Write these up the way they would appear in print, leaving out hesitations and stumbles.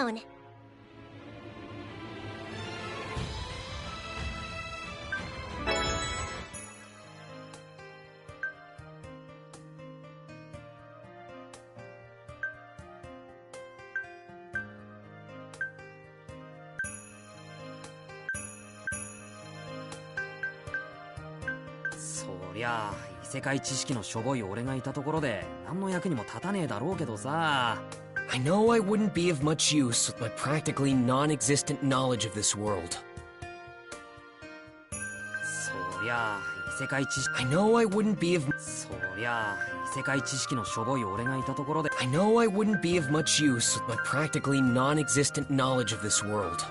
down!そりゃあ異世界知識のしょぼい俺がいたところで何の役にも立たねえだろうけどさ。 I know I wouldn't be of much use with my practically non-existent knowledge of this world. そりゃあ異世界知識 I know I wouldn't be of そりゃあ異世界知識のしょぼい俺がいたところで I know I wouldn't be of much use with my practically non-existent knowledge of this world.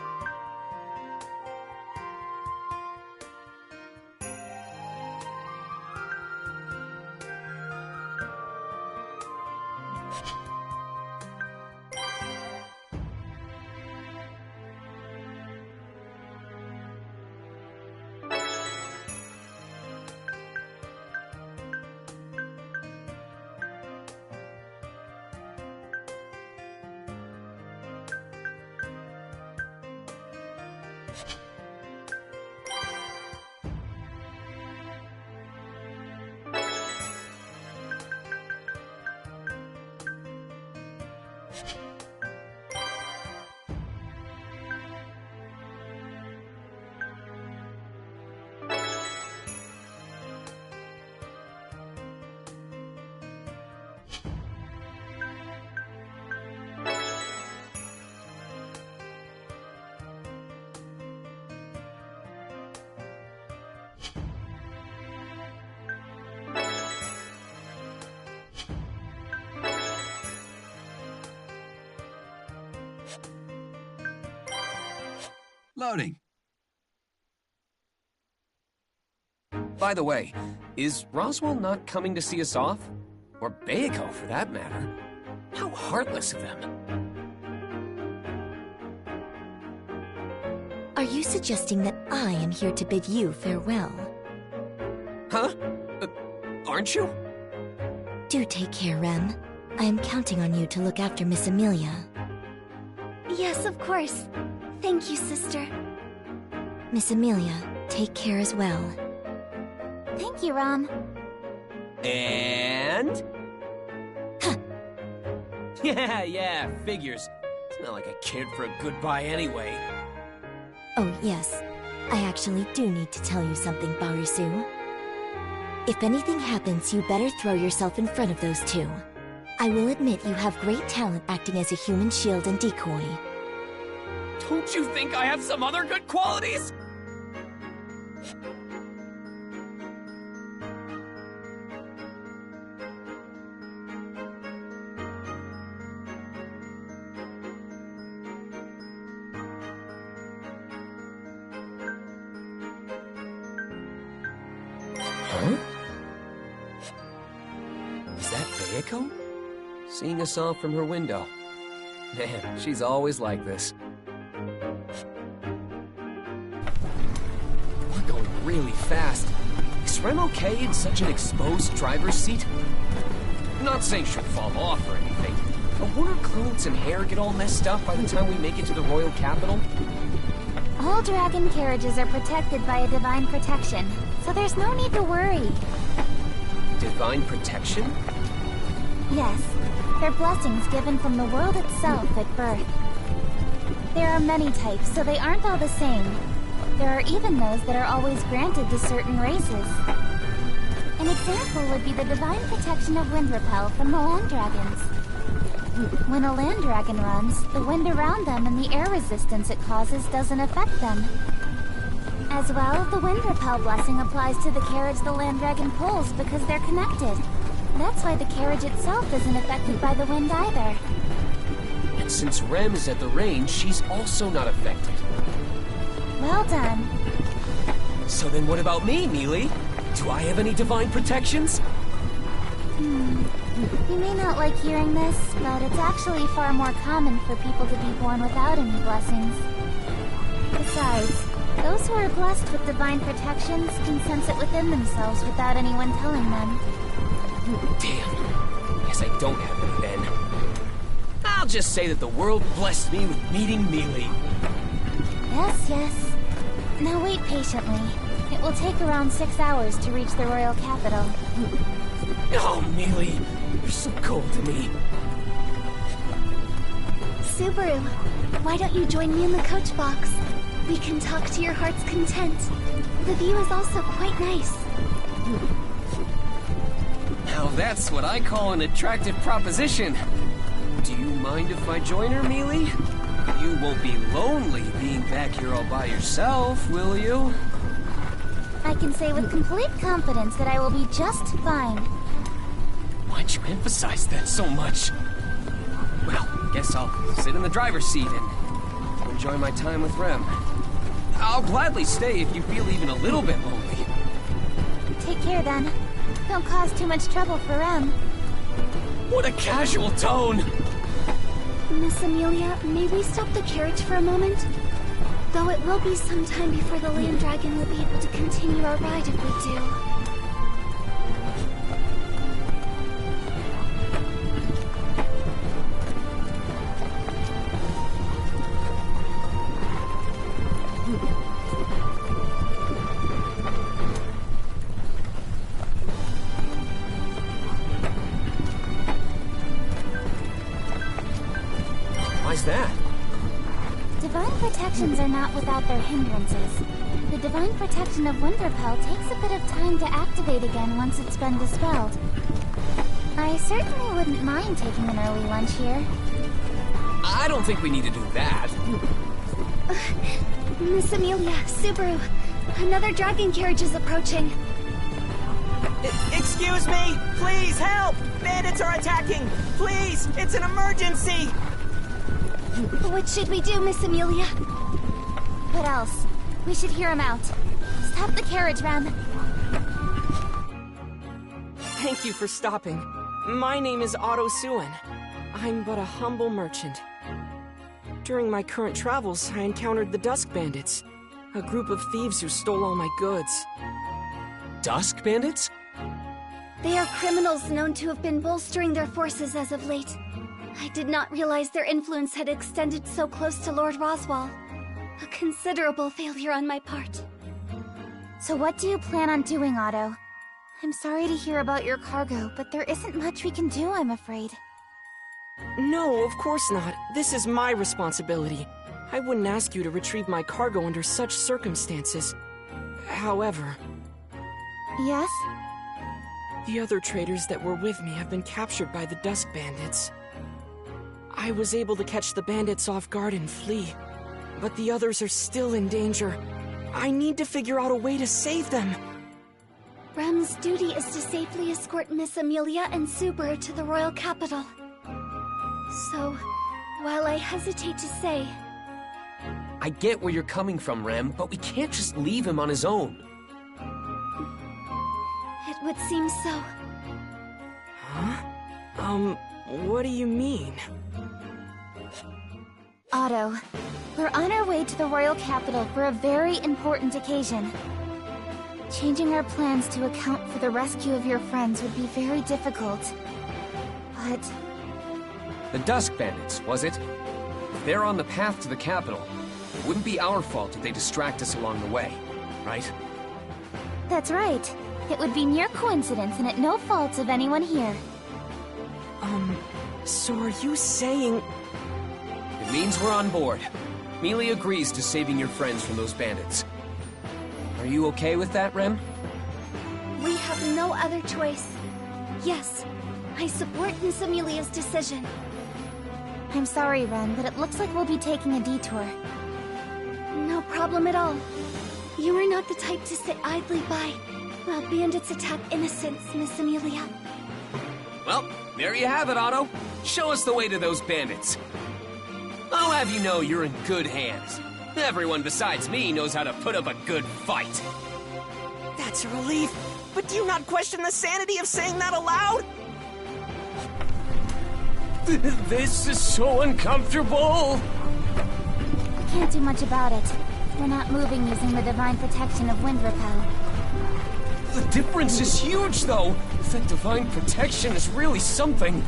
Loading. By the way, is Roswell not coming to see us off? Or Baiko, for that matter? How heartless of them. Are you suggesting that I am here to bid you farewell? Huh? Aren't you? Do take care, Rem. I am counting on you to look after Miss Amelia. Yes, of course. Thank you, sister. Miss Amelia, take care as well. Thank you, Rom. And... Huh. Yeah, figures. It's not like a kid for a goodbye anyway. Oh, yes. I actually do need to tell you something, Barusu. If anything happens, you better throw yourself in front of those two. I will admit you have great talent acting as a human shield and decoy. Don't you think I have some other good qualities? Huh? Is that Baiko? Seeing us off from her window. Man, she's always like this. We're going really fast. Is Rem okay in such an exposed driver's seat? I'm not saying she'll fall off or anything, but won't her clothes and hair get all messed up by the time we make it to the royal capital? All dragon carriages are protected by a divine protection, so there's no need to worry. Divine protection? Yes, they're blessings given from the world itself at birth. There are many types, so they aren't all the same. There are even those that are always granted to certain races. An example would be the divine protection of wind repel from the land dragons. When a land dragon runs, the wind around them and the air resistance it causes doesn't affect them. As well, the wind repel blessing applies to the carriage the land dragon pulls because they're connected. That's why the carriage itself isn't affected by the wind either. And since Rem is at the range, she's also not affected. Well done. So then what about me, Mealy? Do I have any divine protections? You may not like hearing this, but it's actually far more common for people to be born without any blessings. Besides, those who are blessed with divine protections can sense it within themselves without anyone telling them. Damn. Guess I don't have any then. I'll just say that the world blessed me with meeting Mealy. Yes, yes. Now wait patiently. It will take around 6 hours to reach the royal capital. Oh, Mealy, you're so cold to me. Subaru, why don't you join me in the coach box? We can talk to your heart's content. The view is also quite nice. Now that's what I call an attractive proposition. Do you mind if I join her, Mealy? You won't be lonely being back here all by yourself, will you? I can say with complete confidence that I will be just fine. Why'd you emphasize that so much? Well, guess I'll sit in the driver's seat and enjoy my time with Rem. I'll gladly stay if you feel even a little bit lonely. Take care then. Don't cause too much trouble for Rem. What a casual tone! Miss Amelia, may we stop the carriage for a moment? Though it will be some time before the Land Dragon will be able to continue our ride if we do. Why's that? Divine protections are not without their hindrances. The divine protection of Winterpell takes a bit of time to activate again once it's been dispelled. I certainly wouldn't mind taking an early lunch here. I don't think we need to do that. Miss Amelia, Subaru, another dragon carriage is approaching. Excuse me! Please, help! Bandits are attacking! Please, it's an emergency! What should we do, Miss Amelia? What else? We should hear him out. Stop the carriage, Rem. Thank you for stopping. My name is Otto Suen. I'm but a humble merchant. During my current travels, I encountered the Dusk Bandits, a group of thieves who stole all my goods. Dusk Bandits? They are criminals known to have been bolstering their forces as of late. I did not realize their influence had extended so close to Lord Roswaal. A considerable failure on my part. So what do you plan on doing, Otto? I'm sorry to hear about your cargo, but there isn't much we can do, I'm afraid. No, of course not. This is my responsibility. I wouldn't ask you to retrieve my cargo under such circumstances. However... Yes? The other traders that were with me have been captured by the Dusk Bandits. I was able to catch the bandits off guard and flee, but the others are still in danger. I need to figure out a way to save them. Rem's duty is to safely escort Miss Amelia and Subaru to the royal capital. So, while I hesitate to say... I get where you're coming from, Rem, but we can't just leave him on his own. It would seem so. Huh? What do you mean? Otto, we're on our way to the royal capital for a very important occasion. Changing our plans to account for the rescue of your friends would be very difficult. But... The Dusk Bandits, was it? If they're on the path to the capital, it wouldn't be our fault if they distract us along the way, right? That's right. It would be mere coincidence and at no fault of anyone here. So are you saying... It means we're on board. Mealy agrees to saving your friends from those bandits. Are you okay with that, Rem? We have no other choice. Yes, I support Miss Amelia's decision. I'm sorry, Ren, but it looks like we'll be taking a detour. No problem at all. You are not the type to sit idly by while bandits attack innocents, Miss Amelia. Well, there you have it, Otto. Show us the way to those bandits. I'll have you know you're in good hands. Everyone besides me knows how to put up a good fight. That's a relief. But do you not question the sanity of saying that aloud? This is so uncomfortable. Can't do much about it. We're not moving using the divine protection of Wind Repel. The difference is huge, though. That divine protection is really something.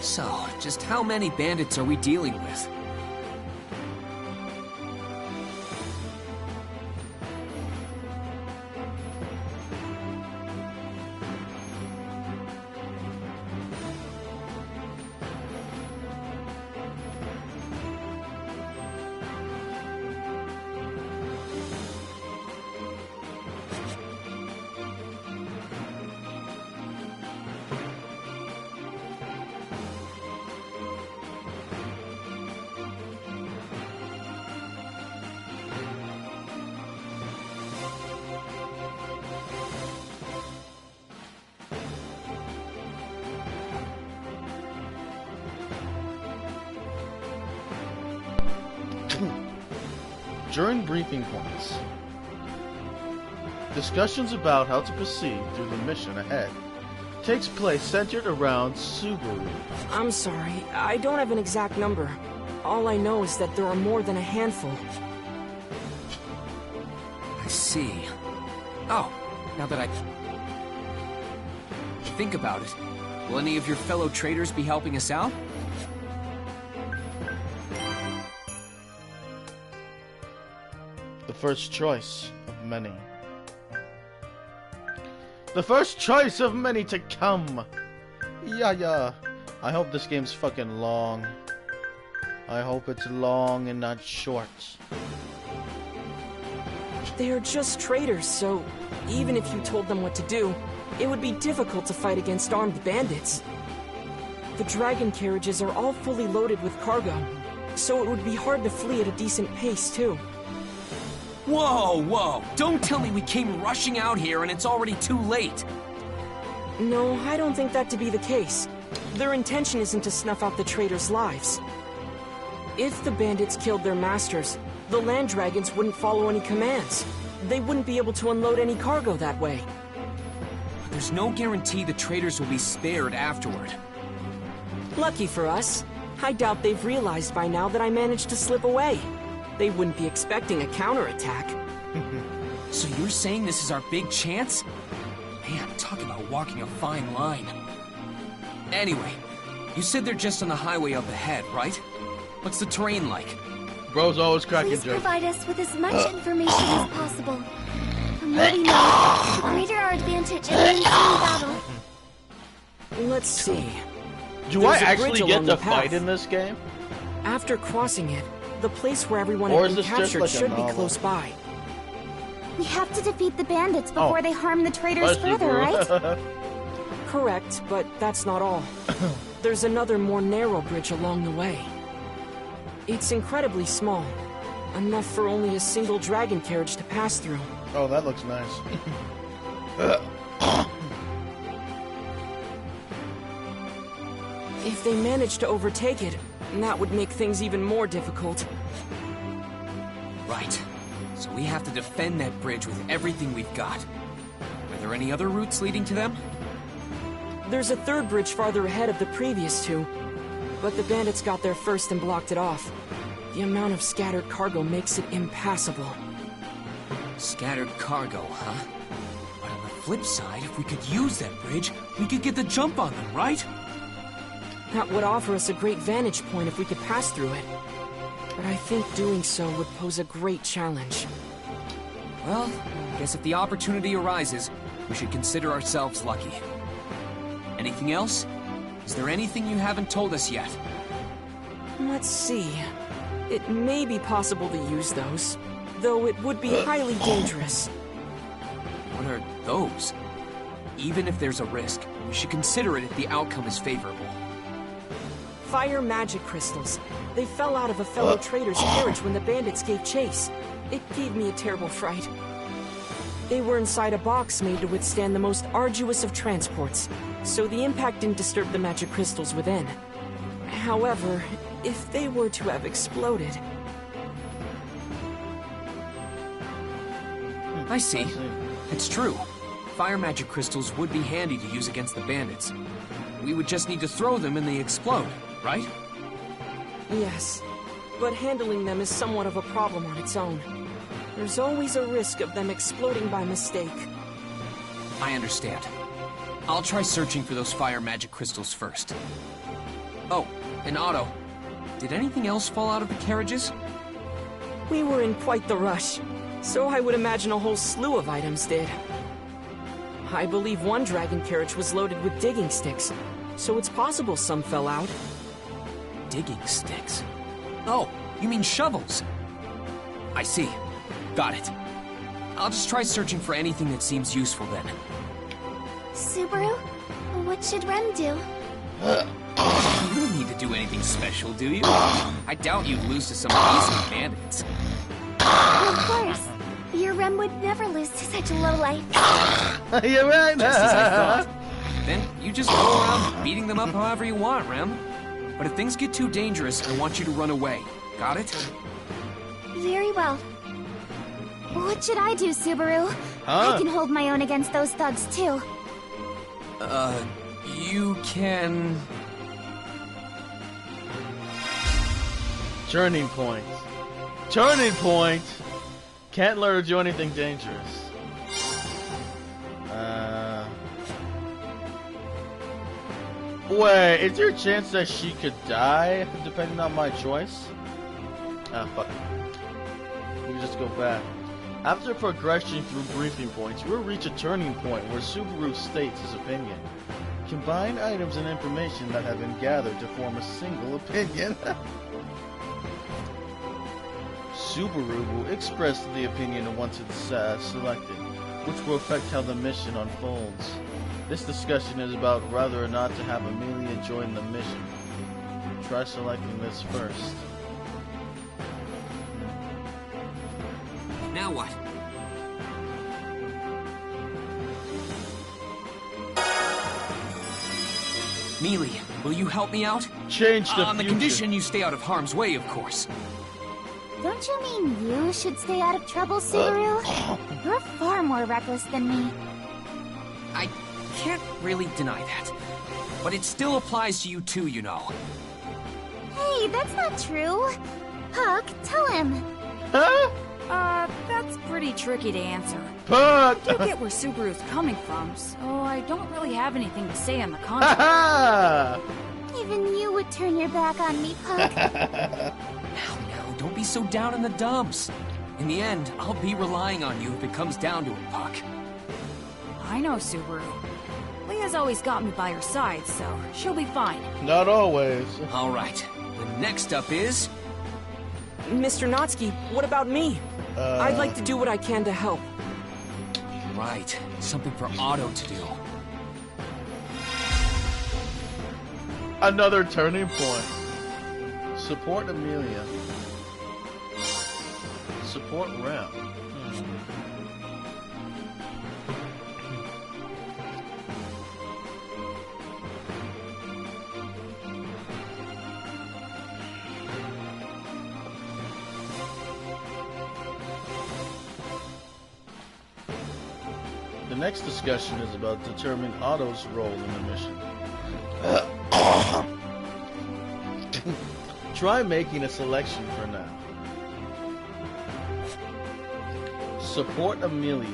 So, just how many bandits are we dealing with? During briefing points, discussions about how to proceed through the mission ahead takes place centered around Subaru. I'm sorry, I don't have an exact number. All I know is that there are more than a handful. I see. Oh, now that I think about it, will any of your fellow traders be helping us out? The first choice of many. The first choice of many to come! Yeah. I hope this game's fucking long. I hope it's long and not short. They are just traders, so even if you told them what to do, it would be difficult to fight against armed bandits. The dragon carriages are all fully loaded with cargo, so it would be hard to flee at a decent pace, too. Whoa! Don't tell me we came rushing out here and it's already too late! No, I don't think that to be the case. Their intention isn't to snuff out the traders' lives. If the bandits killed their masters, the land dragons wouldn't follow any commands. They wouldn't be able to unload any cargo that way. But there's no guarantee the traders will be spared afterward. Lucky for us. I doubt they've realized by now that I managed to slip away. They wouldn't be expecting a counterattack. So you're saying this is our big chance? Man, talk about walking a fine line. Anyway, you said they're just on the highway up ahead, right? What's the terrain like? Bro's always cracking Please jokes. provide us with as much information as possible. From what we know, the greater our advantage in an ensuing battle. Let's see. Do There's I a actually bridge get along to the path. fight in this game? After crossing it, the place where everyone Or had is been this just captured like a should be novel? close by. We have to defeat the bandits before they harm the traders Bless you, further, bro. right? Correct, but that's not all. There's another more narrow bridge along the way. It's incredibly small, enough for only a single dragon carriage to pass through. Oh, that looks nice. If they manage to overtake it, that would make things even more difficult. Right. So we have to defend that bridge with everything we've got. Are there any other routes leading to them? There's a third bridge farther ahead of the previous two, but the bandits got there first and blocked it off. The amount of scattered cargo makes it impassable. Scattered cargo, huh? But on the flip side, if we could use that bridge, we could get the jump on them, right? That would offer us a great vantage point if we could pass through it. But I think doing so would pose a great challenge. Well, I guess if the opportunity arises, we should consider ourselves lucky. Anything else? Is there anything you haven't told us yet? Let's see. It may be possible to use those, though it would be highly dangerous. What are those? Even if there's a risk, we should consider it if the outcome is favorable. Fire magic crystals. They fell out of a fellow trader's carriage when the bandits gave chase. It gave me a terrible fright. They were inside a box made to withstand the most arduous of transports, so the impact didn't disturb the magic crystals within. However, if they were to have exploded... I see. It's true. Fire magic crystals would be handy to use against the bandits. We would just need to throw them and they explode, right? Yes, but handling them is somewhat of a problem on its own. There's always a risk of them exploding by mistake. I understand. I'll try searching for those fire magic crystals first. Oh, and Otto. Did anything else fall out of the carriages? We were in quite the rush, so I would imagine a whole slew of items did. I believe one dragon carriage was loaded with digging sticks, so it's possible some fell out. Digging sticks? Oh, you mean shovels? I see. Got it. I'll just try searching for anything that seems useful then. Subaru, what should Rem do? You don't need to do anything special, do you? I doubt you'd lose to some easy bandits. Of course. Your Rem would never lose to such a lowlife. You're right. Just as I thought. Then you just go around beating them up however you want, Rem. But if things get too dangerous, I want you to run away. Got it? Very well. What should I do, Subaru? I can hold my own against those thugs, too. You can... Turning point. Turning point! Can't let her do anything dangerous. Wait, is there a chance that she could die depending on my choice? Ah, fuck it. We can just go back. After progression through briefing points, we'll reach a turning point where Subaru states his opinion. Combine items and information that have been gathered to form a single opinion. Subaru will express the opinion once it's selected, which will affect how the mission unfolds. This discussion is about whether or not to have Amelia join the mission. Try selecting this first. Now what? Mealy, will you help me out? Change the On the future. condition you stay out of harm's way, of course. Don't you mean you should stay out of trouble, Subaru? You're far more reckless than me. I can't really deny that. But it still applies to you too, you know. Hey, that's not true. Puck, tell him. Huh? That's pretty tricky to answer. Puck! I get where Subaru's coming from, so I don't really have anything to say on the contrary. Ha Even you would turn your back on me, Puck. Now, don't be so down in the dumps. In the end, I'll be relying on you if it comes down to it, Puck. I know Subaru. Leah's always got me by her side, so she'll be fine. Not always. All right. The next up is... Mr. Natsuki, what about me? I'd like to do what I can to help. Right. Something for Otto to do. Another turning point. Support Amelia. Support Rem. The next discussion is about determining Otto's role in the mission. Try making a selection for now. Support Amelia.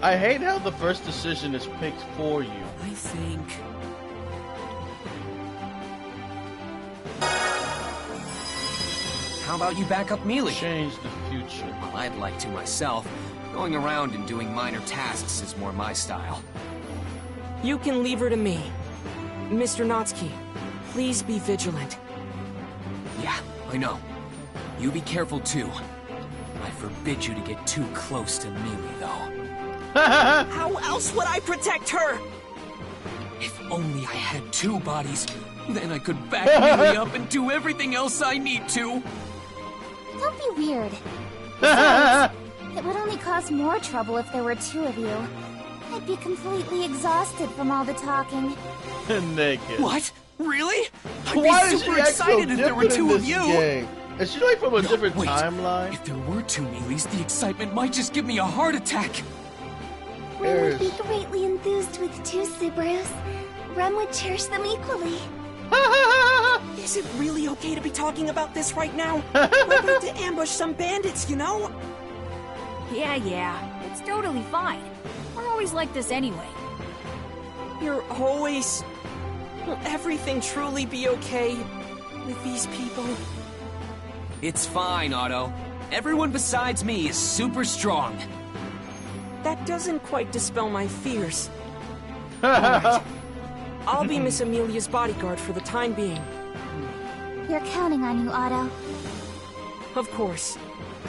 I hate how the first decision is picked for you. I think... How about you back up Mealy? Change the future. Well, I'd like to myself. Going around and doing minor tasks is more my style. You can leave her to me. Mr. Natsuki, please be vigilant. Yeah, I know. You be careful too. I forbid you to get too close to Mealy, though. How else would I protect her? If only I had two bodies, then I could back Mealy up and do everything else I need to. Don't be weird. Besides, it would only cause more trouble if there were two of you. I'd be completely exhausted from all the talking. Naked. What? Really? I'd Why be is she super act so excited if there were different in two of this you. game? Is she like from a No, different wait. timeline? If there were two Mealys, the excitement might just give me a heart attack. Rem would be Yes. greatly enthused with two Subarus. Rem would cherish them equally. Is it really okay to be talking about this right now? We're about to ambush some bandits, you know? Yeah, it's totally fine. We're always like this anyway. You're always... Will everything truly be okay with these people? It's fine, Otto. Everyone besides me is super strong. That doesn't quite dispel my fears. Alright. I'll be Miss Amelia's bodyguard for the time being. You're counting on you, Otto. Of course.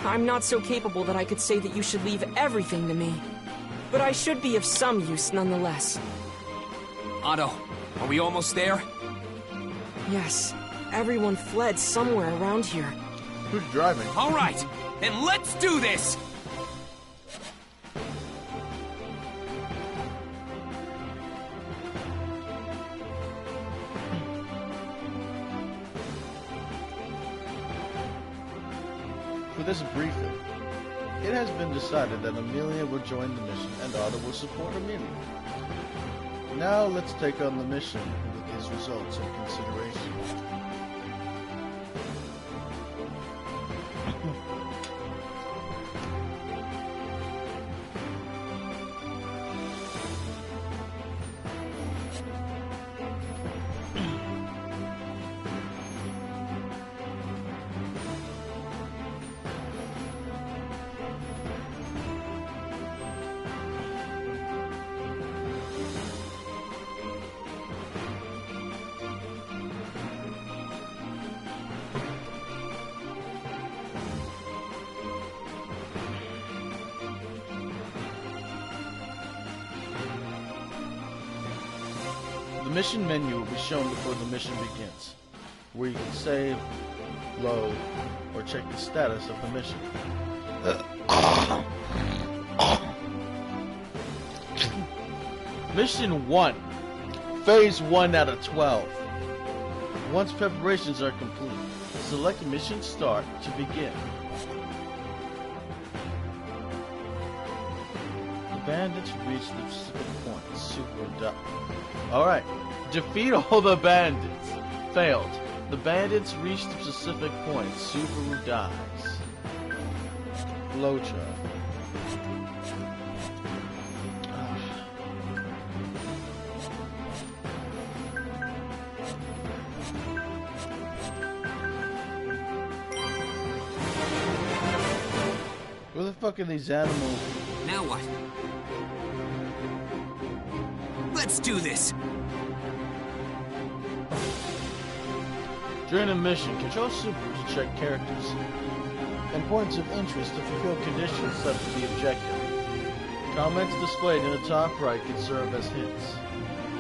I'm not so capable that I could say that you should leave everything to me. But I should be of some use nonetheless. Otto, are we almost there? Yes. Everyone fled somewhere around here. Who's driving? All right, then let's do this! For this briefing, it has been decided that Amelia will join the mission and Otto will support Amelia. Now let's take on the mission with these results in consideration. The mission menu will be shown before the mission begins, where you can save, load, or check the status of the mission. Mission 1. Phase 1 out of 12. Once preparations are complete, select Mission Start to begin. The bandits reach the specific point. Super duck. Alright. Defeat all the bandits. Failed. The bandits reach the specific point. Subaru dies. Flowchart. Where the fuck are these animals? Now what? Let's do this! During a mission, control Subaru to check characters and points of interest to fulfill conditions set for the objective. Comments displayed in the top right can serve as hints.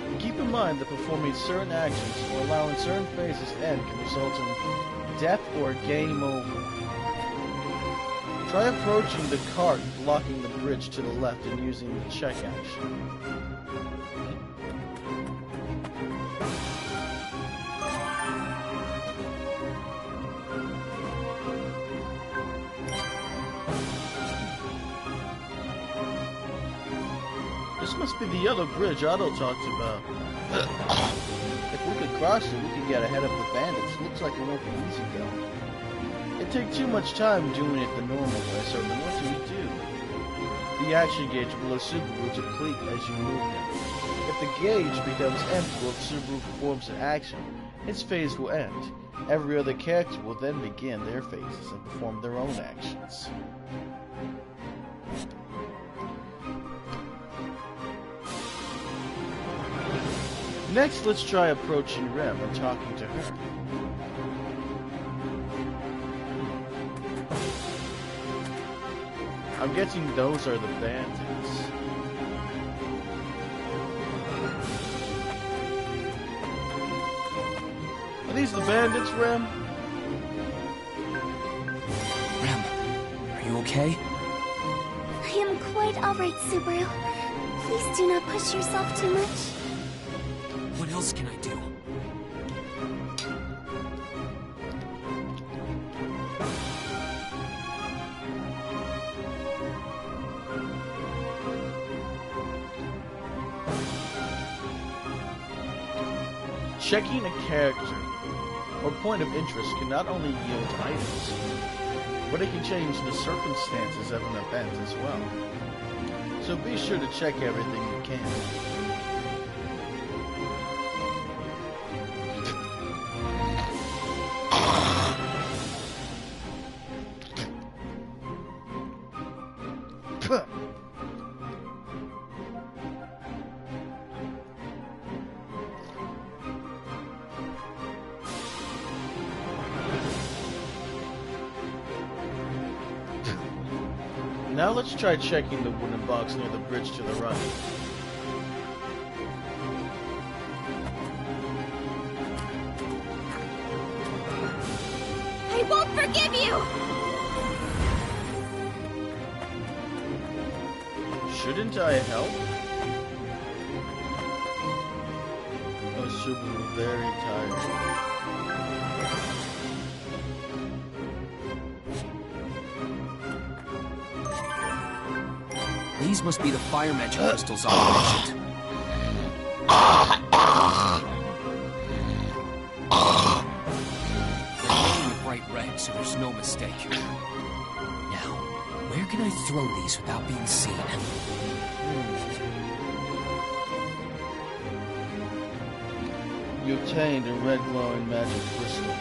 And keep in mind that performing certain actions or allowing certain phases to end can result in death or game over. Try approaching the cart blocking the bridge to the left and using the check action. This must be the other bridge Otto talked about. If we could cross it, we could get ahead of the bandits. Looks like it won't be easy though. It'd take too much time doing it the normal way, so what do we do? The action gauge below Subaru to deplete as you move him. If the gauge becomes empty or if Subaru performs an action, its phase will end. Every other character will then begin their phases and perform their own actions. Next, let's try approaching Rem and talking to her. I'm guessing those are the bandits. Are these the bandits, Rem? Rem, are you okay? I am quite alright, Subaru. Please do not push yourself too much. What else can I do? Checking a character or point of interest can not only yield items, but it can change the circumstances of an event as well. So be sure to check everything you can. Now let's try checking the wooden box near the bridge to the right. I won't forgive you! Shouldn't I help? Oh, Subaru, very tired. These must be the fire magic crystals I mentioned. They're glowing bright red, so there's no mistake. Now, where can I throw these without being seen? You obtained a red glowing magic crystal.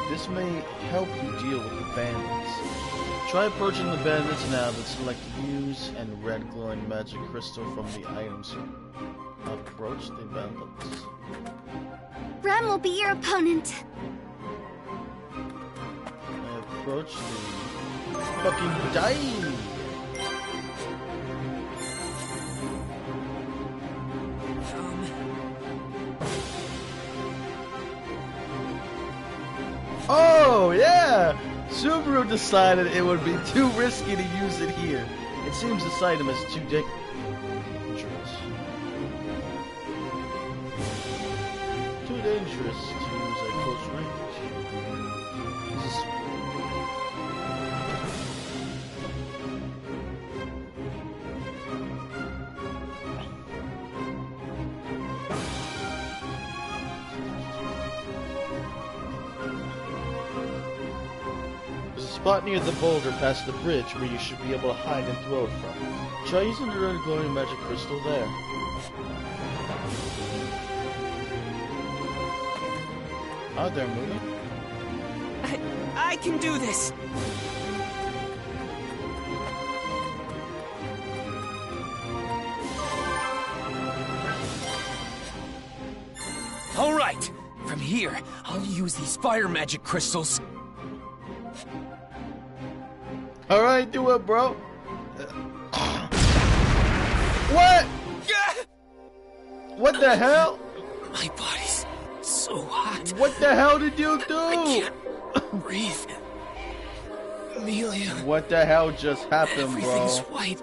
This may help you deal with the bandits. Try approaching the bandits now, then select use and red glowing magic crystal from the items. Approach the bandits. Rem will be your opponent. Approach the fucking die! Oh, yeah! Subaru decided it would be too risky to use it here. It seems this item is too dangerous. Too dangerous to use at close range. This is... spot near the boulder past the bridge where you should be able to hide and throw it from. Try using the red glowing magic crystal there. Oh, they're moving? I can do this! All right, from here, I'll use these fire magic crystals. Alright, do it, bro. What? What the hell? My body's so hot. What the hell did you do? I can't breathe. Amelia. What the hell just happened, Everything's bro? white.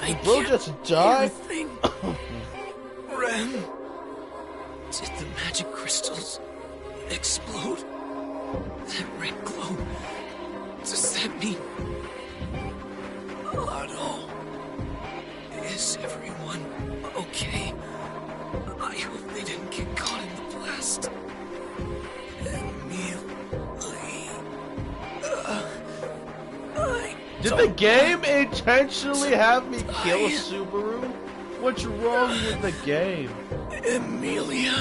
I Bro can't just hear died? a thing. Rem. Did the magic crystals explode? That red glow. Does that mean... Otto... Is everyone okay? I hope they didn't get caught in the blast. Did the game intentionally have me kill Subaru? What's wrong with the game? Amelia...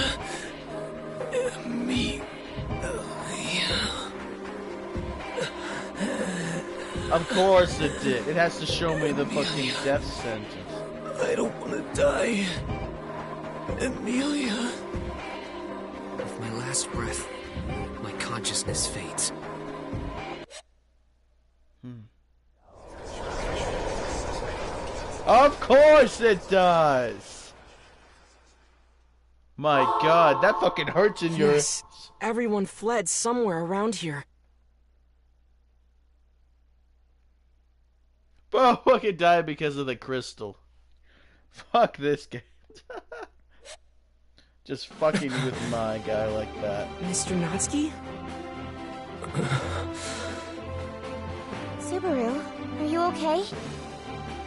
Of course it did. It has to show me the fucking death sentence. I don't want to die. Amelia. With my last breath, my consciousness fades. Of course it does! My god, that fucking hurts in your... Yes, everyone fled somewhere around here. Bro, fucking died because of the crystal. Fuck this game. Just fucking with my guy like that. Mr. Natsuki? Subaru, are you okay?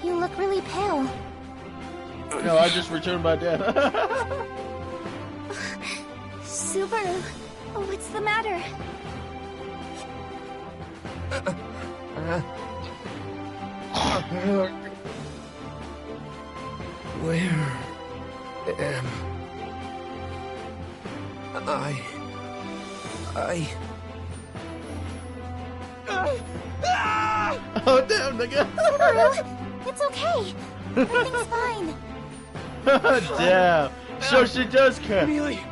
You look really pale. No, I just returned my dad. Subaru, what's the matter? Where am I? Oh damn, nigga. Subaru, it's okay. Everything's fine. Damn. So she does care. Amelia,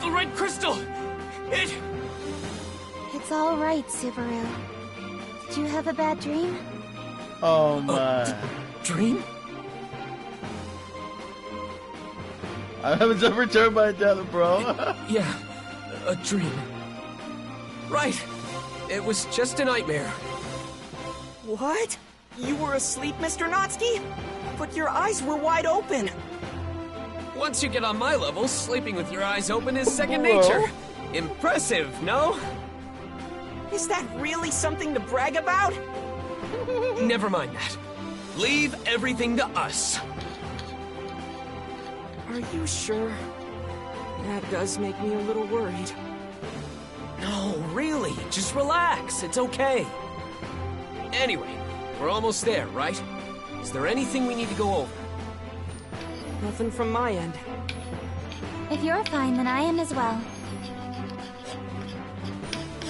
the red crystal. It's all right, Subaru. Did you have a bad dream? Oh my. Dream? I haven't ever returned by death, bro. Yeah, a dream. Right. It was just a nightmare. What? You were asleep, Mr. Natsuki? But your eyes were wide open. Once you get on my level, sleeping with your eyes open is second Whoa. nature. Impressive, no? Is that really something to brag about? Never mind that. Leave everything to us. Are you sure? That does make me a little worried. No, really, just relax. It's okay. Anyway, we're almost there, right? Is there anything we need to go over? Nothing from my end. If you're fine, then I am as well.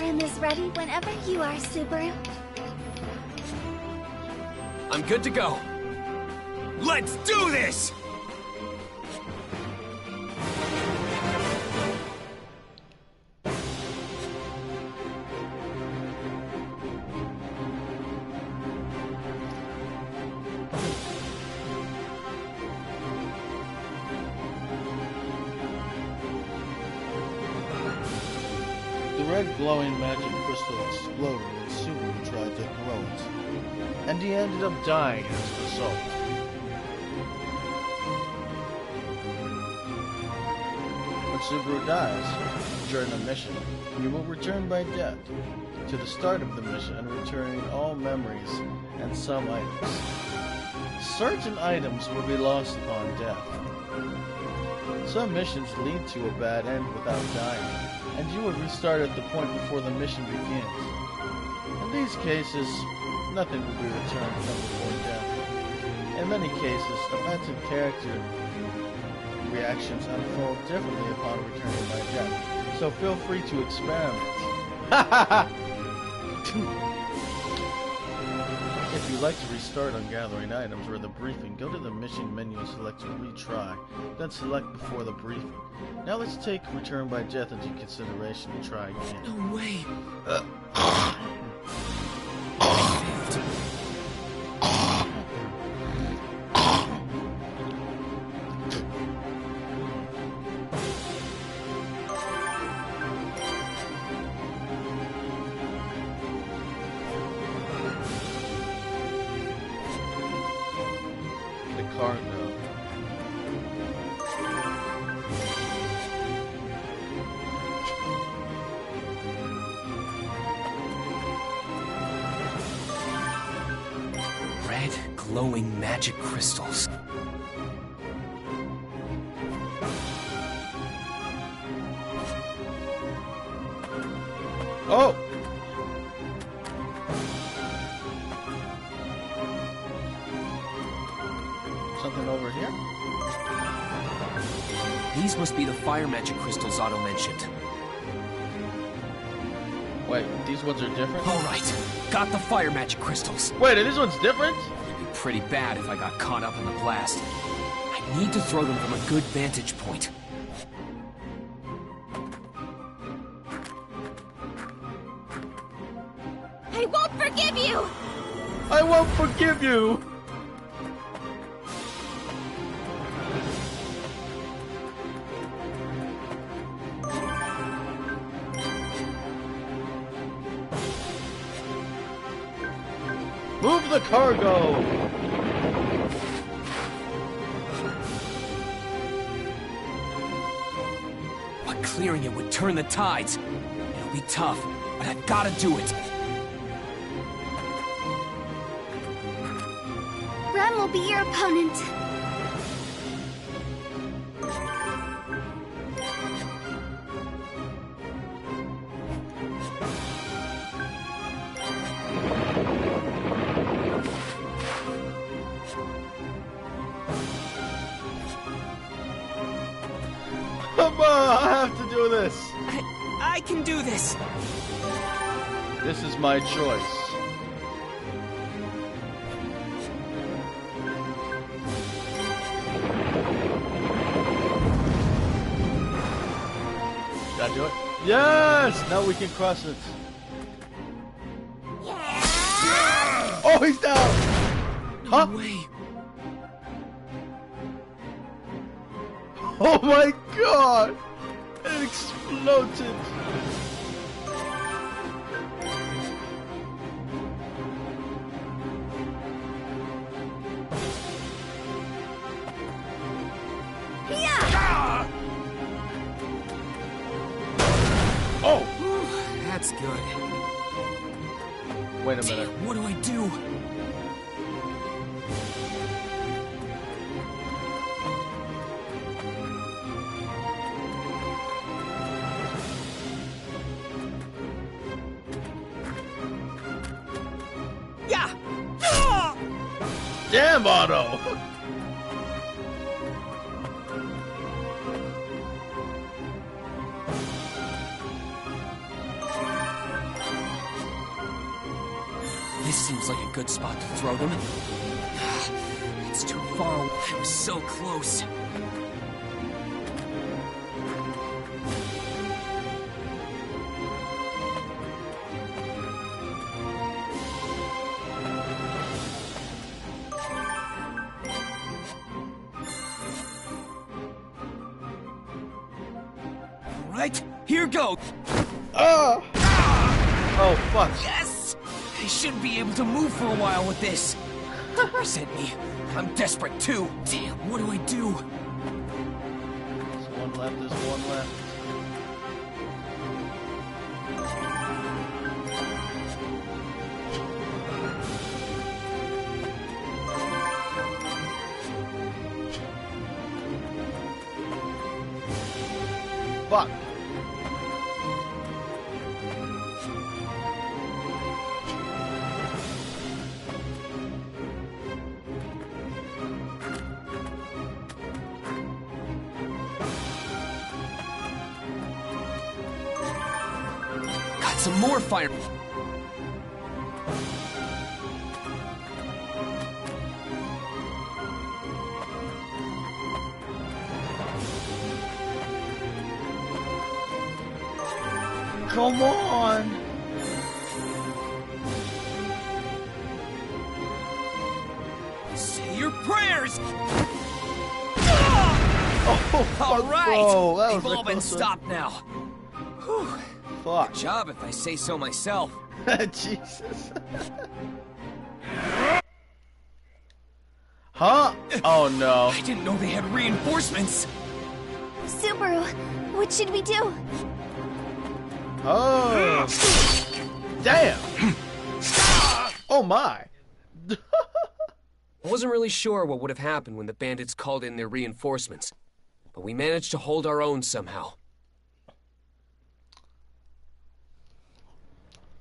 Ram is ready whenever you are, Subaru. I'm good to go. Let's do this! The red glowing magic crystal exploded and Subaru tried to throw it. And he ended up dying as a result. When Subaru dies during a mission, you will return by death to the start of the mission, returning all memories and some items. Certain items will be lost upon death. Some missions lead to a bad end without dying, and you will restart at the point before the mission begins. In these cases, nothing will be returned from before death. In many cases, events and character reactions unfold differently upon returning by death, so feel free to experiment. If you like to restart on gathering items or the briefing, go to the mission menu and select retry, then select before the briefing. Now let's take return by death into consideration and try again. No way. The cargo. Red, glowing magic crystals. Oh! Something over here? These must be the fire magic crystals Otto mentioned. Wait, these ones are different? All right, got the fire magic crystals. Wait, are these ones different? It'd be pretty bad if I got caught up in the blast. I need to throw them from a good vantage point. I won't forgive you! I won't forgive you! Move the cargo! But clearing it would turn the tides. It'll be tough, but I've got to do it. Ram will be your opponent. Come on, I have to do this! I can do this. This is my choice. Did I do it? Yes! Now we can cross it. he's down! Huh? No way. Oh my god! It exploded! Oh! That's good. Wait a minute. What do I do? Yeah! Damn, Otto! This seems like a good spot to throw them. It's too far away. I was so close. All right, here goes. Oh! Oh, fuck. Yes! I should be able to move for a while with this. Resent me. I'm desperate too. Damn, what do I do? There's one left, there's one left. Fuck. Got some more fire. Come on! Say your prayers! Oh, fuck, All right! bro. That They've was all been close one. stopped now. Whew. Fuck. Good job if I say so myself. Jesus. Huh? Oh no. I didn't know they had reinforcements. Subaru, what should we do? Oh. Damn. Oh my. I wasn't really sure what would have happened when the bandits called in their reinforcements, but we managed to hold our own somehow.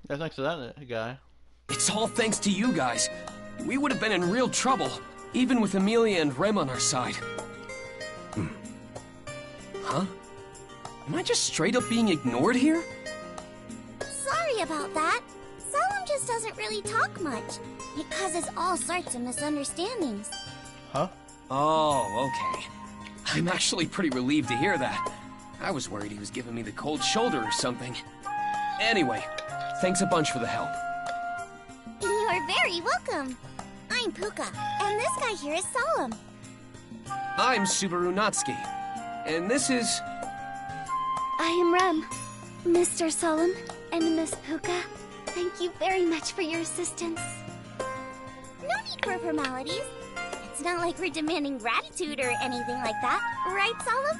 Yeah, thanks to that guy. It's all thanks to you guys. We would have been in real trouble, even with Amelia and Rem on our side. Huh? Am I just straight up being ignored here? Sorry about that. Solemn just doesn't really talk much. It causes all sorts of misunderstandings. Huh? Oh, okay. I'm actually pretty relieved to hear that. I was worried he was giving me the cold shoulder or something. Anyway, thanks a bunch for the help. You are very welcome. I'm Puka, and this guy here is Solemn. I'm Subaru Natsuki, and this is... I am Rem. Mr. Solemn and Miss Puka, thank you very much for your assistance. No need for formalities. It's not like we're demanding gratitude or anything like that, right, Solemn?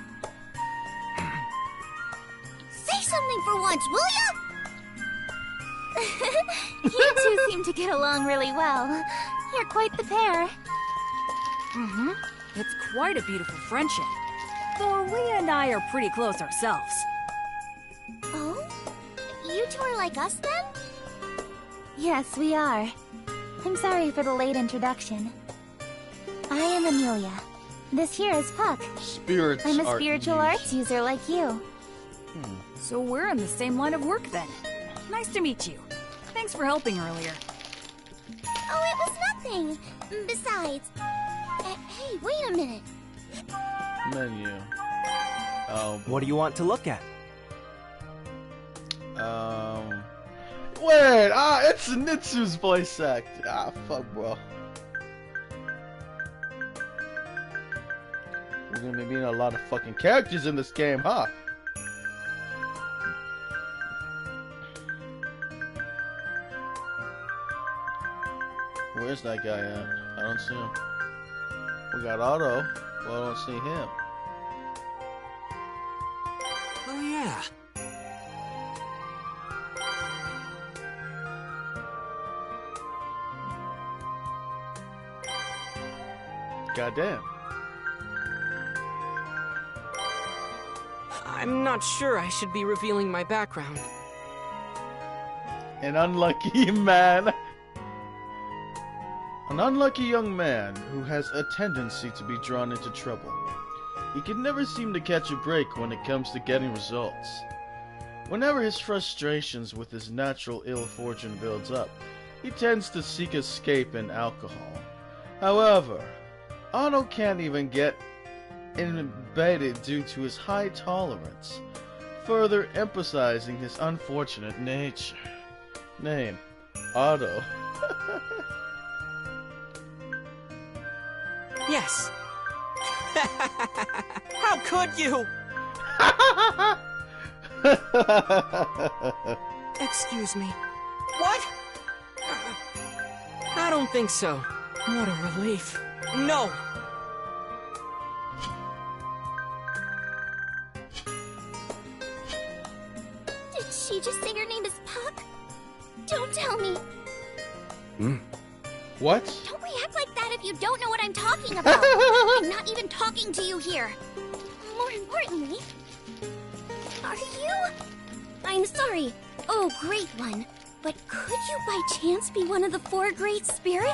Say something for once, will ya? You two seem to get along really well. You're quite the pair. Mm-hmm. It's quite a beautiful friendship. Though Leah and I are pretty close ourselves. Oh? You two are like us, then? Yes, we are. I'm sorry for the late introduction. I am Amelia. This here is Puck. Spirits I'm a art spiritual used. arts user like you. So we're in the same line of work then. Nice to meet you. Thanks for helping earlier. Oh, it was nothing. Besides... hey, wait a minute. Menu. What do you want to look at? Wait, it's Nitsu's voice act. Fuck, bro. We're gonna be meeting a lot of fucking characters in this game, huh? Where's that guy at? I don't see him. We got Otto, but I don't see him. Oh, yeah. Goddamn. I'm not sure I should be revealing my background. An unlucky man. An unlucky young man who has a tendency to be drawn into trouble. He can never seem to catch a break when it comes to getting results. Whenever his frustrations with his natural ill fortune builds up, he tends to seek escape in alcohol. However, Otto can't even get embedded due to his high tolerance, further emphasizing his unfortunate nature. Name, Otto. Yes. How could you? Excuse me. What? I don't think so. What a relief. No! Did she just say your name is Puck? Don't tell me. What? Don't react like that if you don't know what I'm talking about. I'm not even talking to you here. More importantly, are you? I'm sorry. Oh, great one. But could you by chance be one of the 4 great spirits?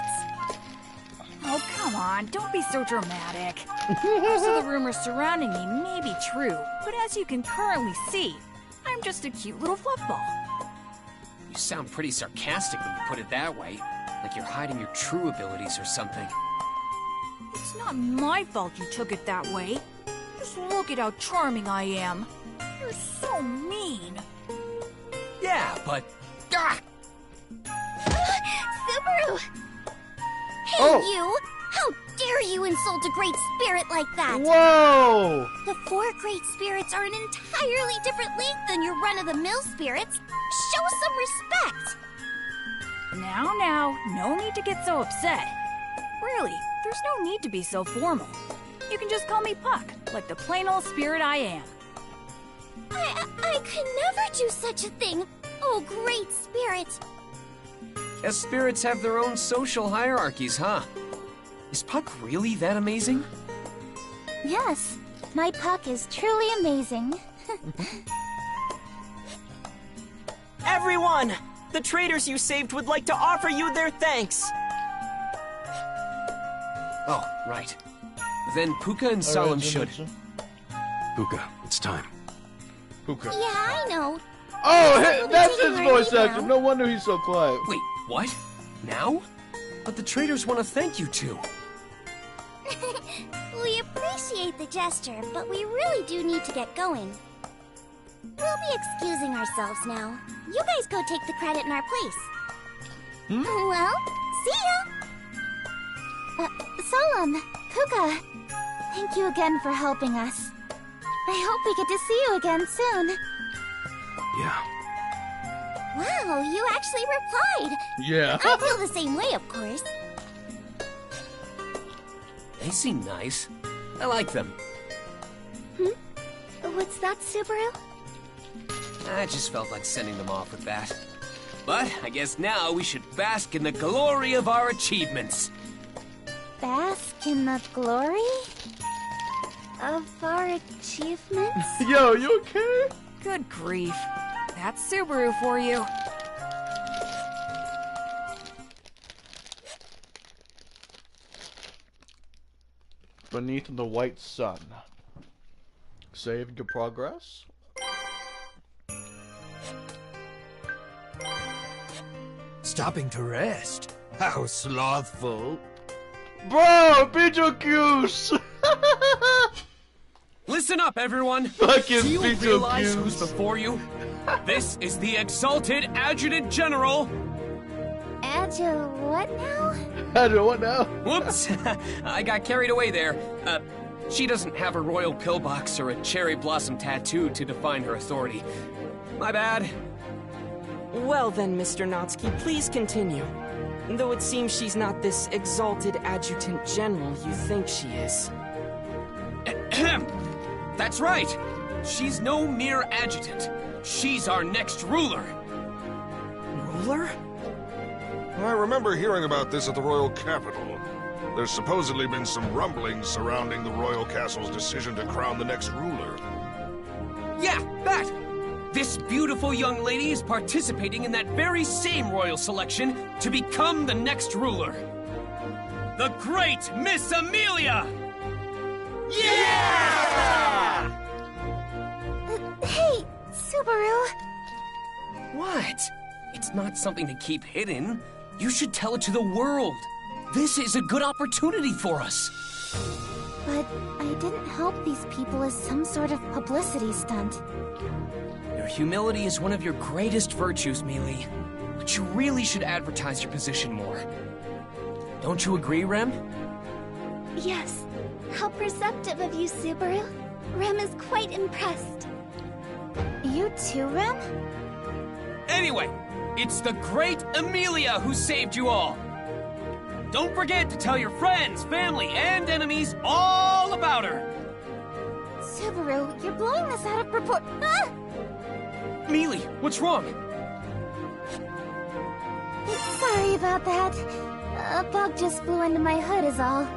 Oh, come on, don't be so dramatic. Most of the rumors surrounding me may be true, but as you can currently see, I'm just a cute little fluffball. You sound pretty sarcastic when you put it that way. Like you're hiding your true abilities or something. It's not my fault you took it that way. Just look at how charming I am. You're so mean. Yeah, but... Subaru! Hey, you! How dare you insult a great spirit like that? Whoa! The 4 great spirits are an entirely different league than your run-of-the-mill spirits. Show some respect! Now, no need to get so upset. Really, there's no need to be so formal. You can just call me Puck, like the plain old spirit I am. I could never do such a thing. Oh, great spirit. As spirits have their own social hierarchies, huh? Is Puck really that amazing? Yes, my Puck is truly amazing. Everyone! The traders you saved would like to offer you their thanks! Oh, right. Then Puka and Solemn should... Puka, it's time. Puka. Yeah, I know. Oh, We'll be that's taking his our voice leave actor. now. No wonder he's so quiet. Wait, what? Now? But the traders want to thank you two. We appreciate the gesture, but we really do need to get going. We'll be excusing ourselves now. You guys go take the credit in our place. Well, see ya! Solemn, Puka, thank you again for helping us. I hope we get to see you again soon. Yeah. Wow, you actually replied. Yeah. I feel the same way, of course. They seem nice. I like them. What's that, Subaru? I just felt like sending them off with that. But I guess now we should bask in the glory of our achievements. Bask in the glory of our achievements? Yo, you okay? Good grief. That's Subaru for you. Beneath the white sun. Saved your progress? Stopping to rest. How slothful. Bro, Beetlejuice! Listen up, everyone! Fucking Do you realize Beetlejuice. who's before you? This is the Exalted Adjutant General. What now? I don't know what now. Whoops, I got carried away there. She doesn't have a royal pillbox or a cherry blossom tattoo to define her authority. My bad. Well then, Mr. Natsuki, please continue. Though it seems she's not this exalted adjutant general you think she is. That's right. She's no mere adjutant. She's our next ruler. Ruler? I remember hearing about this at the royal capital. There's supposedly been some rumblings surrounding the royal castle's decision to crown the next ruler. Yeah, that! This beautiful young lady is participating in that very same royal selection to become the next ruler. The great Miss Amelia! Yeah! Hey, Subaru! What? It's not something to keep hidden. You should tell it to the world. This is a good opportunity for us. But I didn't help these people as some sort of publicity stunt. Your humility is one of your greatest virtues, Mealy. But you really should advertise your position more. Don't you agree, Rem? Yes. How perceptive of you, Subaru. Rem is quite impressed. You too, Rem? Anyway, it's the great Amelia who saved you all. Don't forget to tell your friends, family, and enemies all about her. Subaru, you're blowing this out of proport. Ah! Mealy, what's wrong? Sorry about that. A bug just flew into my hood is all.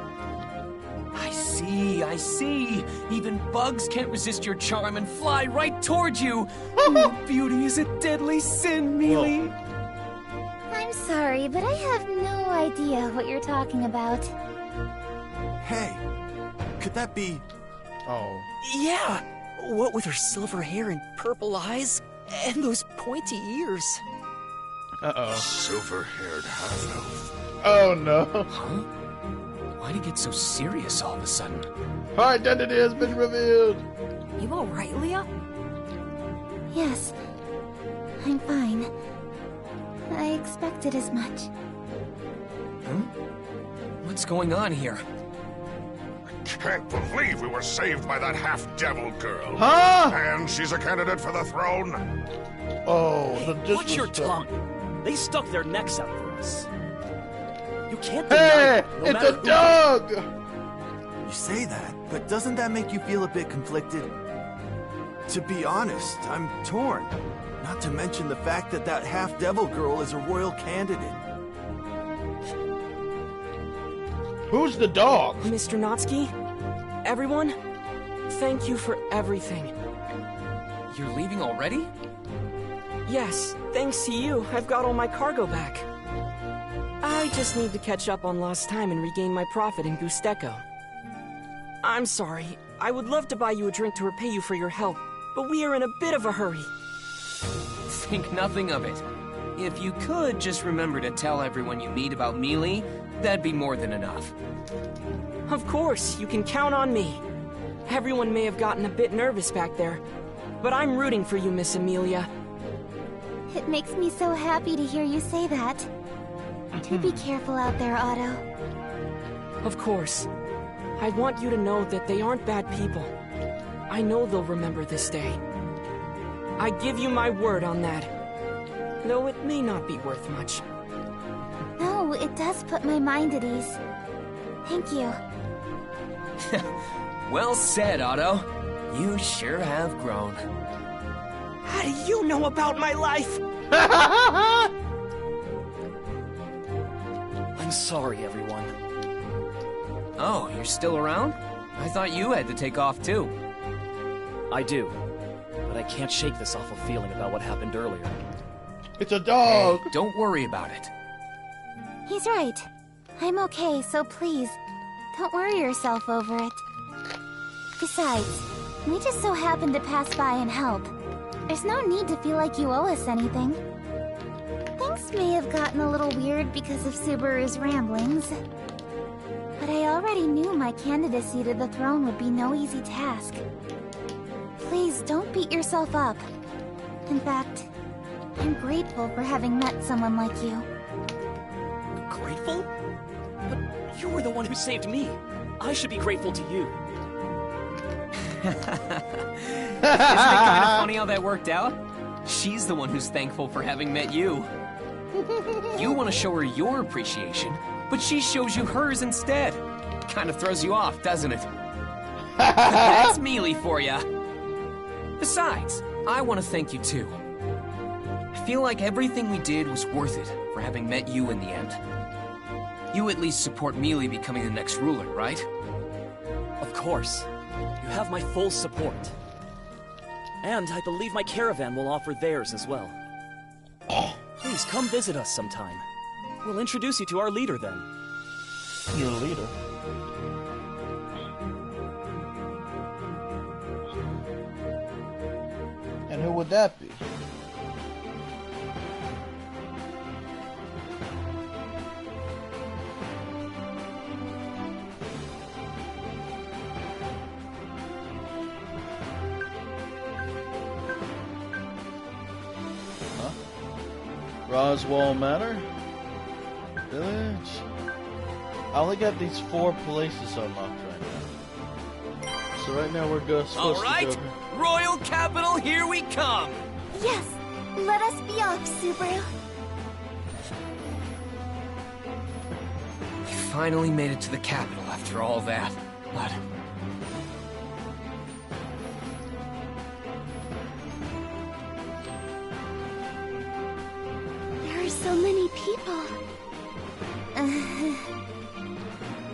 I see. Even bugs can't resist your charm and fly right towards you. Beauty is a deadly sin, Mealy. I'm sorry, but I have no idea what you're talking about. Hey, could that be... Oh. Yeah! What with her silver hair and purple eyes, and those pointy ears. Uh-oh. Silver-haired half-elf. Oh no. Huh? Why'd he get so serious all of a sudden? Her identity has been revealed. You alright, Leah? Yes, I'm fine. I expected as much. Huh? What's going on here? Can't believe we were saved by that half-devil girl. Huh? And she's a candidate for the throne. Oh, the Watch your disrespect. tongue. They stuck their necks out for us. You can't deny Hey, it, no it's matter a who- dog. You say that, but doesn't that make you feel a bit conflicted? To be honest, I'm torn. Not to mention the fact that that half-devil girl is a royal candidate. Who's the dog? Mr. Natsuki? Everyone? Thank you for everything. You're leaving already? Yes, thanks to you, I've got all my cargo back. I just need to catch up on lost time and regain my profit in Gusteco. I'm sorry. I would love to buy you a drink to repay you for your help, but we are in a bit of a hurry. Think nothing of it. If you could just remember to tell everyone you meet about Mealy, that'd be more than enough. Of course, you can count on me. Everyone may have gotten a bit nervous back there, but I'm rooting for you, Miss Amelia. It makes me so happy to hear you say that. Do be careful out there, Otto. Of course. I want you to know that they aren't bad people. I know they'll remember this day. I give you my word on that. Though it may not be worth much. No, it does put my mind at ease. Thank you. Well said, Otto. You sure have grown. How do you know about my life? I'm sorry, everyone. Oh, you're still around? I thought you had to take off too. I do. But I can't shake this awful feeling about what happened earlier. It's a dog. Hey, don't worry about it. He's right. I'm okay, so please, don't worry yourself over it. Besides, we just so happened to pass by and help. There's no need to feel like you owe us anything. Things may have gotten a little weird because of Subaru's ramblings. But I already knew my candidacy to the throne would be no easy task. Please don't beat yourself up. In fact, I'm grateful for having met someone like you. Grateful? But you were the one who saved me. I should be grateful to you. Isn't it kind of funny how that worked out? She's the one who's thankful for having met you. You want to show her your appreciation, but she shows you hers instead. Kind of throws you off, doesn't it? That's Mealy for ya. Besides, I want to thank you too. I feel like everything we did was worth it for having met you in the end. You at least support Mealy becoming the next ruler, right? Of course. You have my full support. And I believe my caravan will offer theirs as well. Please come visit us sometime. We'll introduce you to our leader then. Your leader? And who would that be? Roswell Manor? Village? I only got these 4 places unlocked right now. So right now we're supposed Alright, to go... Royal Capital, here we come! Yes! Let us be off, Subaru. We finally made it to the capital after all that, but... There are so many people.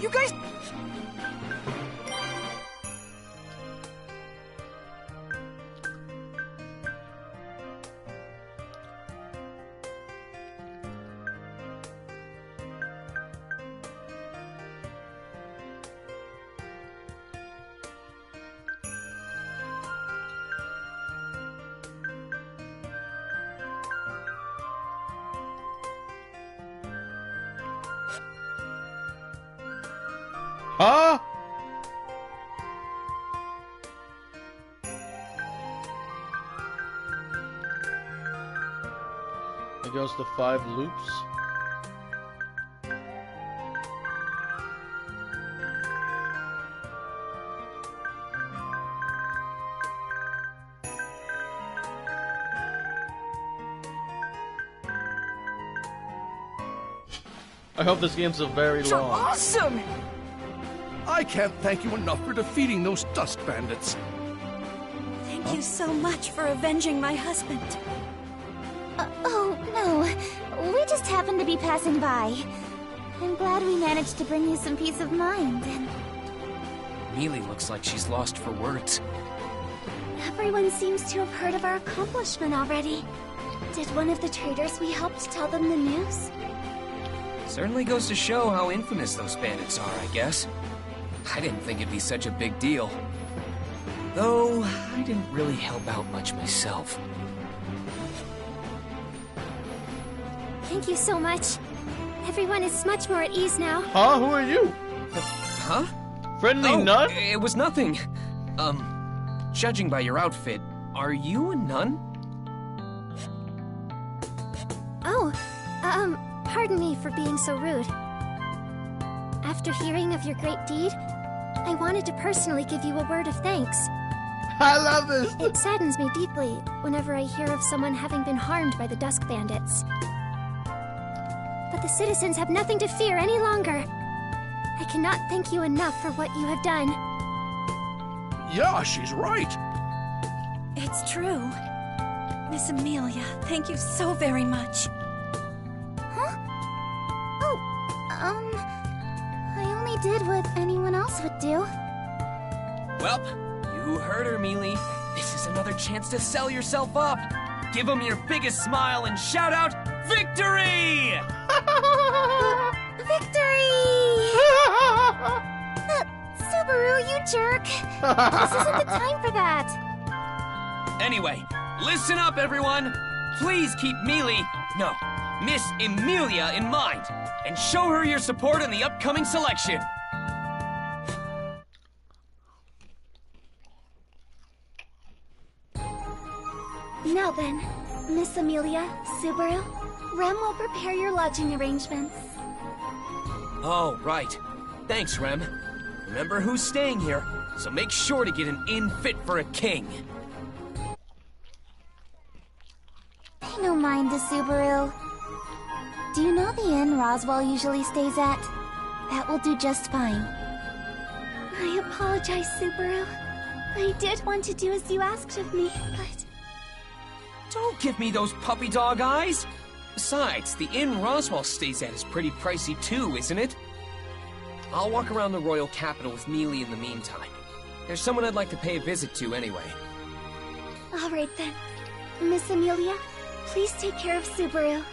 You guys... Huh? It goes to 5 loops. I hope this game's a very You're long. awesome! I can't thank you enough for defeating those Dusk Bandits. Thank you so much for avenging my husband. Oh, no. We just happened to be passing by. I'm glad we managed to bring you some peace of mind, and... Mealy looks like she's lost for words. Everyone seems to have heard of our accomplishment already. Did one of the traders we helped tell them the news? Certainly goes to show how infamous those bandits are, I guess. I didn't think it'd be such a big deal. Though, I didn't really help out much myself. Thank you so much. Everyone is much more at ease now. Huh? Who are you? Huh? Friendly nun? It was nothing. Judging by your outfit, are you a nun? Oh, pardon me for being so rude. After hearing of your great deed, I wanted to personally give you a word of thanks. I love this! It saddens me deeply whenever I hear of someone having been harmed by the Dusk Bandits. But the citizens have nothing to fear any longer. I cannot thank you enough for what you have done. Yeah, she's right. It's true. Miss Amelia, thank you so very much. Huh? Oh, I only did what anyone else would do. Well, you heard her, Mealy. This is another chance to sell yourself up. Give them your biggest smile and shout out, "Victory!" Victory! Subaru, you jerk! This isn't the time for that. Anyway, listen up, everyone. Please keep Mealy, no, Miss Amelia in mind, and show her your support in the upcoming selection. Now then, Miss Amelia, Subaru, Rem will prepare your lodging arrangements. Oh, right. Thanks, Rem. Remember who's staying here, so make sure to get an inn fit for a king. Pay no mind to Subaru. Do you know the inn Roswell usually stays at? That will do just fine. I apologize, Subaru. I did want to do as you asked of me, but... Don't give me those puppy dog eyes! Besides, the inn Roswell stays at is pretty pricey too, isn't it? I'll walk around the royal capital with Mealy in the meantime. There's someone I'd like to pay a visit to anyway. All right then. Miss Amelia, please take care of Subaru.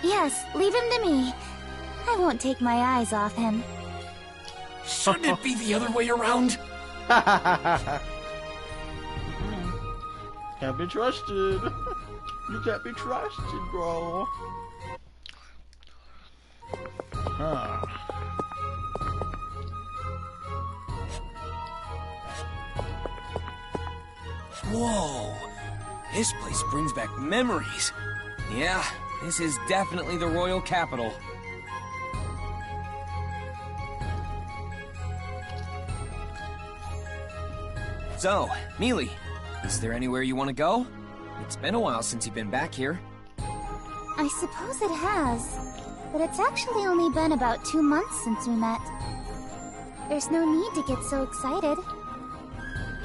Yes, leave him to me. I won't take my eyes off him. Shouldn't it be the other way around? Can't be trusted. You can't be trusted, bro. Huh. Whoa! This place brings back memories. Yeah, this is definitely the royal capital. So, Mealy, is there anywhere you want to go? It's been a while since you've been back here. I suppose it has, but it's actually only been about 2 months since we met. There's no need to get so excited.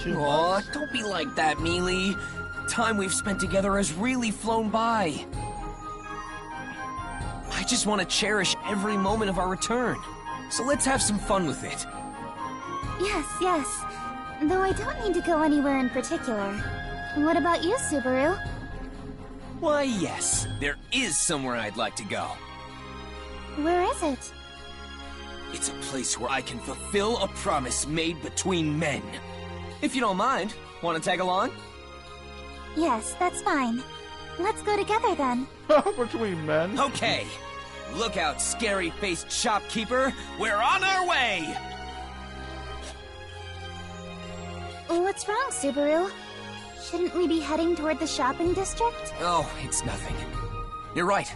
Aw, don't be like that, Mealy. Time we've spent together has really flown by. I just want to cherish every moment of our return. So let's have some fun with it. Yes, yes. Though I don't need to go anywhere in particular. What about you, Subaru? Why, yes. There is somewhere I'd like to go. Where is it? It's a place where I can fulfill a promise made between men. If you don't mind, want to tag along? Yes, that's fine. Let's go together then. Between men? Okay. Look out, scary-faced shopkeeper. We're on our way! What's wrong, Subaru? Shouldn't we be heading toward the shopping district? Oh, it's nothing. You're right.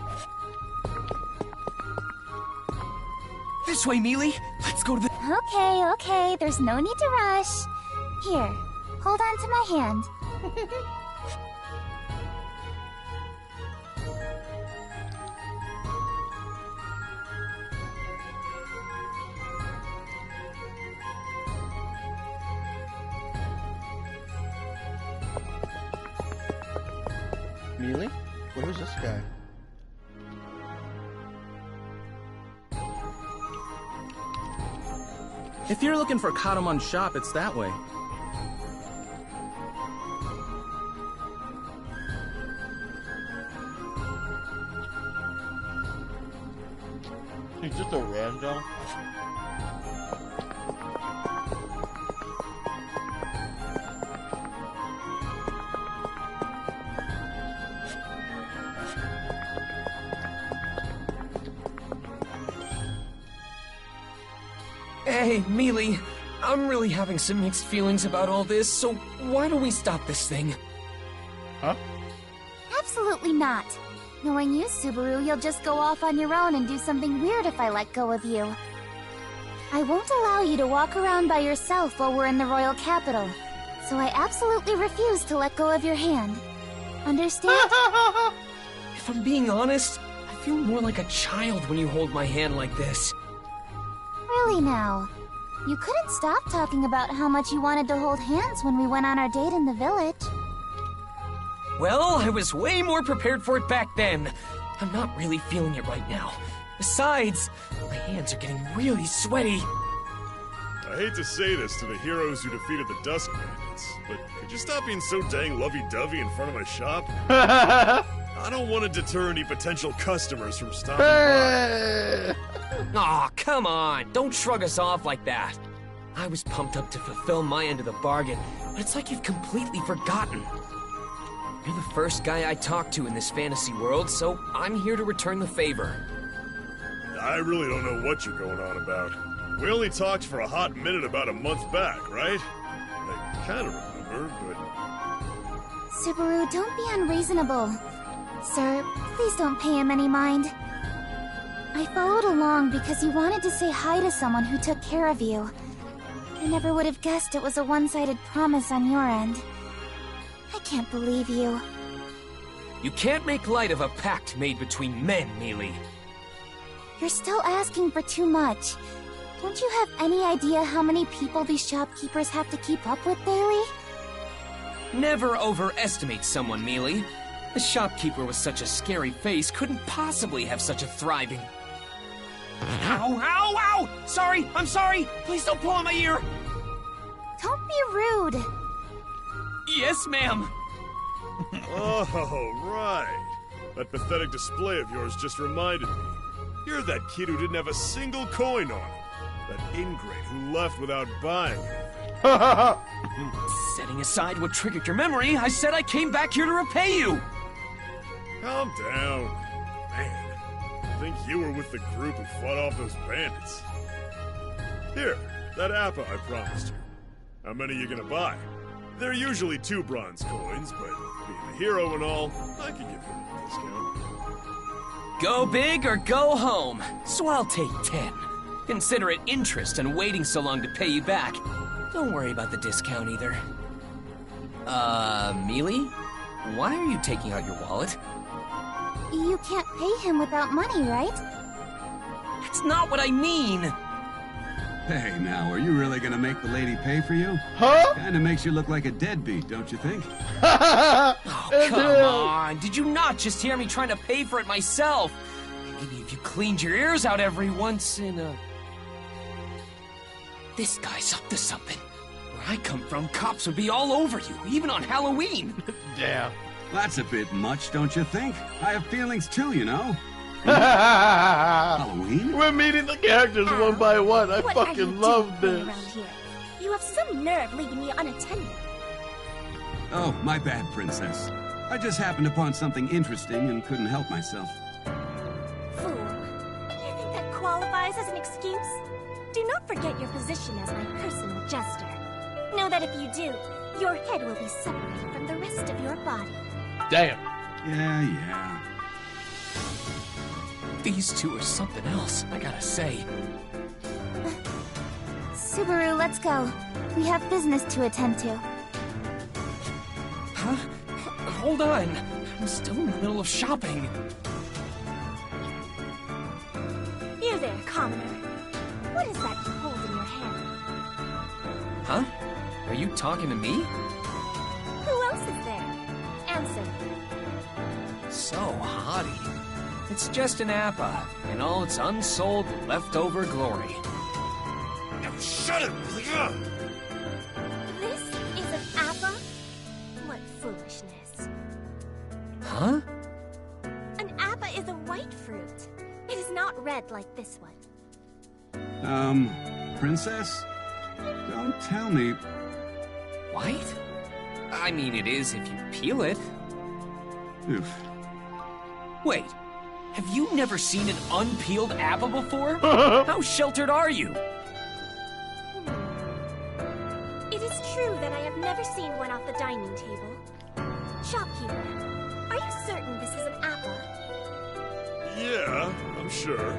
This way, Mealy. Let's go to the... Okay. There's no need to rush. Here, hold on to my hand. Mealy? Where's this guy? If you're looking for Katamon's shop, it's that way. He's just a random. Hey, Mealy. I'm really having some mixed feelings about all this, so why don't we stop this thing? Huh? Absolutely not. Knowing you, Subaru, you'll just go off on your own and do something weird if I let go of you. I won't allow you to walk around by yourself while we're in the royal capital, so I absolutely refuse to let go of your hand. Understand? If I'm being honest, I feel more like a child when you hold my hand like this. Really now? You couldn't stop talking about how much you wanted to hold hands when we went on our date in the village. Well, I was way more prepared for it back then. I'm not really feeling it right now. Besides, my hands are getting really sweaty. I hate to say this to the heroes who defeated the Dusk Bandits, but could you stop being so dang lovey-dovey in front of my shop? I don't want to deter any potential customers from stopping by. Aw, come on. Don't shrug us off like that. I was pumped up to fulfill my end of the bargain, but it's like you've completely forgotten. You're the first guy I talked to in this fantasy world, so I'm here to return the favor. I really don't know what you're going on about. We only talked for a hot minute about a month back, right? I kind of remember, but... Subaru, don't be unreasonable. Sir, please don't pay him any mind. I followed along because you wanted to say hi to someone who took care of you. I never would have guessed it was a one-sided promise on your end. I can't believe you. You can't make light of a pact made between men, Mealy. You're still asking for too much. Don't you have any idea how many people these shopkeepers have to keep up with daily? Never overestimate someone, Mealy. A shopkeeper with such a scary face couldn't possibly have such a thriving... Ow, ow, ow! Sorry, I'm sorry! Please don't pull on my ear! Don't be rude! Yes, ma'am! Oh, right. That pathetic display of yours just reminded me. You're that kid who didn't have a single coin on him. That ingrate who left without buying anything. Setting aside what triggered your memory, I said I came back here to repay you! Calm down. Man, I think you were with the group who fought off those bandits. Here, that appa I promised you. How many are you gonna buy? They're usually 2 bronze coins, but being a hero and all, I can give you a discount. Go big or go home, so I'll take 10. Consider it interest and waiting so long to pay you back. Don't worry about the discount either. Mealy? Why are you taking out your wallet? You can't pay him without money, right? That's not what I mean! Hey, now, are you really gonna make the lady pay for you? Huh? Kinda makes you look like a deadbeat, don't you think? Oh, come on! Did you not just hear me trying to pay for it myself? Maybe if you cleaned your ears out every once in a... This guy's up to something. Where I come from, cops would be all over you, even on Halloween. Damn. That's a bit much, don't you think? I have feelings too, you know? Halloween? We're meeting the characters one by one. I fucking love this. You have some nerve leaving me unattended. Oh, my bad, Princess. I just happened upon something interesting and couldn't help myself. Fool. Do you think that qualifies as an excuse? Do not forget your position as my personal jester. Know that if you do, your head will be separated from the rest of your body. Damn. Yeah. These 2 are something else, I gotta say. Subaru, let's go. We have business to attend to. Huh? Hold on. I'm still in the middle of shopping. You there, commoner. What is that you hold in your hand? Huh? Are you talking to me? Who else is there? Answer. So haughty. It's just an appa, and all its unsold leftover glory. Now shut it! This is an appa? What foolishness. Huh? An appa is a white fruit. It is not red like this one. Princess? Don't tell me... White? I mean, it is if you peel it. Oof. Wait, have you never seen an unpeeled apple before? How sheltered are you? It is true that I have never seen one off the dining table. Shopkeeper, are you certain this is an apple? Yeah, I'm sure.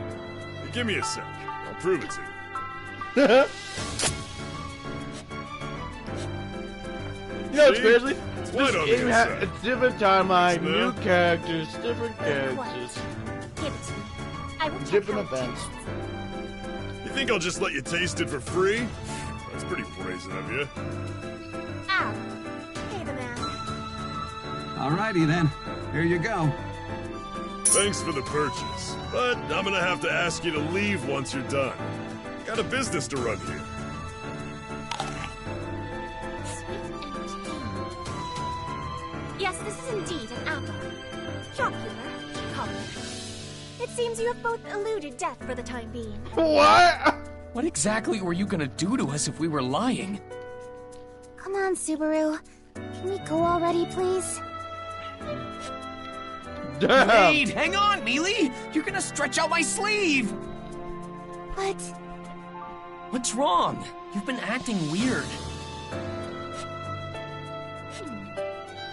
Give me a sec. I'll prove it to you. You know what's crazy? It's wide on the It's inside. different timeline, Smell? new characters, different characters, Give it to me. I will check different how it events. You think I'll just let you taste it for free? That's pretty brazen of you. Ow. Pay the man. Alrighty then. Here you go. Thanks for the purchase, but I'm gonna have to ask you to leave once you're done. Got a business to run here. Yes, this is indeed an apple. Shopkeeper, commoner. It seems you have both eluded death for the time being. What? What exactly were you gonna do to us if we were lying? Come on, Subaru. Can we go already, please? Damn. Wait, hang on, Mealy! You're gonna stretch out my sleeve! But... What's wrong? You've been acting weird.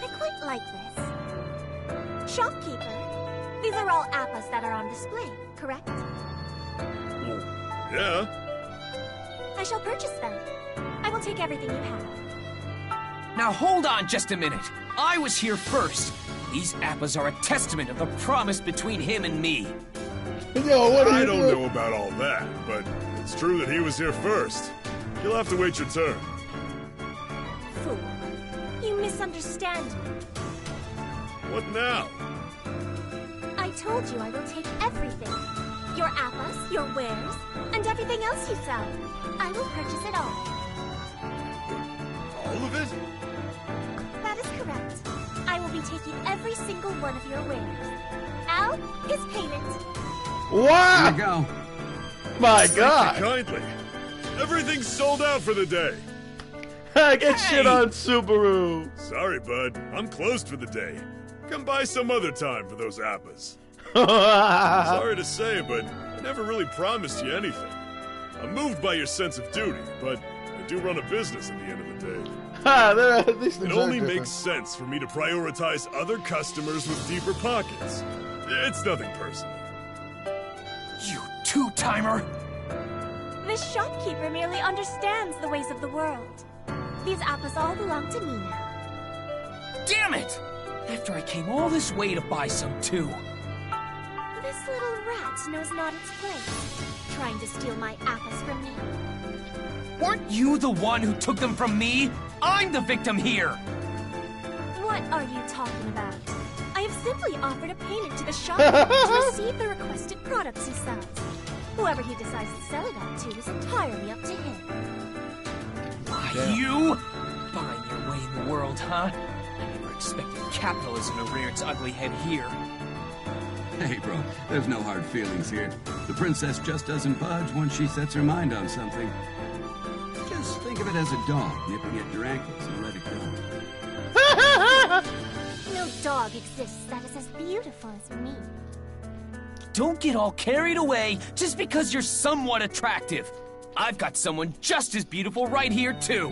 I quite like this. Shopkeeper, these are all appas that are on display, correct? Well, yeah. I shall purchase them. I will take everything you have. Now hold on just a minute. I was here first. These appas are a testament of the promise between him and me. Yo, what I don't know about all that, but it's true that he was here first. You'll have to wait your turn. Fool. You misunderstand me. What now? I told you I will take everything. Your appas, your wares, and everything else you sell. I will purchase it all. All of it? That is correct. I will be taking every single one of your wares. Al, his payment. Wow! Here we go. My Thank God! you kindly. Everything's sold out for the day. Get shit on, Subaru! Sorry, bud. I'm closed for the day. Come by some other time for those appas. Sorry to say, but I never really promised you anything. I'm moved by your sense of duty, but I do run a business at the end of the day. It only makes sense for me to prioritize other customers with deeper pockets. It's nothing personal. You two-timer! This shopkeeper merely understands the ways of the world. These appas all belong to me now. Damn it! After I came all this way to buy some too. This little rat knows not its place, trying to steal my appas from me. Weren't you the one who took them from me? I'm the victim here! What are you talking about? I have simply offered a payment to the shopkeeper to receive the requested products he sells. Whoever he decides to sell it on to is entirely up to him. Why, you? Buying your way in the world, huh? I never expected capitalism to rear its ugly head here. Hey, bro, there's no hard feelings here. The princess just doesn't budge once she sets her mind on something. Just think of it as a dog nipping at your ankles and let it go. No dog exists that is as beautiful as me. Don't get all carried away just because you're somewhat attractive. I've got someone just as beautiful right here, too.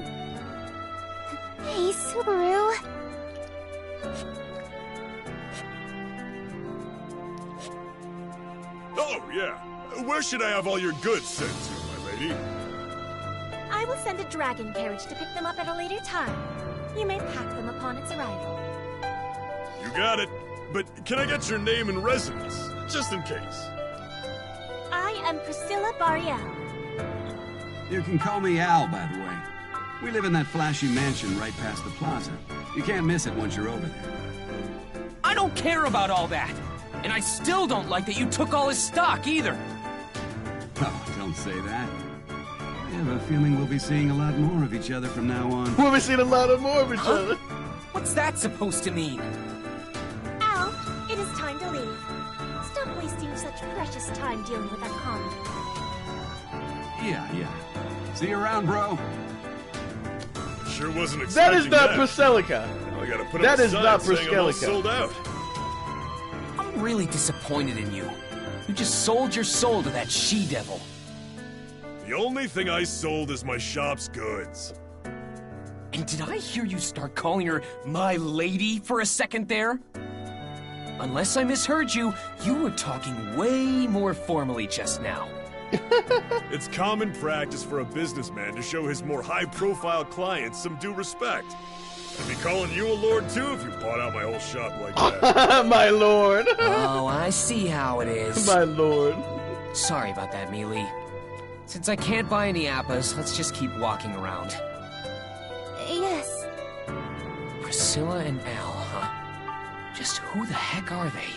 Hey, Subaru. Oh, yeah. Where should I have all your goods sent to, my lady? I will send a dragon carriage to pick them up at a later time. You may pack them upon its arrival. You got it. But can I get your name and residence? Just in case. I am Priscilla Bariel. You can call me Al, by the way. We live in that flashy mansion right past the plaza. You can't miss it once you're over there. I don't care about all that. And I still don't like that you took all his stock, either. Oh, don't say that. I have a feeling we'll be seeing a lot more of each other from now on. We'll be seeing a lot more of each other. What's that supposed to mean? Al, it is time to leave. Stop wasting such precious time dealing with that comment. Yeah. See you around, bro. Sure wasn't That expecting is not that. Priscillica. I gotta put That up a is sign not saying I'm all Priscillica. sold out. I'm really disappointed in you. You just sold your soul to that she-devil. The only thing I sold is my shop's goods. And did I hear you start calling her my lady for a second there? Unless I misheard you, you were talking way more formally just now. It's common practice for a businessman to show his more high-profile clients some due respect. I'd be calling you a lord too if you bought out my whole shop like that. My lord. Oh, I see how it is. My lord. Sorry about that, Mealy. Since I can't buy any appas, let's just keep walking around. Yes. Priscilla and Al, huh? Just who the heck are they?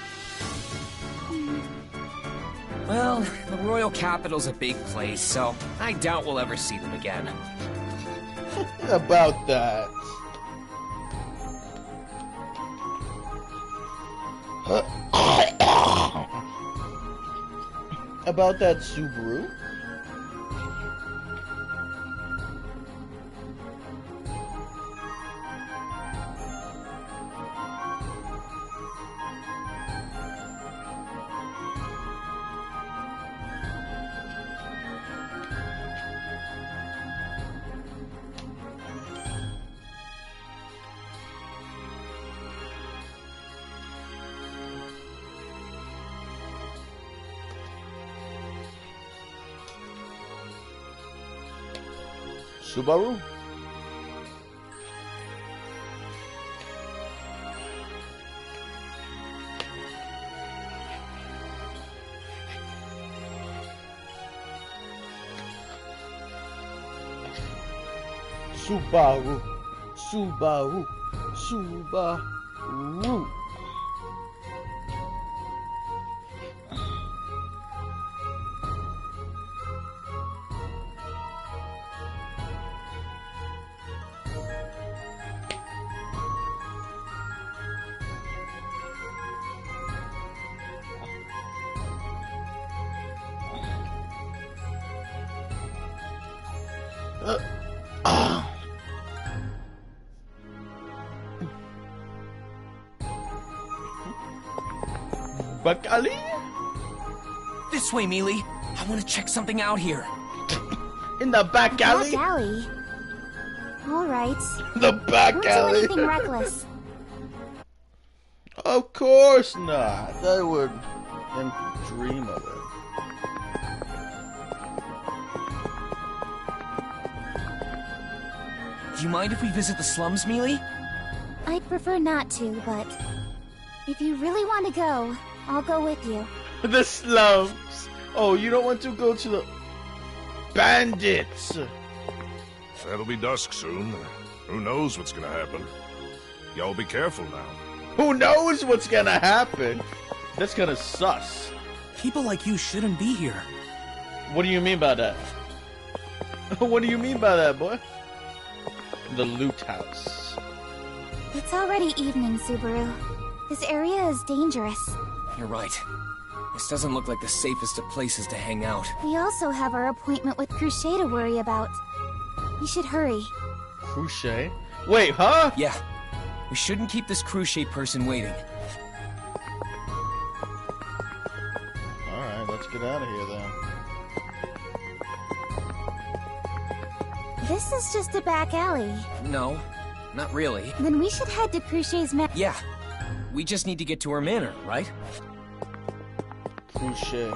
Well, the royal capital's a big place, so I doubt we'll ever see them again. About that. About that Subaru? Subaru? Subaru, Subaru, Subaru. Back alley? This way, Mealy. I want to check something out here. In the back alley? Back alley? Alright. The back Don't alley. do anything reckless. Of course not. I would even dream of it. Do you mind if we visit the slums, Mealy? I'd prefer not to, but if you really want to go, I'll go with you. The slums. Oh, you don't want to go to the bandits. It'll be dusk soon. Who knows what's gonna happen? Y'all be careful now. Who knows what's gonna happen? That's kinda sus. People like you shouldn't be here. What do you mean by that? What do you mean by that, boy? The loot house. It's already evening, Subaru. This area is dangerous. You're right. This doesn't look like the safest of places to hang out. We also have our appointment with Crochet to worry about. We should hurry. Crochet? Wait, huh? Yeah. We shouldn't keep this Crochet person waiting. Alright, let's get out of here then. This is just a back alley. No, not really. Then we should head to Crochet's Yeah. We just need to get to her manor, right? Crochet.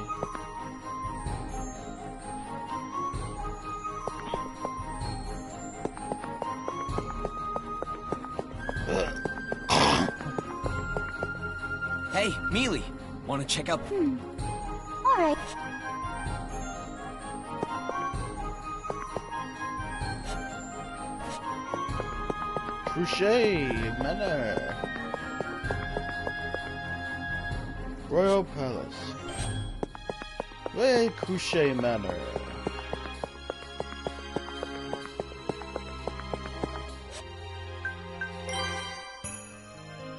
Hey, Mealy, want to check out... Alright. Crochet Manor. Royal Palace. Where Crochet Manor?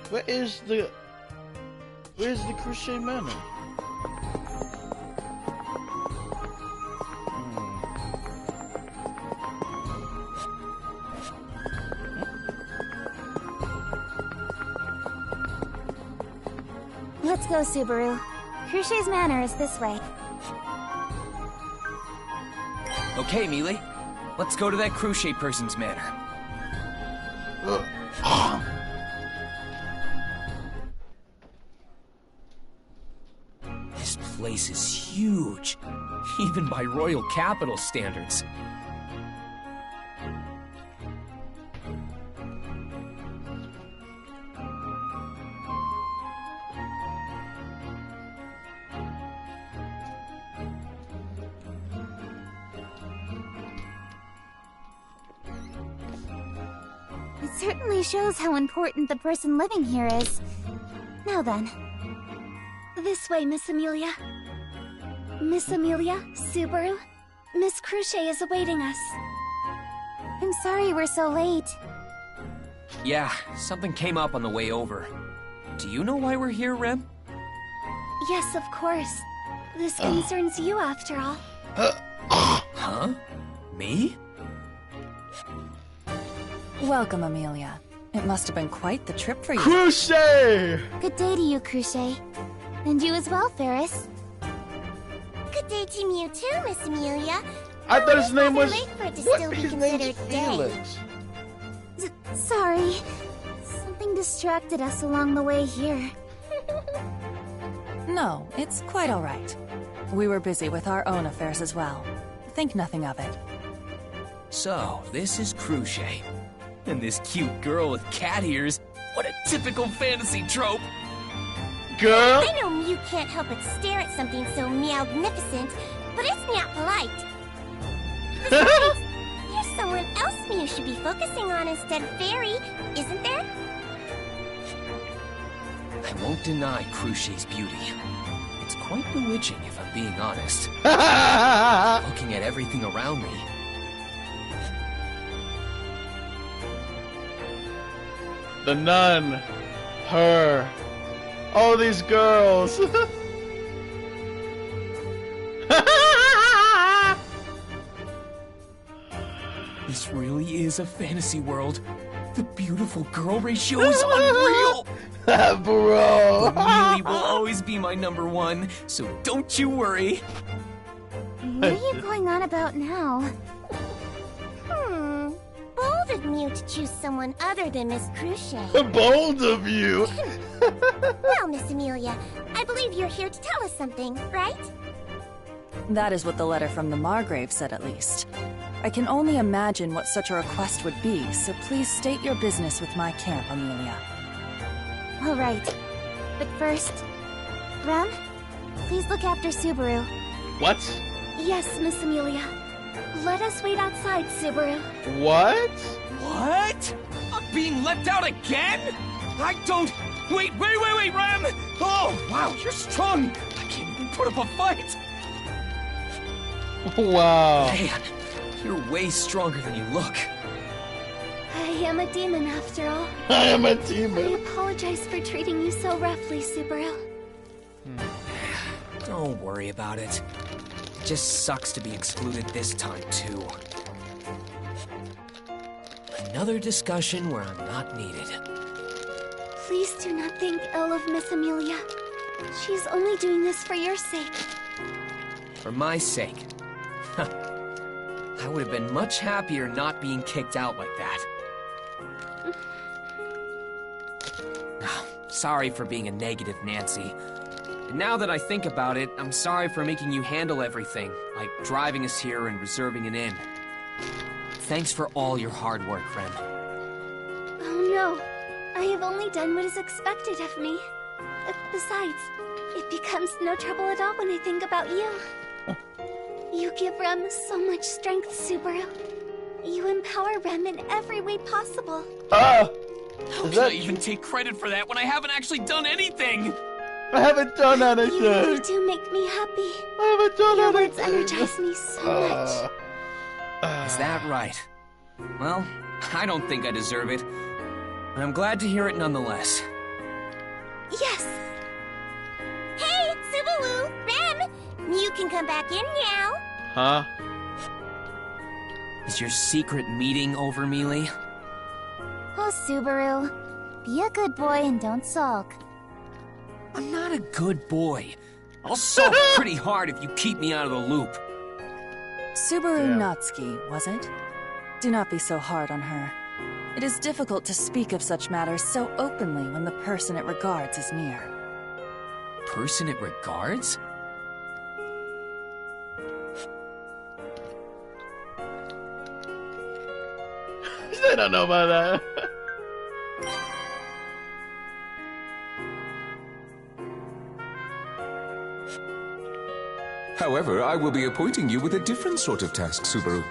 Where's the Crochet Manor? Let's go, Subaru. Crochet's manor is this way. Okay, Mealy. Let's go to that Crochet person's manor. This place is huge, even by royal capital standards. It certainly shows how important the person living here is. Now then. This way, Miss Amelia. Miss Amelia, Subaru, Miss Crochet is awaiting us. I'm sorry we're so late. Yeah, something came up on the way over. Do you know why we're here, Rem? Yes, of course. This concerns you, after all. Huh? Me? Welcome, Amelia. It must have been quite the trip for you. Crochet! Good day to you, Crochet. And you as well, Ferris. Good day to you too, Miss Amelia. I thought his name was... Late for it to What? still be His name's considered day. Felix. Sorry. Something distracted us along the way here. No, it's quite all right. We were busy with our own affairs as well. Think nothing of it. So, this is Cruciate. And this cute girl with cat ears. What a typical fantasy trope! Girl! I know Mew can't help but stare at something so magnificent, but it's not polite. Besides, there's someone else Mew should be focusing on instead of Fairy, isn't there? I won't deny Cruciate's beauty. It's quite bewitching if I'm being honest. Looking at everything around me. The nun. Her. All these girls. This really is a fantasy world. The beautiful girl ratio is unreal. Bro. But Mealy will always be my #1, so don't you worry. What are you going on about now? Bold of Mew to choose someone other than Miss Cruciate. Bold of you. Well, Miss Amelia, I believe you're here to tell us something, right? That is what the letter from the Margrave said, at least. I can only imagine what such a request would be, so please state your business with my camp, Amelia. All right. But first, Rem, please look after Subaru. What? Yes, Miss Amelia. Let us wait outside, Subaru. What? What? I'm being left out again? I don't... Wait, Rem! Oh, wow, you're strong! I can't even put up a fight! Wow. Man, you're way stronger than you look. I am a demon, after all. I am a I demon. apologize for treating you so roughly, Subaru. Don't worry about it. It just sucks to be excluded this time, too. Another discussion where I'm not needed. Please do not think ill of Miss Amelia. She's only doing this for your sake. For my sake. I would have been much happier not being kicked out like that. Sorry for being a negative, Nancy. And now that I think about it, I'm sorry for making you handle everything, like driving us here and reserving an inn. Thanks for all your hard work, Rem. Oh no, I have only done what is expected of me. Besides, it becomes no trouble at all when I think about you. You give Rem so much strength, Subaru. You empower Rem in every way possible. How can I even take credit for that when I haven't actually done anything? I haven't done anything. You really do make me happy. I haven't done Your anything. words energize me so much. Is that right? Well, I don't think I deserve it. But I'm glad to hear it nonetheless. Yes! Hey, Subaru! Rem! You can come back in now. Huh? Is your secret meeting over, Mealy? Oh, Subaru. Be a good boy and don't sulk. I'm not a good boy. I'll sulk pretty hard if you keep me out of the loop. Subaru Natsuki, was it? Do not be so hard on her. It is difficult to speak of such matters so openly when the person it regards is near. Person it regards? I don't know about that. However, I will be appointing you with a different sort of task, Subaru.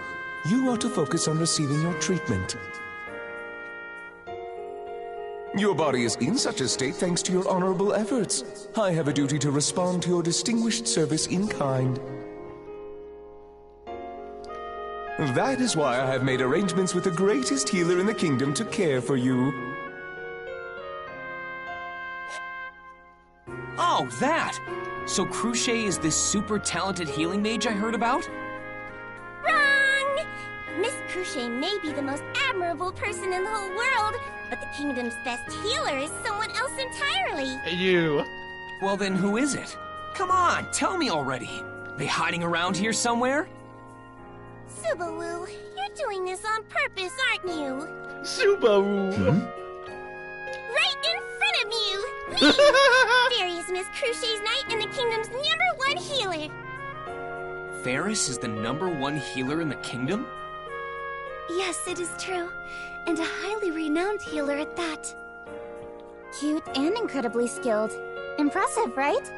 You are to focus on receiving your treatment. Your body is in such a state thanks to your honorable efforts. I have a duty to respond to your distinguished service in kind. That is why I have made arrangements with the greatest healer in the kingdom to care for you. Oh, that! So Cruciate is this super talented healing mage I heard about? Wrong! Miss Cruciate may be the most admirable person in the whole world, but the kingdom's best healer is someone else entirely. You. Well then, who is it? Come on, tell me already. Are they hiding around here somewhere? Subaru, you're doing this on purpose, aren't you? Subaru. Right in front of you! Me! Fairy is Miss Cruciate's knight and the kingdom's #1 healer. Ferris is the #1 healer in the kingdom? Yes, it is true. And a highly renowned healer at that. Cute and incredibly skilled. Impressive, right?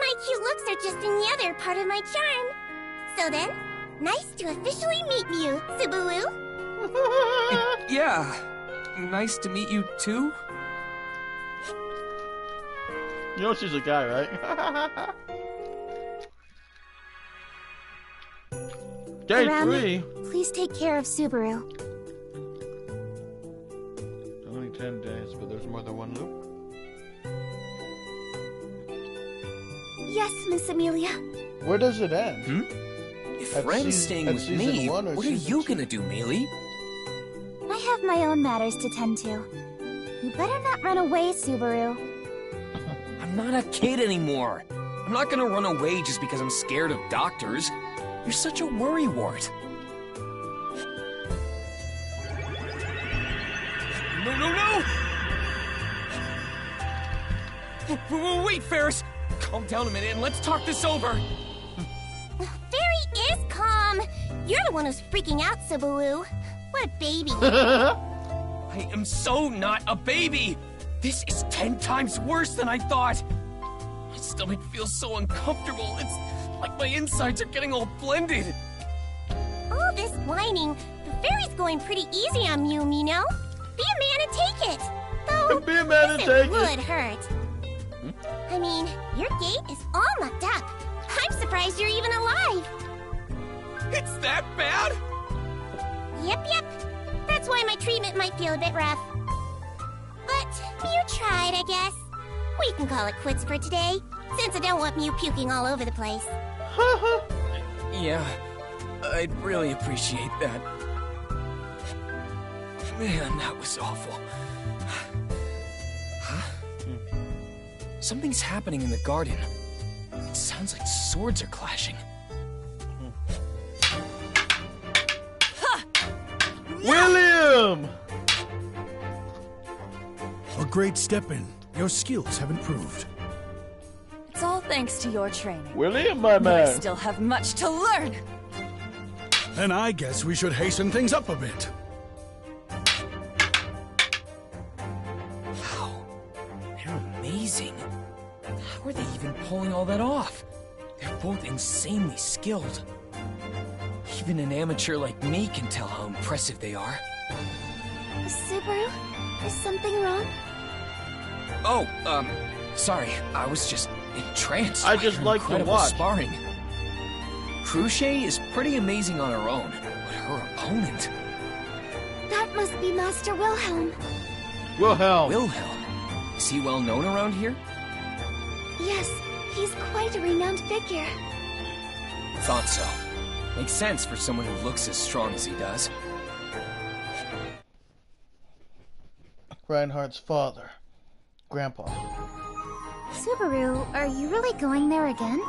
My cute looks are just another part of my charm. So then, nice to officially meet you, Subaru. Yeah. Nice to meet you too. You know she's a guy, right? Day Arami, 3. please take care of Subaru. Only 10 days, but there's more than one loop. Yes, Miss Amelia. Where does it end? If At Ren's season- staying at with season me, 1 or what are season you 2? gonna do, Meili? I have my own matters to tend to. You better not run away, Subaru. I'm not a kid anymore. I'm not gonna run away just because I'm scared of doctors. You're such a worrywart. No, no, no! Wait, Ferris! Calm down a minute and let's talk this over. Fairy is calm. You're the one who's freaking out, Subaru. What a baby. I am so not a baby! This is 10 times worse than I thought! My stomach feels so uncomfortable. It's like my insides are getting all blended. All this whining, the fairy's going pretty easy on you, Mino. Be a man and take it. Though, Be a man and this take it. would hurt. I mean, your gate is all mucked up. I'm surprised you're even alive. It's that bad? Yep. That's why my treatment might feel a bit rough. But you tried, I guess. We can call it quits for today, since I don't want you puking all over the place. Yeah, I'd really appreciate that. Man, that was awful. Huh? Something's happening in the garden. It sounds like swords are clashing. William! A great step in. Your skills have improved. It's all thanks to your training. William, my But I man. still have much to learn. And I guess we should hasten things up a bit. Wow, they're amazing. How are they even pulling all that off? They're both insanely skilled. Even an amateur like me can tell how impressive they are. Subaru, is something wrong? Oh, sorry. I was just entranced. I by just her like to incredible watch. sparring. Cruche is pretty amazing on her own, but her opponent, That must be Master Wilhelm. Wilhelm. Is he well known around here? Yes, he's quite a renowned figure. Thought so. Makes sense for someone who looks as strong as he does. Reinhardt's father. Grandpa. Subaru, are you really going there again?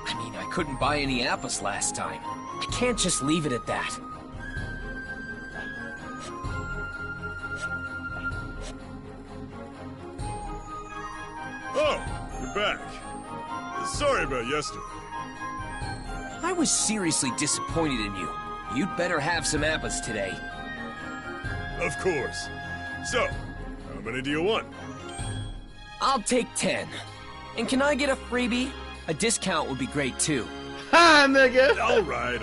I mean, I couldn't buy any apples last time. I can't just leave it at that. Oh, you're back. Sorry about yesterday. I was seriously disappointed in you. You'd better have some apples today. Of course. So, how many do you want? I'll take 10. And can I get a freebie? A discount would be great too. Ha, nigga! Alright.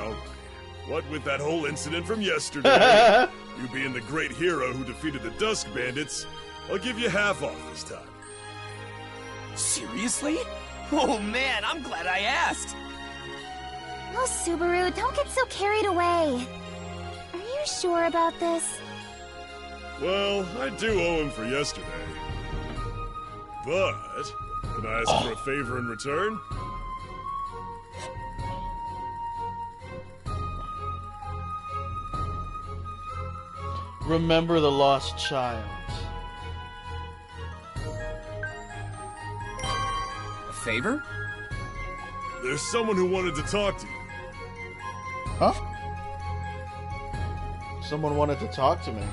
What with that whole incident from yesterday, you being the great hero who defeated the Dusk Bandits, I'll give you half off this time. Seriously? Oh man, I'm glad I asked. Oh, Subaru, don't get so carried away. Are you sure about this? Well, I do owe him for yesterday. But, can I ask for a favor in return? Remember the lost child. A favor? There's someone who wanted to talk to you. Huh? Someone wanted to talk to me.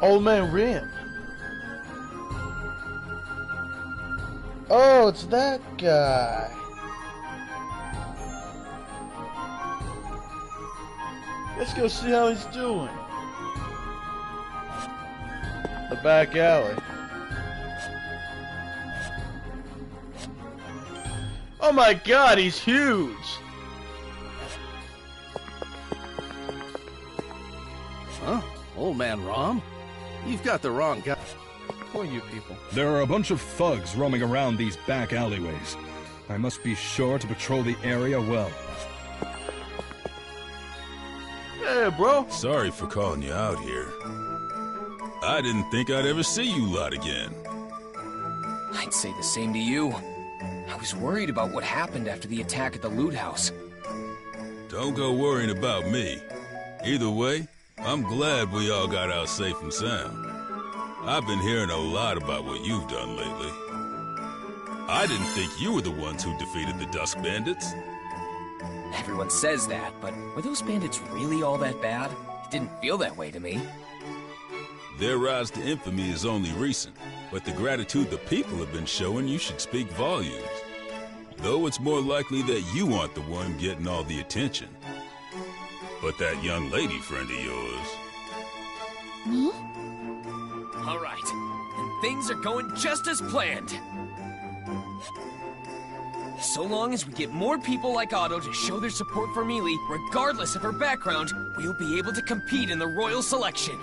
Old Man Rim. Oh, it's that guy. Let's go see how he's doing. The back alley. Oh my god, he's huge! Huh? Old Man Rom? You've got the wrong guy. Who are you people? There are a bunch of thugs roaming around these back alleyways. I must be sure to patrol the area well. Hey, bro. Sorry for calling you out here. I didn't think I'd ever see you lot again. I'd say the same to you. I was worried about what happened after the attack at the loot house. Don't go worrying about me. Either way, I'm glad we all got out safe and sound. I've been hearing a lot about what you've done lately. I didn't think you were the ones who defeated the Dusk Bandits. Everyone says that, but were those bandits really all that bad? It didn't feel that way to me. Their rise to infamy is only recent, but the gratitude the people have been showing you should speak volumes. Though it's more likely that you aren't the one getting all the attention. But that young lady friend of yours... Me? All right, and things are going just as planned. So long as we get more people like Otto to show their support for Mealy, regardless of her background, we'll be able to compete in the Royal Selection.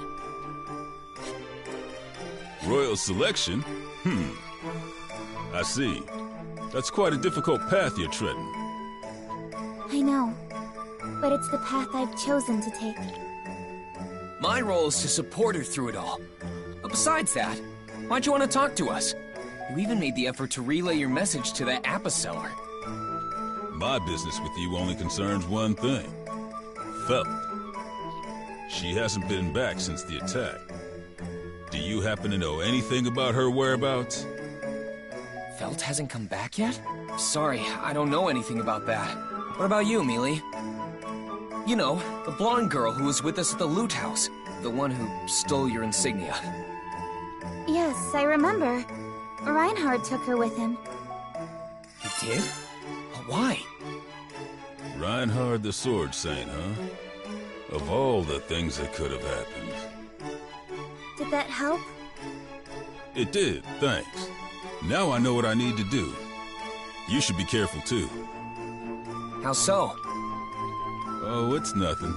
Royal Selection? I see. That's quite a difficult path you're treading. I know, but it's the path I've chosen to take. My role is to support her through it all. But besides that, why'd you want to talk to us? You even made the effort to relay your message to that Appa seller. My business with you only concerns one thing. Felt. She hasn't been back since the attack. Do you happen to know anything about her whereabouts? Felt hasn't come back yet? Sorry, I don't know anything about that. What about you, Mealy? You know, the blonde girl who was with us at the loot house. The one who stole your insignia. Yes, I remember. Reinhard took her with him. He did? But why? Reinhard the Sword Saint, huh? Of all the things that could have happened. Did that help? It did, thanks. Now I know what I need to do. You should be careful too. How so? Oh, it's nothing.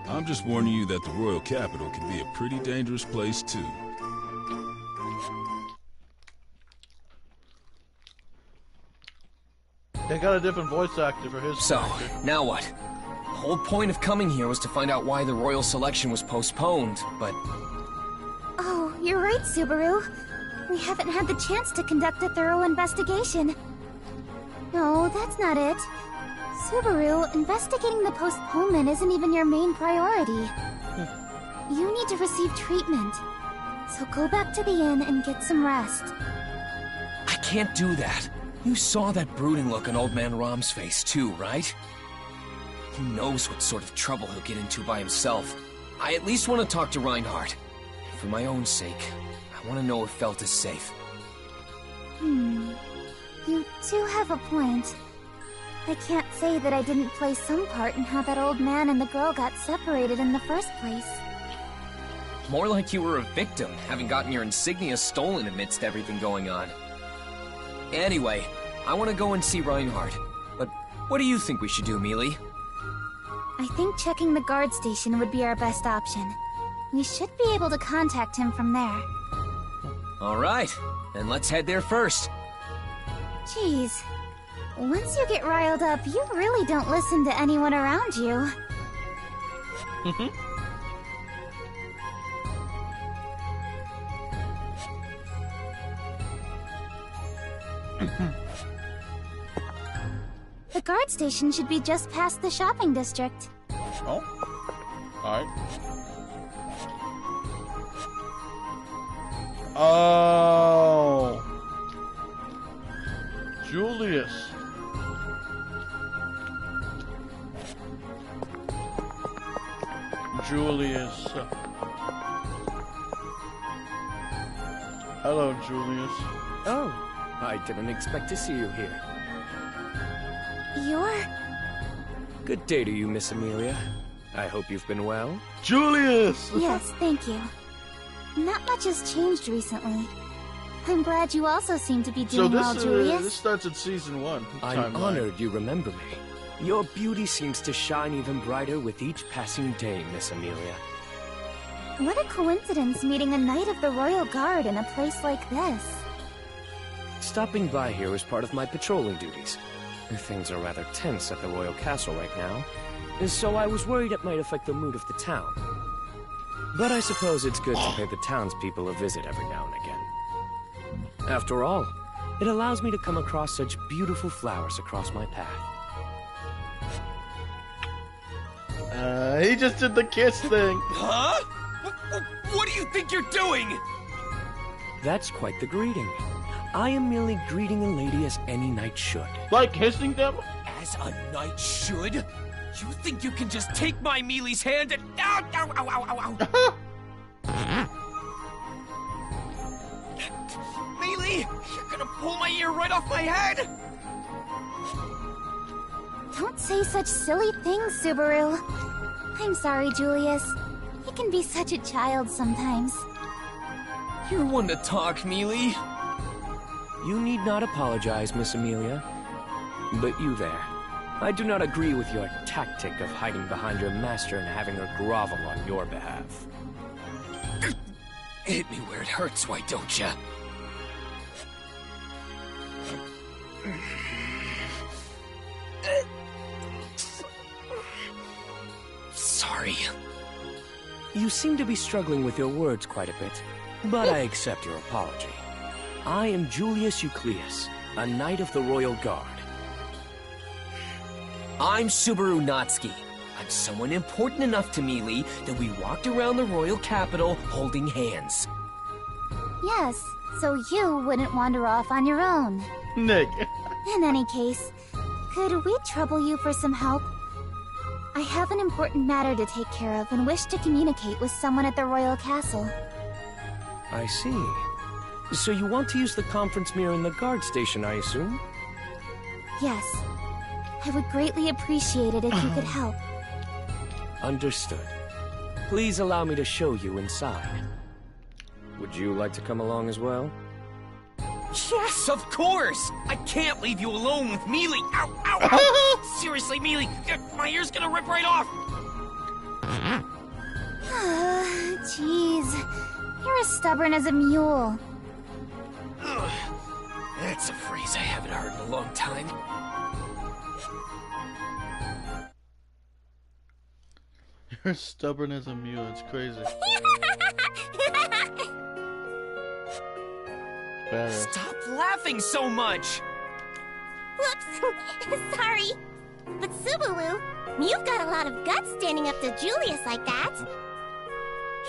I'm just warning you that the Royal Capital can be a pretty dangerous place too. They got a different voice actor for his character. Now what? The whole point of coming here was to find out why the Royal Selection was postponed, but... Oh, you're right, Subaru. We haven't had the chance to conduct a thorough investigation. No, that's not it. Subaru, investigating the postponement isn't even your main priority. You need to receive treatment. So go back to the inn and get some rest. I can't do that. You saw that brooding look on Old Man Rom's face too, right? Who knows what sort of trouble he'll get into by himself. I at least want to talk to Reinhard. And for my own sake, I want to know if Felt is safe. You do have a point. I can't say that I didn't play some part in how that old man and the girl got separated in the first place. More like you were a victim, having gotten your insignia stolen amidst everything going on. Anyway, I want to go and see Reinhard. But what do you think we should do, Mealy? I think checking the guard station would be our best option. We should be able to contact him from there. Alright, then let's head there first. Jeez. Once you get riled up, you really don't listen to anyone around you. The guard station should be just past the shopping district. Oh. Alright. Oh. Julius. Julius. Hello, Julius. Oh, I didn't expect to see you here. You're... Good day to you, Miss Amelia. I hope you've been well. Julius! Yes, thank you. Not much has changed recently. I'm glad you also seem to be doing well, Julius. This starts at season 1. I'm honored you remember me. Your beauty seems to shine even brighter with each passing day, Miss Amelia. What a coincidence meeting a Knight of the Royal Guard in a place like this. Stopping by here is part of my patrolling duties. Things are rather tense at the Royal Castle right now, so I was worried it might affect the mood of the town. But I suppose it's good to pay the townspeople a visit every now and again. After all, it allows me to come across such beautiful flowers across my path. He just did the kiss thing. Huh? What do you think you're doing? That's quite the greeting. I am merely greeting a lady as any knight should. Like kissing them? As a knight should? You think you can just take my Mealy's hand and... Ow, ow, ow, ow, ow, ow. Mealy, you're gonna pull my ear right off my head? Don't say such silly things, Subaru. I'm sorry, Julius. You can be such a child sometimes. You're one to talk, Mealy. You need not apologize, Miss Amelia. But you there. I do not agree with your tactic of hiding behind your master and having her grovel on your behalf. Hit me where it hurts, why don't ya? Sorry. You seem to be struggling with your words quite a bit, but I accept your apology. I am Julius Eucleus, a Knight of the Royal Guard. I'm Subaru Natsuki. I'm someone important enough to Mealy that we walked around the royal capital holding hands. Yes, so you wouldn't wander off on your own. Nick. In any case, could we trouble you for some help? I have an important matter to take care of and wish to communicate with someone at the royal castle. I see. So you want to use the conference mirror in the guard station, I assume? Yes. I would greatly appreciate it if you could help. Understood. Please allow me to show you inside. Would you like to come along as well? Yes, of course! I can't leave you alone with Mealy! Ow, ow, ow! Seriously, Mealy, my ear's gonna rip right off! Jeez, you're as stubborn as a mule. Ugh. That's a phrase I haven't heard in a long time. You're stubborn as a mule, it's crazy. Stop laughing so much! Whoops, sorry. But Subaru, you've got a lot of guts standing up to Julius like that.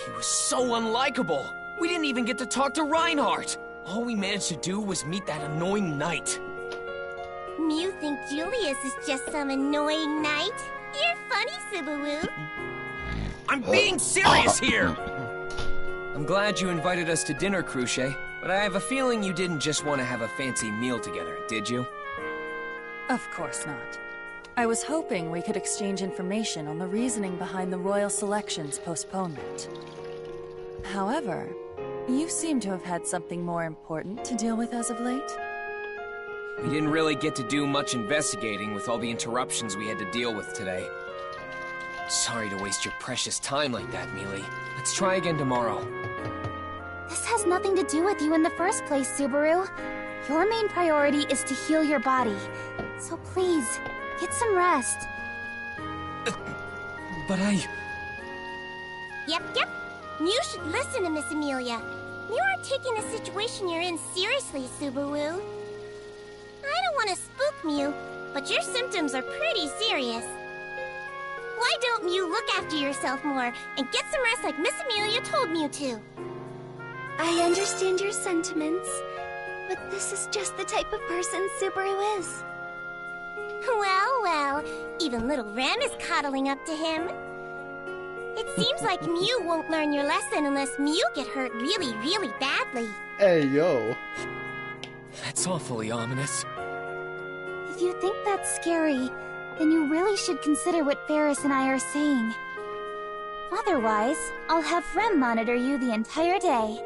He was so unlikable. We didn't even get to talk to Reinhardt. All we managed to do was meet that annoying knight. You think Julius is just some annoying knight? You're funny, Subaru. I'm being serious here! I'm glad you invited us to dinner, Cruce, but I have a feeling you didn't just want to have a fancy meal together, did you? Of course not. I was hoping we could exchange information on the reasoning behind the Royal Selection's postponement. However, you seem to have had something more important to deal with as of late. We didn't really get to do much investigating with all the interruptions we had to deal with today. Sorry to waste your precious time like that, Mealy. Let's try again tomorrow. This has nothing to do with you in the first place, Subaru. Your main priority is to heal your body. So please, get some rest. But I... Yep. You should listen to Miss Amelia. You aren't taking the situation you're in seriously, Subaru. I don't want to spook you, but your symptoms are pretty serious. Why don't you look after yourself more and get some rest like Miss Amelia told you to? I understand your sentiments, but this is just the type of person Subaru is. Well, even little Rem is coddling up to him. It seems like Mew won't learn your lesson unless Mew get hurt really, really badly. Hey, yo. That's awfully ominous. If you think that's scary, then you really should consider what Ferris and I are saying. Otherwise, I'll have Rem monitor you the entire day.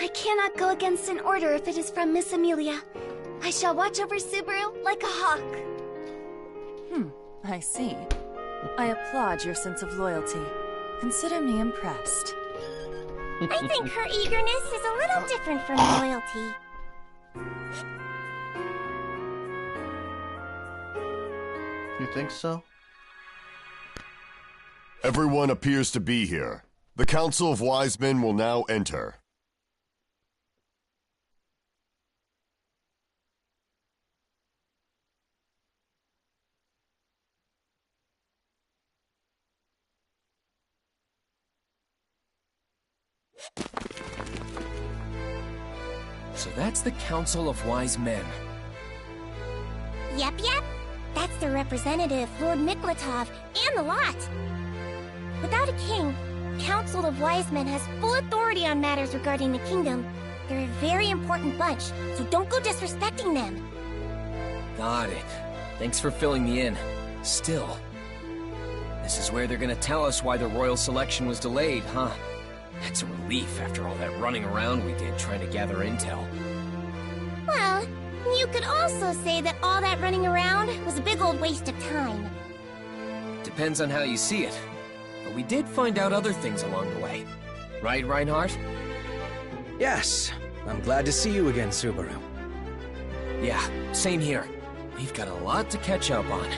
I cannot go against an order if it is from Miss Amelia. I shall watch over Subaru like a hawk. I see. I applaud your sense of loyalty. Consider me impressed. I think her eagerness is a little different from loyalty. You think so? Everyone appears to be here. The Council of Wise Men will now enter. So that's the Council of Wise Men. Yep. That's the representative, Lord Miklatov, and the lot. Without a king, Council of Wise Men has full authority on matters regarding the kingdom. They're a very important bunch, so don't go disrespecting them. Got it. Thanks for filling me in. Still, this is where they're gonna tell us why the royal selection was delayed, huh? That's a relief after all that running around we did trying to gather intel. Well, you could also say that all that running around was a big old waste of time. Depends on how you see it. But we did find out other things along the way. Right, Reinhardt? Yes. I'm glad to see you again, Subaru. Yeah, same here. We've got a lot to catch up on.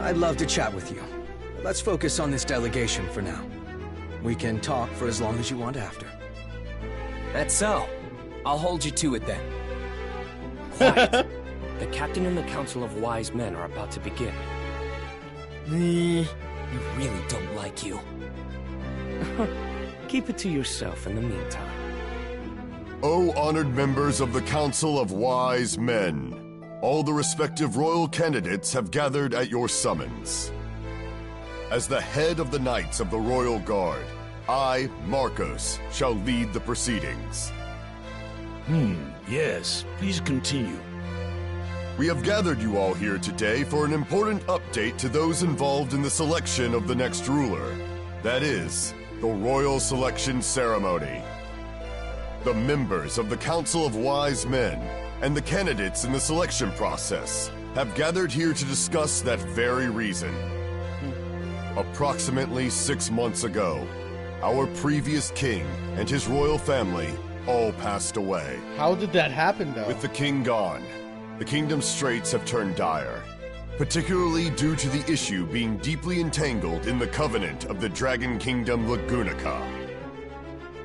I'd love to chat with you. But let's focus on this delegation for now. We can talk for as long as you want after. That's so. I'll hold you to it then. Quiet. The captain and the Council of Wise Men are about to begin. I really don't like you. Keep it to yourself in the meantime. O honored members of the Council of Wise Men, all the respective royal candidates have gathered at your summons. As the head of the Knights of the Royal Guard, I, Marcos, shall lead the proceedings. Yes. Please continue. We have gathered you all here today for an important update to those involved in the selection of the next ruler. That is, the Royal Selection Ceremony. The members of the Council of Wise Men and the candidates in the selection process have gathered here to discuss that very reason. Approximately 6 months ago, our previous king and his royal family all passed away. How did that happen, though? With the king gone, the kingdom's straits have turned dire, particularly due to the issue being deeply entangled in the covenant of the Dragon Kingdom Lagunica.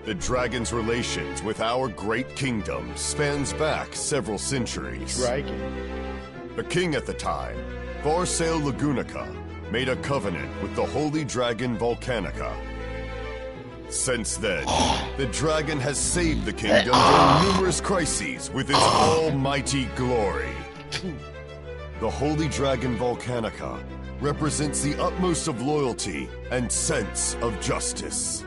The dragon's relations with our great kingdom spans back several centuries. Dragon. The king at the time, Varsail Lagunica, made a covenant with the holy dragon Volcanica. Since then, the dragon has saved the kingdom during numerous crises with its almighty glory. The holy dragon Volcanica represents the utmost of loyalty and sense of justice.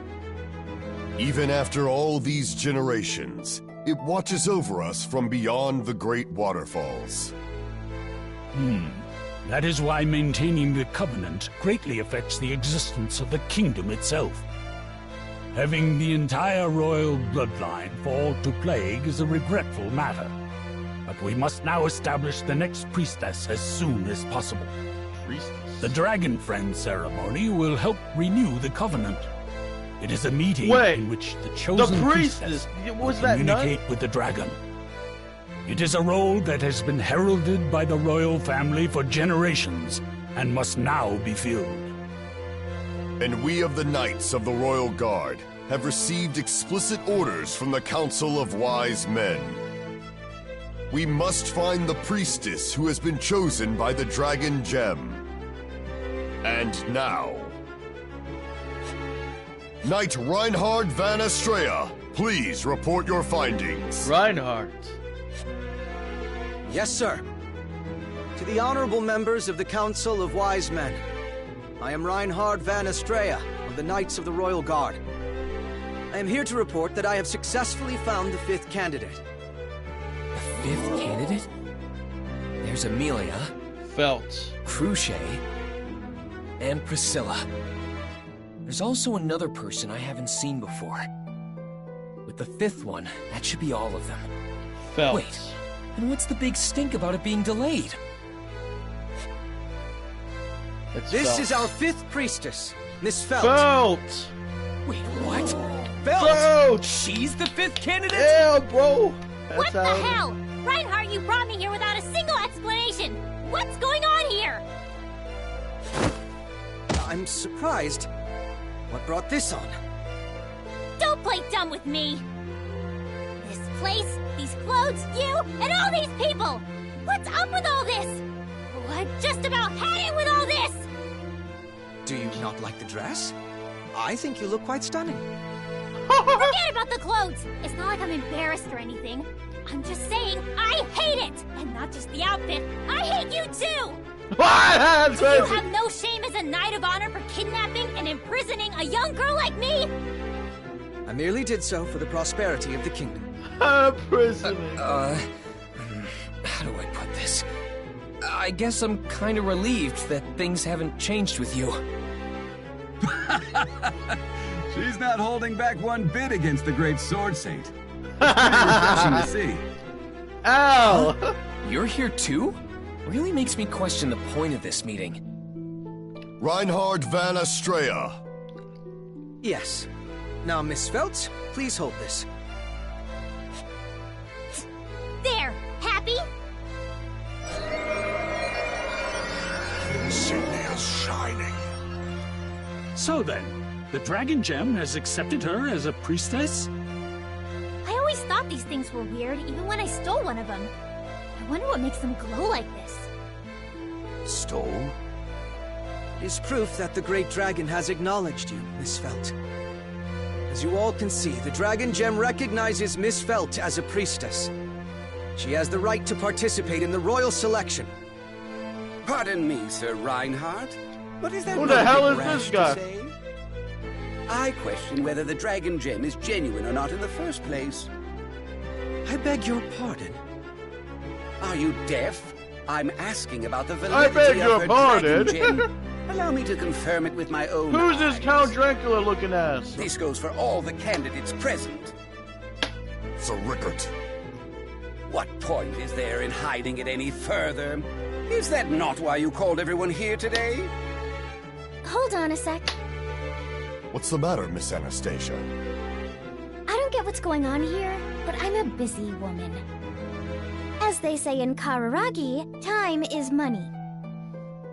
Even after all these generations, it watches over us from beyond the great waterfalls. That is why maintaining the Covenant greatly affects the existence of the kingdom itself. Having the entire royal bloodline fall to plague is a regretful matter. But we must now establish the next priestess as soon as possible. The Dragon Friend ceremony will help renew the Covenant. It is a meeting in which the chosen priestess will communicate with the dragon. It is a role that has been heralded by the royal family for generations and must now be filled. And we of the Knights of the Royal Guard have received explicit orders from the Council of Wise Men. We must find the priestess who has been chosen by the Dragon Gem. And now, Knight Reinhard van Estrella, please report your findings. Reinhard. Yes, sir. To the honorable members of the Council of Wise Men, I am Reinhard van Estrella of the Knights of the Royal Guard. I am here to report that I have successfully found the 5th candidate. The 5th candidate? There's Amelia, Felt, Cruce, and Priscilla. There's also another person I haven't seen before. With the 5th one, that should be all of them. Felt. Wait, and what's the big stink about it being delayed? This is our 5th priestess, Miss Felt. Felt! Wait, what? Felt! She's the 5th candidate? Yeah, bro! What the hell? Reinhard, you brought me here without a single explanation! What's going on here? I'm surprised. What brought this on? Don't play dumb with me! This place, these clothes, you, and all these people! What's up with all this? Oh, I've just about had it with all this! Do you not like the dress? I think you look quite stunning. Forget about the clothes! It's not like I'm embarrassed or anything. I'm just saying, I hate it! And not just the outfit, I hate you too! Do you have no shame as a Knight of Honor for kidnapping and imprisoning a young girl like me? I merely did so for the prosperity of the kingdom. Prisoning. How do I put this? I guess I'm kind of relieved that things haven't changed with you. She's not holding back one bit against the great Sword Saint. It's pretty refreshing to see. Ow! Huh? You're here too? Really makes me question the point of this meeting. Reinhard van Estrella. Yes. Now, Miss Felt, please hold this. There! Happy? Insignia's shining. So then, the Dragon Gem has accepted her as a priestess? I always thought these things were weird, even when I stole one of them. I wonder what makes them glow like this. Stole? Is proof that the Great Dragon has acknowledged you, Miss Felt. As you all can see, the Dragon Gem recognizes Miss Felt as a priestess. She has the right to participate in the royal selection. Pardon me, Sir Reinhard, but is that Who not the a hell bit is rash this to guy? say? I question whether the Dragon Gem is genuine or not in the first place. I beg your pardon. Are you deaf? I'm asking about the I validity beg of your her pardon. Dragon Gem. Allow me to confirm it with my own Who's this eyes. Count Dracula looking ass? This goes for all the candidates present. Sir Rickert. What point is there in hiding it any further? Is that not why you called everyone here today? Hold on a sec. What's the matter, Miss Anastasia? I don't get what's going on here, but I'm a busy woman. As they say in Kararagi, time is money.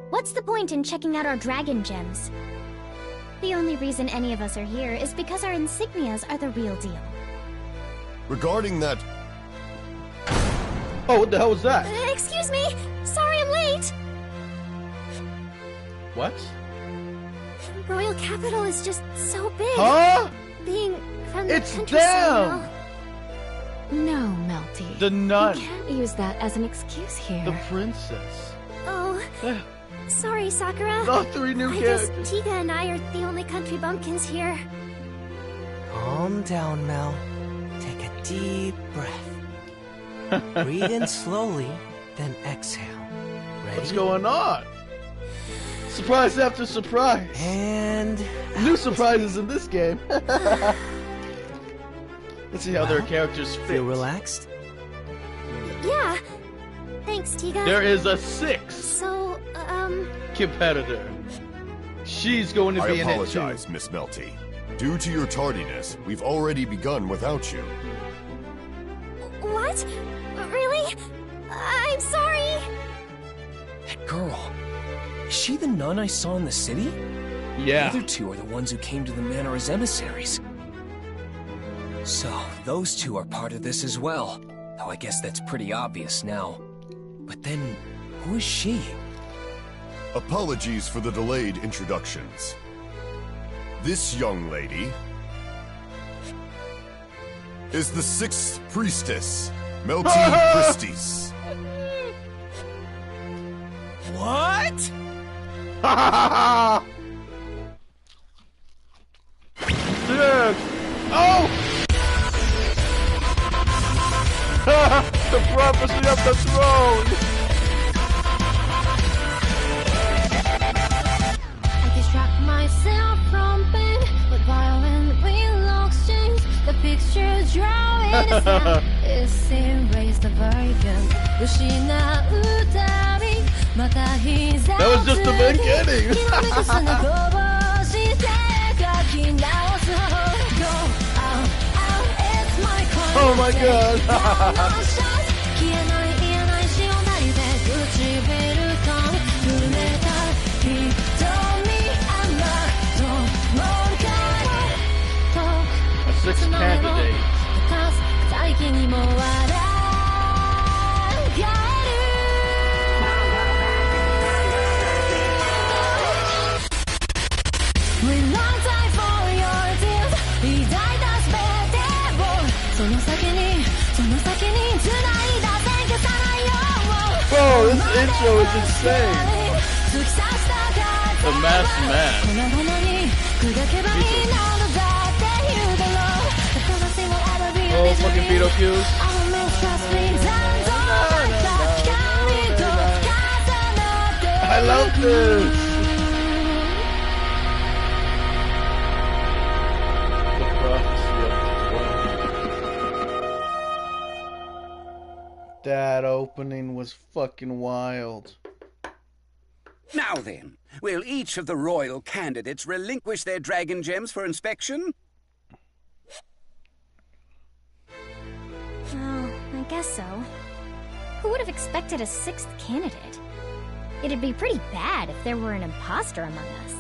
What's the point in checking out our dragon gems? The only reason any of us are here is because our insignias are the real deal. Regarding that... Oh, what the hell was that? Excuse me! Sorry I'm late! What? Royal Capital is just so big. Huh? Being from the It's countryside, them! No, Melty. The nun. You can't use that as an excuse here. The princess. Oh, sorry, Sakura. Oh, 3 new I guess characters. Tiga and I are the only country bumpkins here. Calm down, Mel. Take a deep breath. Breathe in slowly, then exhale. Ready? What's going on? Surprise after surprise. And new surprises in this game. Let's see how their characters fit. Feel relaxed? Yeah. Thanks, Tiga. There is a 6th So, competitor. She's going to I be in it too. apologize, Miss Melty. Due to your tardiness, we've already begun without you. What? Really? I'm sorry. That girl. Is she the nun I saw in the city? Yeah. The other 2 are the ones who came to the manor as emissaries. So, those 2 are part of this as well. Though I guess that's pretty obvious now. But then, who is she? Apologies for the delayed introductions. This young lady is the 6th priestess, Melty Christis. What? Dude! Oh! The prophecy of the throne! I distract myself from pain with violent will exchange. The picture drawing is now is erased the version. That was just the beginning! Oh my god! A 6th candidate. Bro, this intro is insane. The masked man. Oh, fucking Beetle Cues. I love this. That opening was fucking wild. Now then, will each of the royal candidates relinquish their dragon gems for inspection? Well, I guess so. Who would have expected a 6th candidate? It'd be pretty bad if there were an imposter among us.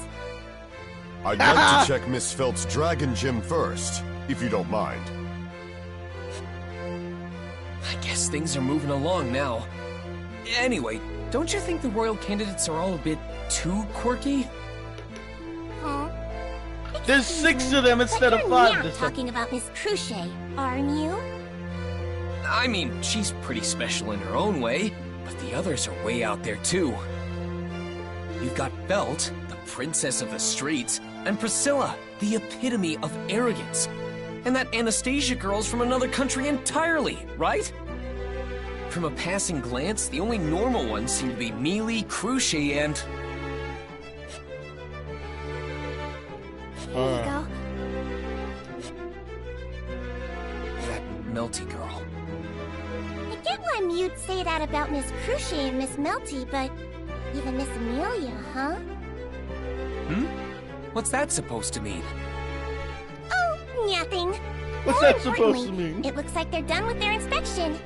I'd like to check Miss Felt's dragon gem first, if you don't mind. I guess things are moving along now. Anyway, don't you think the royal candidates are all a bit too quirky? Huh? There's 6 of them instead of 5 You're this not time. talking about Miss Cruchet, aren't you? I mean, she's pretty special in her own way, but the others are way out there too. You've got Belt, the princess of the streets, and Priscilla, the epitome of arrogance. And that Anastasia girl's from another country entirely, right? From a passing glance, the only normal ones seem to be Mealy, Cruchet, and... Here you go. that Melty girl. I get why you'd say that about Miss Cruchet and Miss Melty, but even Miss Amelia, huh? Hmm? What's that supposed to mean? Oh, nothing. What's More that supposed to importantly, mean? It looks like they're done with their inspection.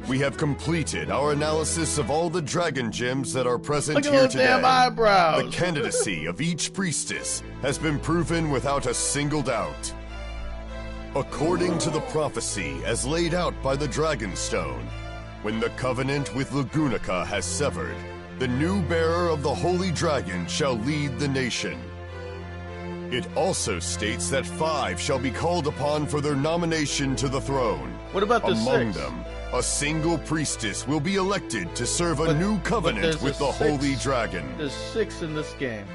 We have completed our analysis of all the dragon gems that are present Look at here those today. damn eyebrows. The candidacy of each priestess has been proven without a single doubt. According to the prophecy as laid out by the Dragonstone, when the covenant with Lagunica has severed, the new bearer of the Holy Dragon shall lead the nation. It also states that 5 shall be called upon for their nomination to the throne. What about the Among 6? them, a single priestess will be elected to serve a new covenant with the Holy Dragon. There's 6 in this game.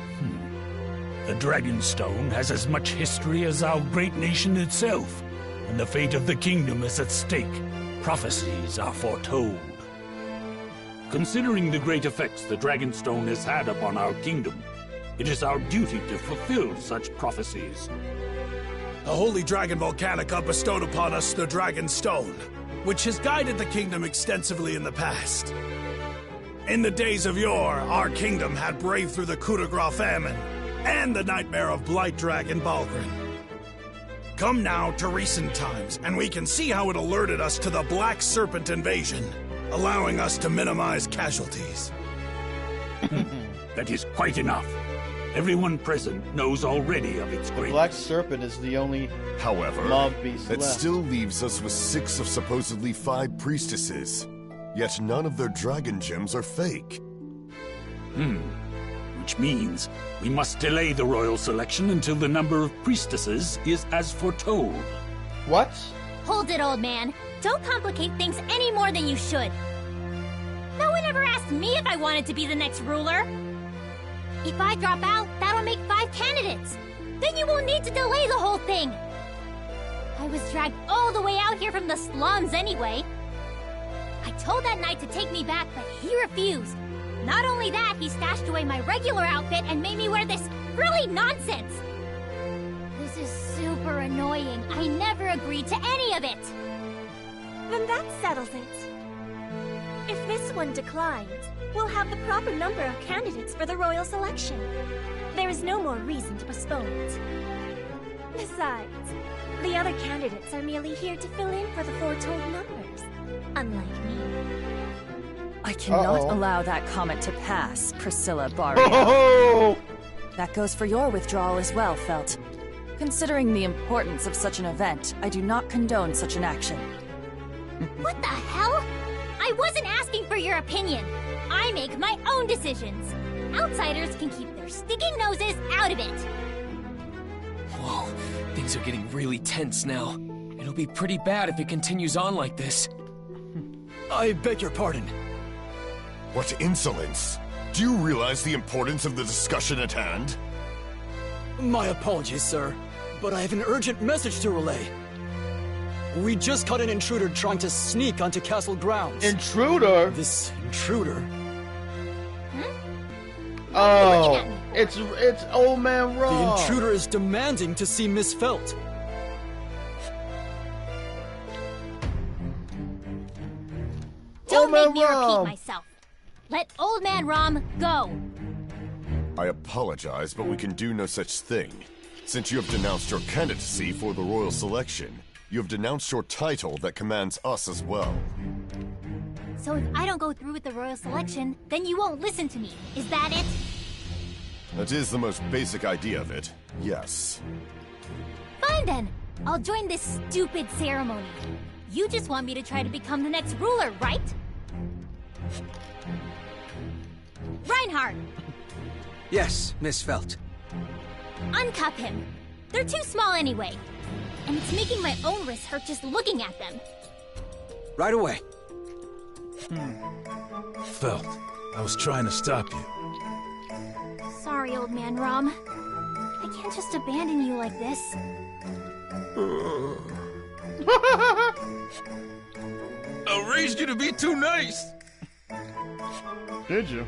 The Dragonstone has as much history as our great nation itself, and the fate of the kingdom is at stake. Prophecies are foretold. Considering the great effects the Dragonstone has had upon our kingdom, it is our duty to fulfill such prophecies. The Holy Dragon Volcanica bestowed upon us the Dragonstone, which has guided the kingdom extensively in the past. In the days of yore, our kingdom had braved through the coup de grace famine and the nightmare of Blight Dragon Balgrin. Come now to recent times, and we can see how it alerted us to the Black Serpent invasion, allowing us to minimize casualties. That is quite enough. Everyone present knows already of its greatness. Black Serpent is the only mob beast that left. still leaves us with 6 of supposedly 5 priestesses. Yet none of their dragon gems are fake. Which means we must delay the royal selection until the number of priestesses is as foretold. What? Hold it, old man. Don't complicate things any more than you should. No one ever asked me if I wanted to be the next ruler. If I drop out, that'll make 5 candidates. Then you won't need to delay the whole thing. I was dragged all the way out here from the slums anyway. I told that knight to take me back, but he refused. Not only that, he stashed away my regular outfit and made me wear this frilly nonsense. This is super annoying. I never agreed to any of it. Then that settles it. If this one declines, we'll have the proper number of candidates for the royal selection. There is no more reason to postpone it. Besides, the other candidates are merely here to fill in for the foretold numbers, unlike me. I cannot allow that comment to pass, Priscilla Barrio. That goes for your withdrawal as well, Felt. Considering the importance of such an event, I do not condone such an action. What the hell? I wasn't asking for your opinion. I make my own decisions. Outsiders can keep their sticking noses out of it. Whoa, things are getting really tense now. It'll be pretty bad if it continues on like this. I beg your pardon. What insolence! Do you realize the importance of the discussion at hand? My apologies, sir, but I have an urgent message to relay. We just caught an intruder trying to sneak onto castle grounds. Intruder? This intruder? Oh, it's Old Man Rom. The intruder is demanding to see Miss Felt. Don't make me repeat myself. Let Old Man Rom go. I apologize, but we can do no such thing. Since you have denounced your candidacy for the royal selection, you have denounced your title that commands us as well. So if I don't go through with the royal selection, then you won't listen to me. Is that it? That is the most basic idea of it, yes. Fine then. I'll join this stupid ceremony. You just want me to try to become the next ruler, right? Reinhardt! Yes, Miss Felt. Uncuff him. They're too small anyway. And it's making my own wrists hurt just looking at them. Right away. Felt, I was trying to stop you. Sorry, Old Man Rom. I can't just abandon you like this. I raised you to be too nice. Did you?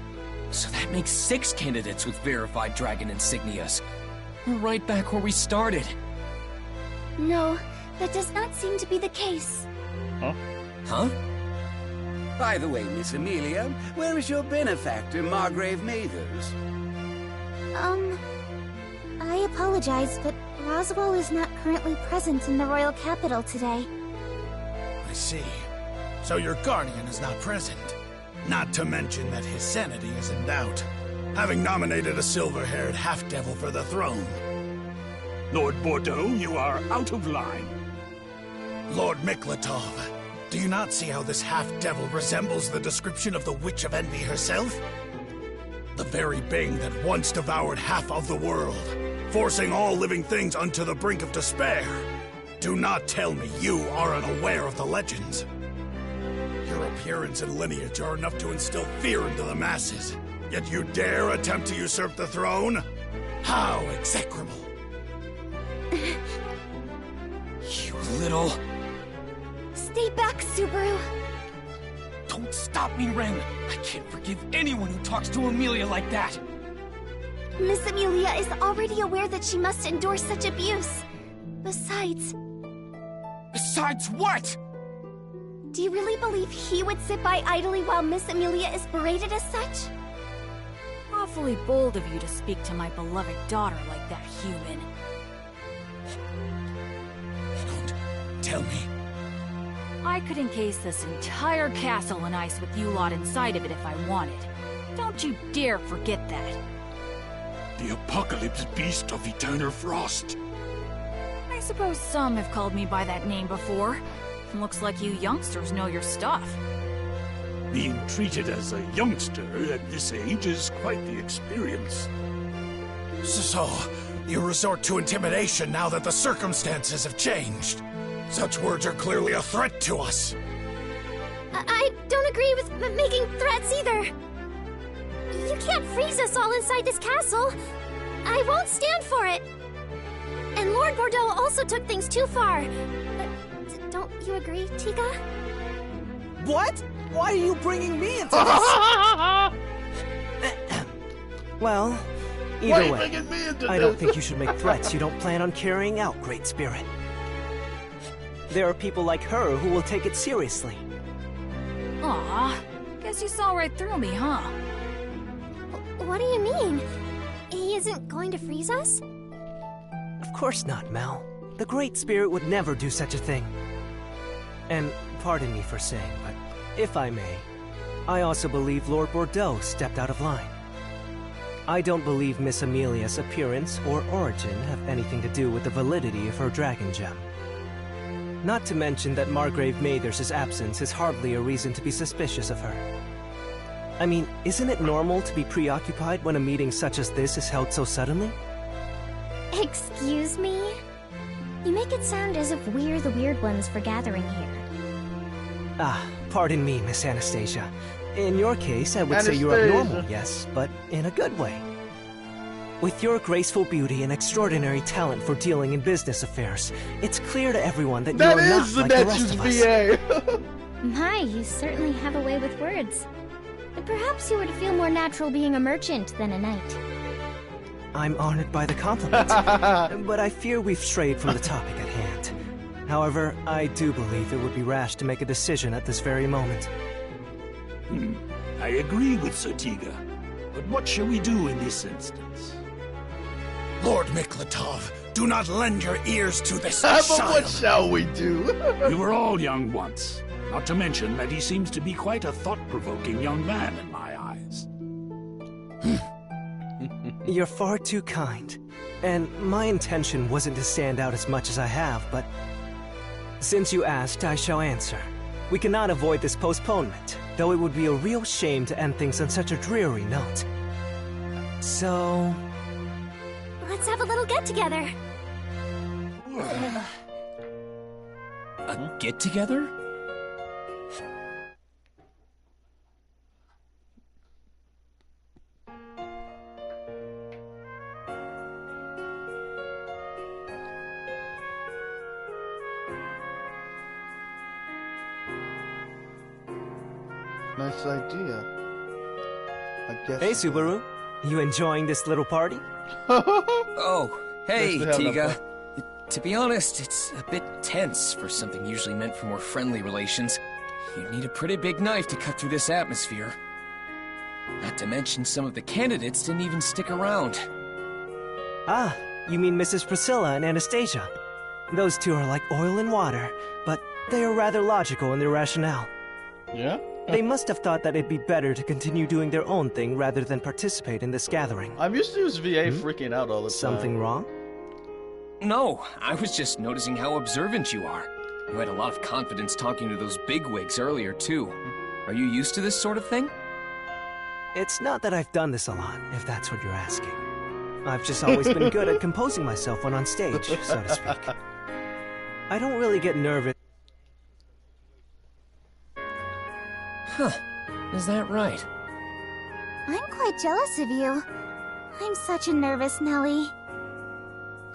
So that makes 6 candidates with verified dragon insignias. We're right back where we started. No, that does not seem to be the case. Huh? By the way, Miss Amelia, where is your benefactor, Margrave Mathers? I apologize, but Roswell is not currently present in the royal capital today. I see. So your guardian is not present. Not to mention that his sanity is in doubt, having nominated a silver-haired half-devil for the throne. Lord Bordeaux, you are out of line. Lord Miklatov, do you not see how this half-devil resembles the description of the Witch of Envy herself? The very being that once devoured half of the world, forcing all living things unto the brink of despair. Do not tell me you are unaware of the legends. Your appearance and lineage are enough to instill fear into the masses, yet you dare attempt to usurp the throne? How execrable! You little... Stay back, Subaru. Don't stop me, Ren! I can't forgive anyone who talks to Amelia like that! Miss Amelia is already aware that she must endure such abuse. Besides... Besides what? Do you really believe he would sit by idly while Miss Amelia is berated as such? Awfully bold of you to speak to my beloved daughter like that, human. Don't tell me. I could encase this entire castle in ice with you lot inside of it if I wanted. Don't you dare forget that. The Apocalypse Beast of Eternal Frost. I suppose some have called me by that name before. Looks like you youngsters know your stuff. Being treated as a youngster at this age is quite the experience. So, you resort to intimidation now that the circumstances have changed. Such words are clearly a threat to us. I don't agree with making threats either. You can't freeze us all inside this castle. I won't stand for it. And Lord Bordeaux also took things too far. Don't you agree, Tiga? What? Why are you bringing me into this? Well, either way, I don't think you should make threats you don't plan on carrying out, Great Spirit. There are people like her who will take it seriously. Aw, guess you saw right through me, huh? What do you mean? He isn't going to freeze us? Of course not, Mel. The Great Spirit would never do such a thing. And pardon me for saying, but if I may, I also believe Lord Bordeaux stepped out of line. I don't believe Miss Amelia's appearance or origin have anything to do with the validity of her dragon gem. Not to mention that Margrave Mathers' absence is hardly a reason to be suspicious of her. I mean, isn't it normal to be preoccupied when a meeting such as this is held so suddenly? Excuse me? You make it sound as if we're the weird ones for gathering here. Ah, pardon me, Miss Anastasia. In your case, I would say you're abnormal, yes, but in a good way. With your graceful beauty and extraordinary talent for dealing in business affairs, it's clear to everyone that you're not like the rest of us. My, you certainly have a way with words. And perhaps you would feel more natural being a merchant than a knight. I'm honored by the compliment, but I fear we've strayed from the topic at hand. However, I do believe it would be rash to make a decision at this very moment. I agree with Sir Tiga, but what shall we do in this instance? Lord Miklatov, do not lend your ears to this But child. what shall we do? We were all young once, not to mention that he seems to be quite a thought-provoking young man in my eyes. You're far too kind. And my intention wasn't to stand out as much as I have, but... Since you asked, I shall answer. We cannot avoid this postponement, though it would be a real shame to end things on such a dreary note. So... Let's have a little get-together. A get-together? Nice idea. I guess. Hey, Subaru. You enjoying this little party? Oh, hey, Nice to have Tiga. To be honest, it's a bit tense for something usually meant for more friendly relations. You'd need a pretty big knife to cut through this atmosphere. Not to mention some of the candidates didn't even stick around. Ah, you mean Mrs. Priscilla and Anastasia. Those two are like oil and water, but they are rather logical in their rationale. Yeah? They must have thought that it'd be better to continue doing their own thing rather than participate in this gathering. I'm used to this VA freaking out all the time. Something wrong? No, I was just noticing how observant you are. You had a lot of confidence talking to those bigwigs earlier, too. Are you used to this sort of thing? It's not that I've done this a lot, if that's what you're asking. I've just always been good at composing myself when on stage, so to speak. I don't really get nervous. Huh. Is that right? I'm quite jealous of you. I'm such a nervous Nelly.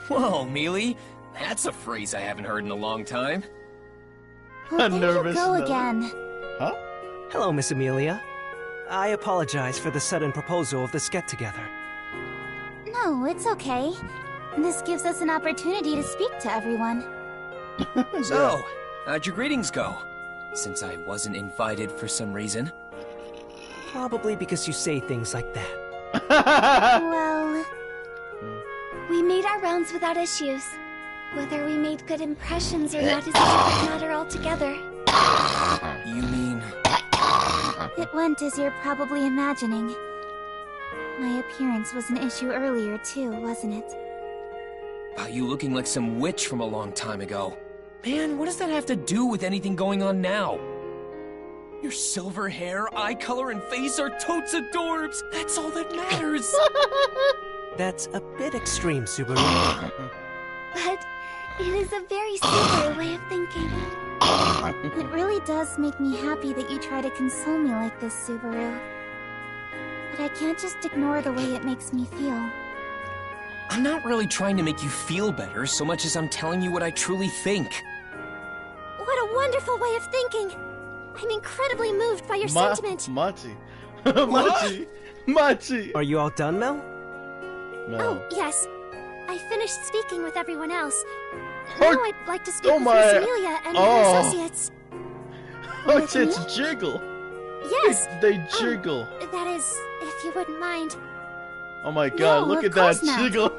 Whoa, Mealy. That's a phrase I haven't heard in a long time. Well, there you go again. Huh? Hello, Miss Amelia. I apologize for the sudden proposal of this get-together. No, it's okay. This gives us an opportunity to speak to everyone. So, how'd your greetings go? Since I wasn't invited for some reason. Probably because you say things like that. Well, we made our rounds without issues. Whether we made good impressions or not is a different matter altogether. You mean... It went as you're probably imagining. My appearance was an issue earlier too, wasn't it? About you looking like some witch from a long time ago. Man, what does that have to do with anything going on now? Your silver hair, eye color, and face are totes adorbs! That's all that matters! That's a bit extreme, Subaru. But it is a very Subaru way of thinking. It really does make me happy that you try to console me like this, Subaru. But I can't just ignore the way it makes me feel. I'm not really trying to make you feel better so much as I'm telling you what I truly think. What a wonderful way of thinking! I'm incredibly moved by your sentiment. Machi. Machi. Are you all done, Mel? No. Oh, yes. I finished speaking with everyone else. Now I'd like to speak with my- Miss Amelia and her associates. Oh, With it's me? Jiggle. Yes. They jiggle. That is, if you wouldn't mind. Oh my god, No, look of at that course not. jiggle.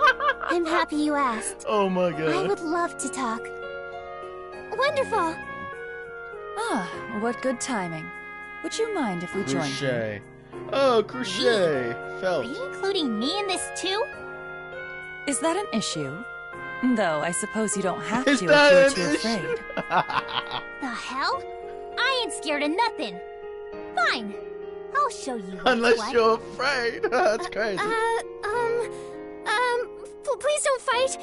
I'm happy you asked. Oh my I god. would love to talk. Wonderful! Ah, what good timing. Would you mind if we joined you? Crochet. Oh, crochet. Are Felt. you including me in this too? Is that an issue? Though I suppose you don't have Is to that if you're an too issue? afraid. The hell? I ain't scared of nothing. Fine. I'll show you what's Unless what. you're afraid. That's crazy. Please don't fight!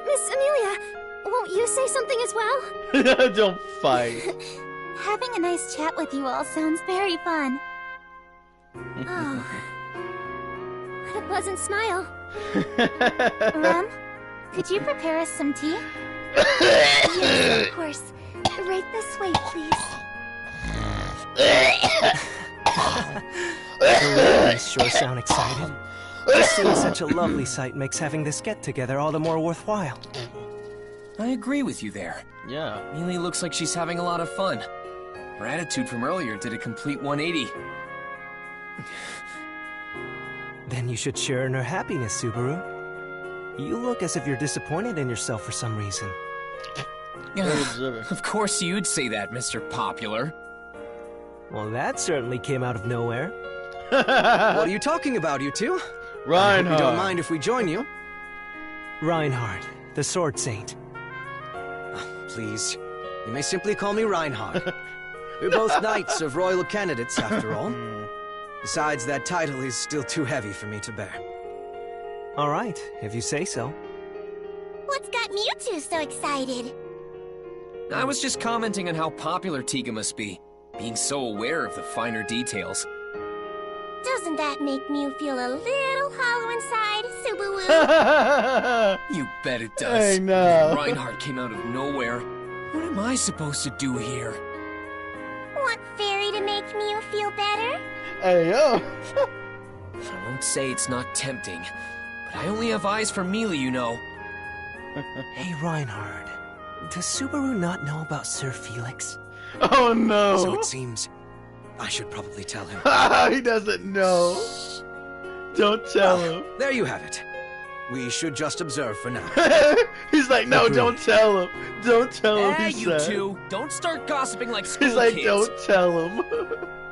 Miss Amelia, won't you say something as well? Don't fight. Having a nice chat with you all sounds very fun. Oh. What a pleasant smile. Rem, could you prepare us some tea? Yes, of course. Right this way, please. The ladies sure sound excited. Just seeing such a lovely sight makes having this get-together all the more worthwhile. I agree with you there. Yeah. Mealy looks like she's having a lot of fun. Her attitude from earlier did a complete 180. Then you should share in her happiness, Subaru. You look as if you're disappointed in yourself for some reason. Of course you'd say that, Mr. Popular. Well, that certainly came out of nowhere. What are you talking about, you two? I hope Reinhardt. you don't mind if we join you. Reinhardt, the Sword Saint. Please, you may simply call me Reinhardt. We're both knights of royal candidates, after all. Besides, that title is still too heavy for me to bear. All right, if you say so. What's got Mewtwo so excited? I was just commenting on how popular Tiga must be, being so aware of the finer details. Doesn't that make Mew feel a little hollow inside, Subaru? You bet it does. I know. Reinhardt came out of nowhere. What am I supposed to do here? Want Fairy to make Mew feel better? Hey, yo. I won't say it's not tempting, but I only have eyes for Mealy, you know. Hey, Reinhardt. Does Subaru not know about Sir Felix? Oh no. So it seems I should probably tell him. He doesn't know. Don't tell him. There you have it. We should just observe for now. He's like, no, Agreed. don't tell him. Don't tell him. Hey, He you said. two, don't start gossiping like school He's like, kids. don't tell him.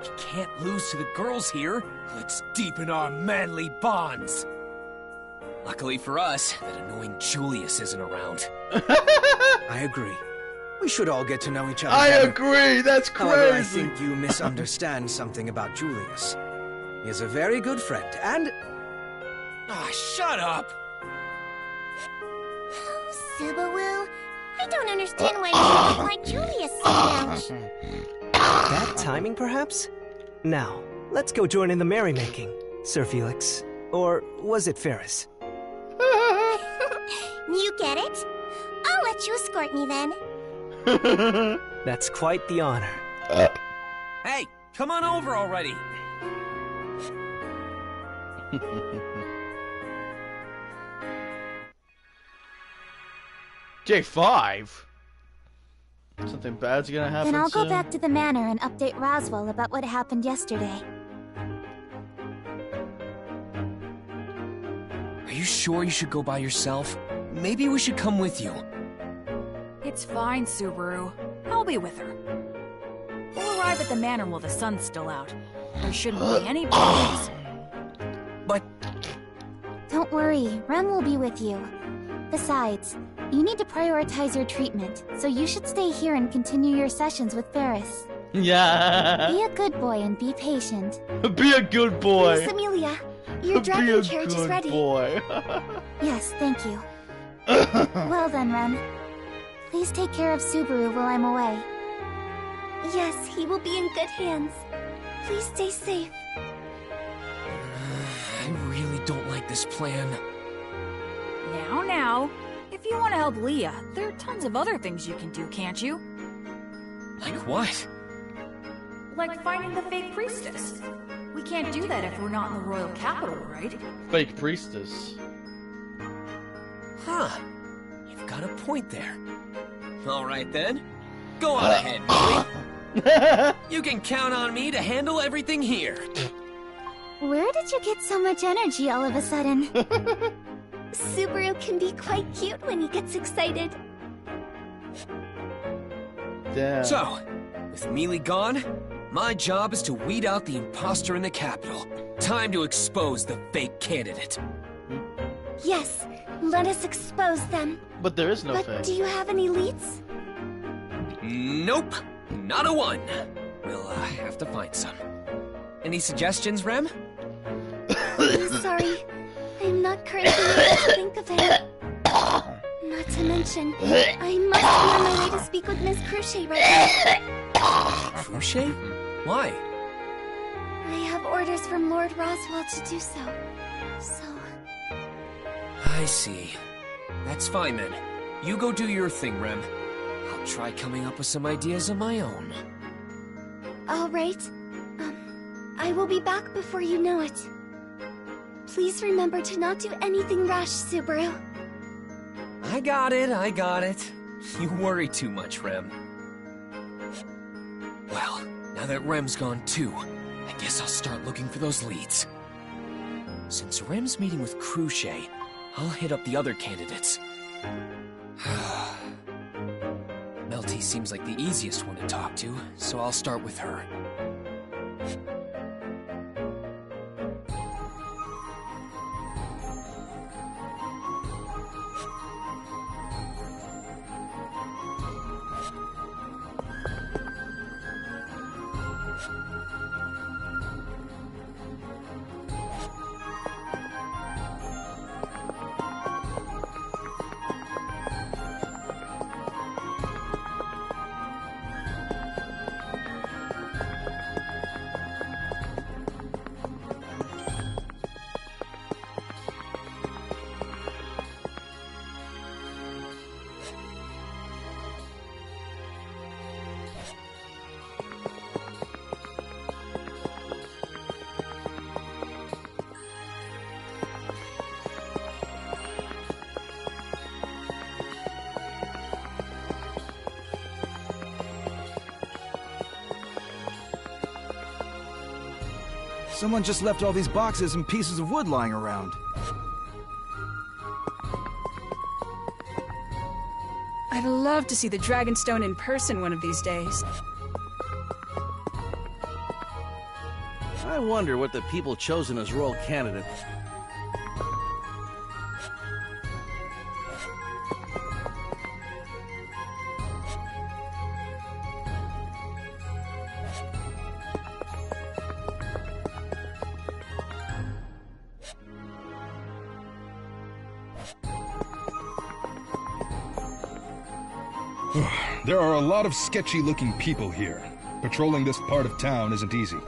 You can't lose to the girls here. Let's deepen our manly bonds. Luckily for us, that annoying Julius isn't around. I agree. We should all get to know each other I better. agree. That's crazy. However, I think you misunderstand something about Julius. He is a very good friend, and... Ah, shut up! Subaru, I don't understand why you should like Julius so much. Bad timing, perhaps? Now, let's go join in the merrymaking, Sir Felix. Or was it Ferris? You get it? I'll let you escort me then. That's quite the honor. Hey, come on over already! J5? Something bad's gonna happen Then I'll go soon? back to the manor and update Roswell about what happened yesterday. Are you sure you should go by yourself? Maybe we should come with you. It's fine, Subaru. I'll be with her. We'll arrive at the manor while the sun's still out. There shouldn't be any problems. But... Don't worry, Rem will be with you. Besides, you need to prioritize your treatment, so you should stay here and continue your sessions with Ferris. Yeah. Be a good boy and be patient. Be a good boy. Miss Amelia, your Be dragon a carriage is good ready. boy. Yes, thank you. Well then, Rem. Please take care of Subaru while I'm away. Yes, he will be in good hands. Please stay safe. I really don't like this plan. Now. If you want to help Leah, there are tons of other things you can do, can't you? Like what? Like finding the fake priestess. We can't do that if we're not in the royal capital, right? Fake priestess. Huh. You've got a point there. Alright then. Go on ahead, Millie. You can count on me to handle everything here. Where did you get so much energy all of a sudden? Subaru can be quite cute when he gets excited. Damn. So, with Mealy gone, my job is to weed out the imposter in the capital. Time to expose the fake candidate. Yes, let us expose them. But there is no But fake. do you have any leads? Nope, not a one. We'll have to find some. Any suggestions, Rem? I'm sorry. I'm not currently able to think of it. Not to mention, I must be on my way to speak with Miss Cruchet right now. Cruchet? Why? I have orders from Lord Roswell to do so. I see. That's fine then. You go do your thing, Rem. I'll try coming up with some ideas of my own. All right. I will be back before you know it. Please remember to not do anything rash, Subaru. I got it. You worry too much, Rem. Well, now that Rem's gone too, I guess I'll start looking for those leads. Since Rem's meeting with Cruchet, I'll hit up the other candidates. Melty seems like the easiest one to talk to, so I'll start with her. Someone just left all these boxes and pieces of wood lying around. I'd love to see the Dragonstone in person one of these days. I wonder what the people chosen as royal candidates. There are a lot of sketchy-looking people here. Patrolling this part of town isn't easy.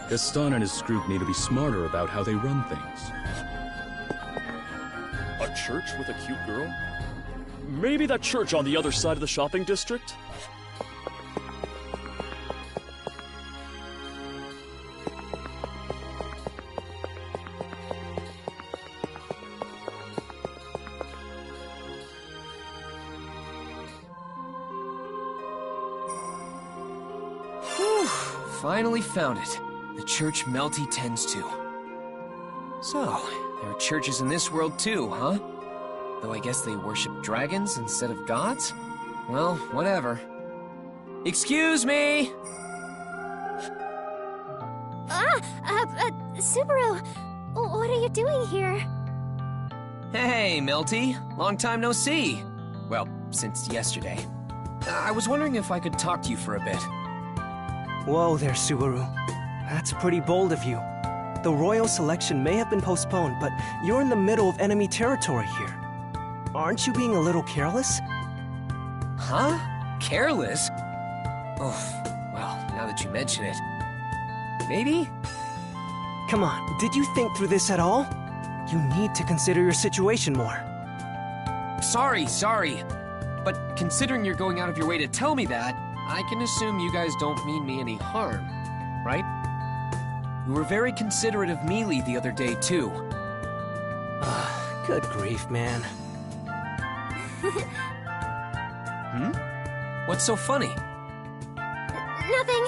Gaston and his group need to be smarter about how they run things. A church with a cute girl? Maybe that church on the other side of the shopping district? Whew, finally found it. The church Melty tends to. So, there are churches in this world too, huh? Though I guess they worship dragons instead of gods? Well, whatever. Excuse me! Subaru! What are you doing here? Hey, Melty. Long time no see. Well, since yesterday. I was wondering if I could talk to you for a bit. Whoa there, Subaru. That's pretty bold of you. The royal selection may have been postponed, but you're in the middle of enemy territory here. Aren't you being a little careless? Huh? Careless? Oh, well, now that you mention it. Maybe? Come on, did you think through this at all? You need to consider your situation more. Sorry. But considering you're going out of your way to tell me that, I can assume you guys don't mean me any harm, right? You were very considerate of Mealy the other day, too. Good grief, man. What's so funny? Nothing.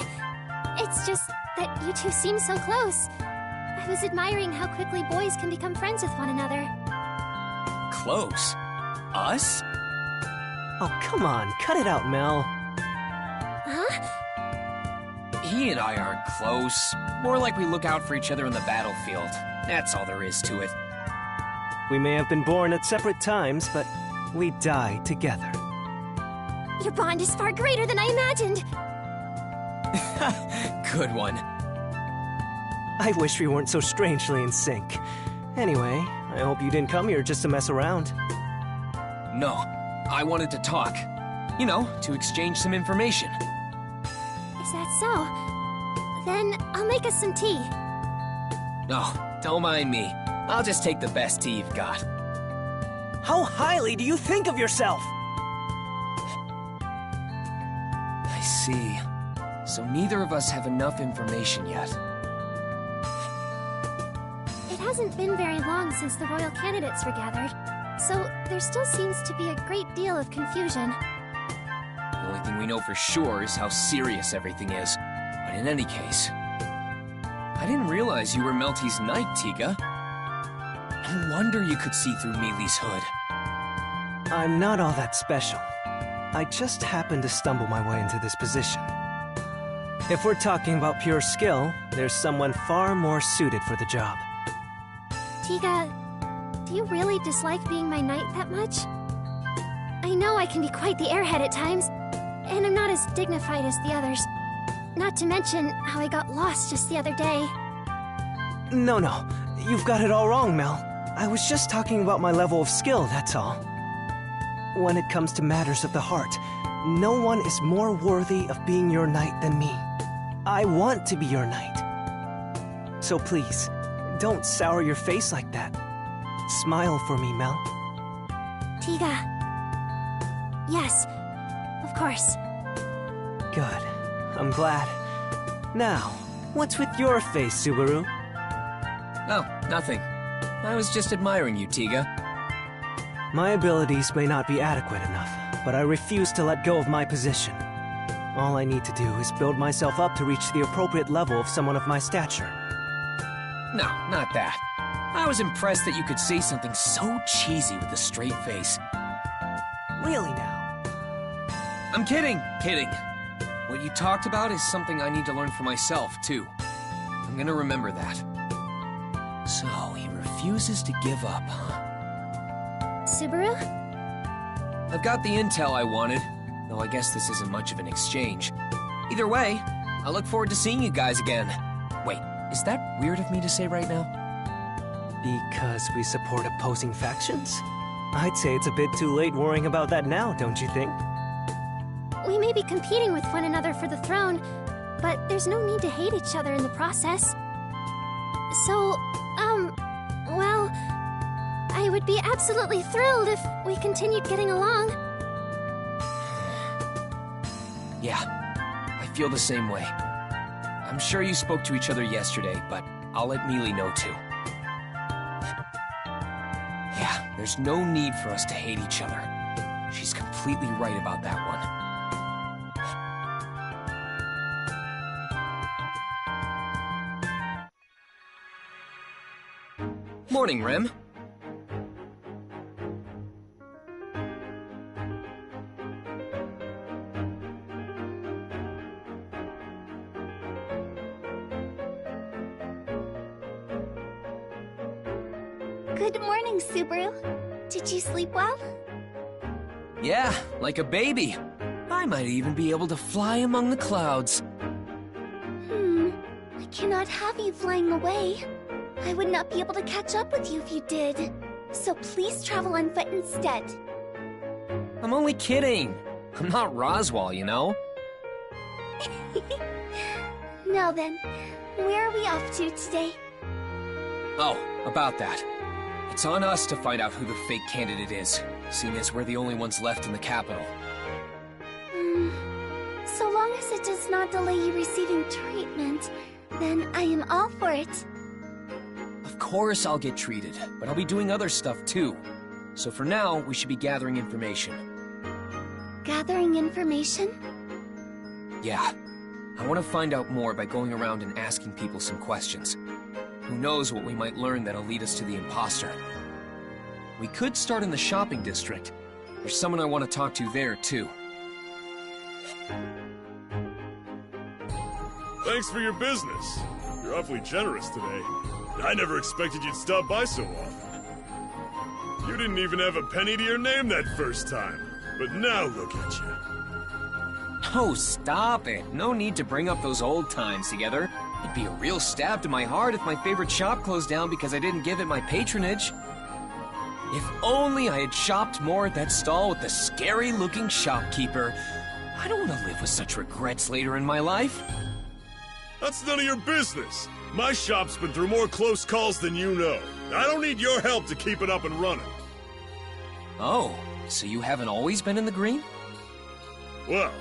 It's just that you two seem so close. I was admiring how quickly boys can become friends with one another. Close? Us? Oh, come on. Cut it out, Mel. Huh? He and I aren't close. More like we look out for each other in the battlefield. That's all there is to it. We may have been born at separate times, but we die together. Your bond is far greater than I imagined. Good one. I wish we weren't so strangely in sync. Anyway, I hope you didn't come here just to mess around. No, I wanted to talk. You know, to exchange some information. Is that so? Then I'll make us some tea. Oh, don't mind me. I'll just take the best tea you've got. How highly do you think of yourself? I see. So neither of us have enough information yet. It hasn't been very long since the royal candidates were gathered, so there still seems to be a great deal of confusion. The only thing we know for sure is how serious everything is. But in any case, I didn't realize you were Melty's knight, Tiga. No wonder you could see through Mealy's hood. I'm not all that special. I just happened to stumble my way into this position. If we're talking about pure skill, there's someone far more suited for the job. Tiga, do you really dislike being my knight that much? I know I can be quite the airhead at times, and I'm not as dignified as the others. Not to mention how I got lost just the other day. No, you've got it all wrong, Mel. I was just talking about my level of skill, that's all. When it comes to matters of the heart, no one is more worthy of being your knight than me. I want to be your knight. So please, don't sour your face like that. Smile for me, Mel. Tiga. Yes, of course. Good. I'm glad. Now, what's with your face, Subaru? Oh, nothing. I was just admiring you, Tiga. My abilities may not be adequate enough, but I refuse to let go of my position. All I need to do is build myself up to reach the appropriate level of someone of my stature. No, not that. I was impressed that you could say something so cheesy with a straight face. Really now? I'm kidding. What you talked about is something I need to learn for myself, too. I'm gonna remember that. So, he refuses to give up, huh? Subaru? I've got the intel I wanted, though I guess this isn't much of an exchange. Either way, I look forward to seeing you guys again. Wait, is that weird of me to say right now? Because we support opposing factions? I'd say it's a bit too late worrying about that now, don't you think? We may be competing with one another for the throne, but there's no need to hate each other in the process. So, well, I would be absolutely thrilled if we continued getting along. Yeah, I feel the same way. I'm sure you spoke to each other yesterday, but I'll let Mealy know too. Yeah, there's no need for us to hate each other. She's completely right about that one. Morning, Rem. Good morning, Subaru. Did you sleep well? Yeah, like a baby. I might even be able to fly among the clouds. I cannot have you flying away. I would not be able to catch up with you if you did. So please travel on foot instead. I'm only kidding. I'm not Roswaal, you know? Now then, where are we off to today? Oh, about that. It's on us to find out who the fake candidate is, seeing as we're the only ones left in the capital. So long as it does not delay you receiving treatment, then I am all for it. Of course I'll get treated, but I'll be doing other stuff too. So for now, we should be gathering information. Gathering information? Yeah. I want to find out more by going around and asking people some questions. Who knows what we might learn that'll lead us to the imposter. We could start in the shopping district. There's someone I want to talk to there, too. Thanks for your business. You're awfully generous today. I never expected you'd stop by so often. You didn't even have a penny to your name that first time. But now look at you. Oh, stop it. No need to bring up those old times together. It'd be a real stab to my heart if my favorite shop closed down because I didn't give it my patronage. If only I had shopped more at that stall with the scary-looking shopkeeper. I don't want to live with such regrets later in my life. That's none of your business. My shop's been through more close calls than you know. I don't need your help to keep it up and running. Oh, so you haven't always been in the green? Well,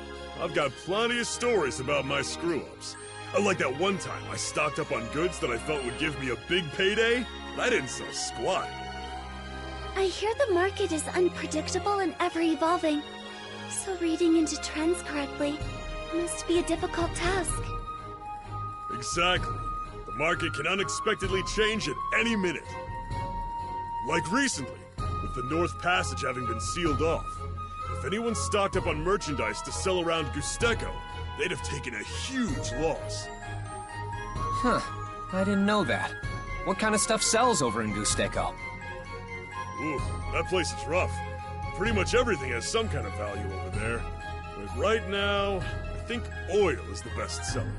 I've got plenty of stories about my screw-ups. Like that one time I stocked up on goods that I felt would give me a big payday, but I didn't sell squat. I hear the market is unpredictable and ever-evolving. So reading into trends correctly must be a difficult task. Exactly. The market can unexpectedly change at any minute. Like recently, with the North Passage having been sealed off. If anyone stocked up on merchandise to sell around Gusteko, they'd have taken a huge loss. Huh. I didn't know that. What kind of stuff sells over in Gusteko? Ooh, that place is rough. Pretty much everything has some kind of value over there. But right now, I think oil is the best seller.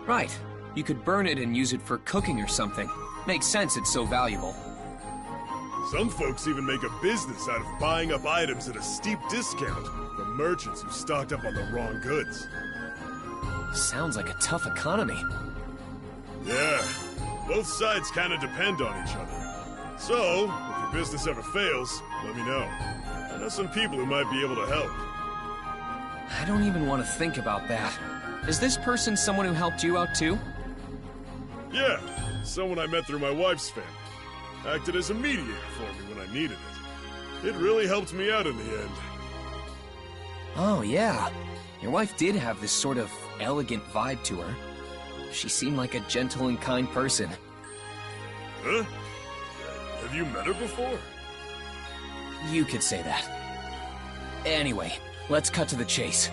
Right. You could burn it and use it for cooking or something. Makes sense it's so valuable. Some folks even make a business out of buying up items at a steep discount from merchants who stocked up on the wrong goods. Sounds like a tough economy. Yeah, both sides kind of depend on each other. So, if your business ever fails, let me know. I know some people who might be able to help. I don't even want to think about that. Is this person someone who helped you out too? Yeah, someone I met through my wife's family. Acted as a mediator for me when I needed it. It really helped me out in the end. Oh, yeah. Your wife did have this sort of elegant vibe to her. She seemed like a gentle and kind person. Huh? Have you met her before? You could say that. Anyway, let's cut to the chase.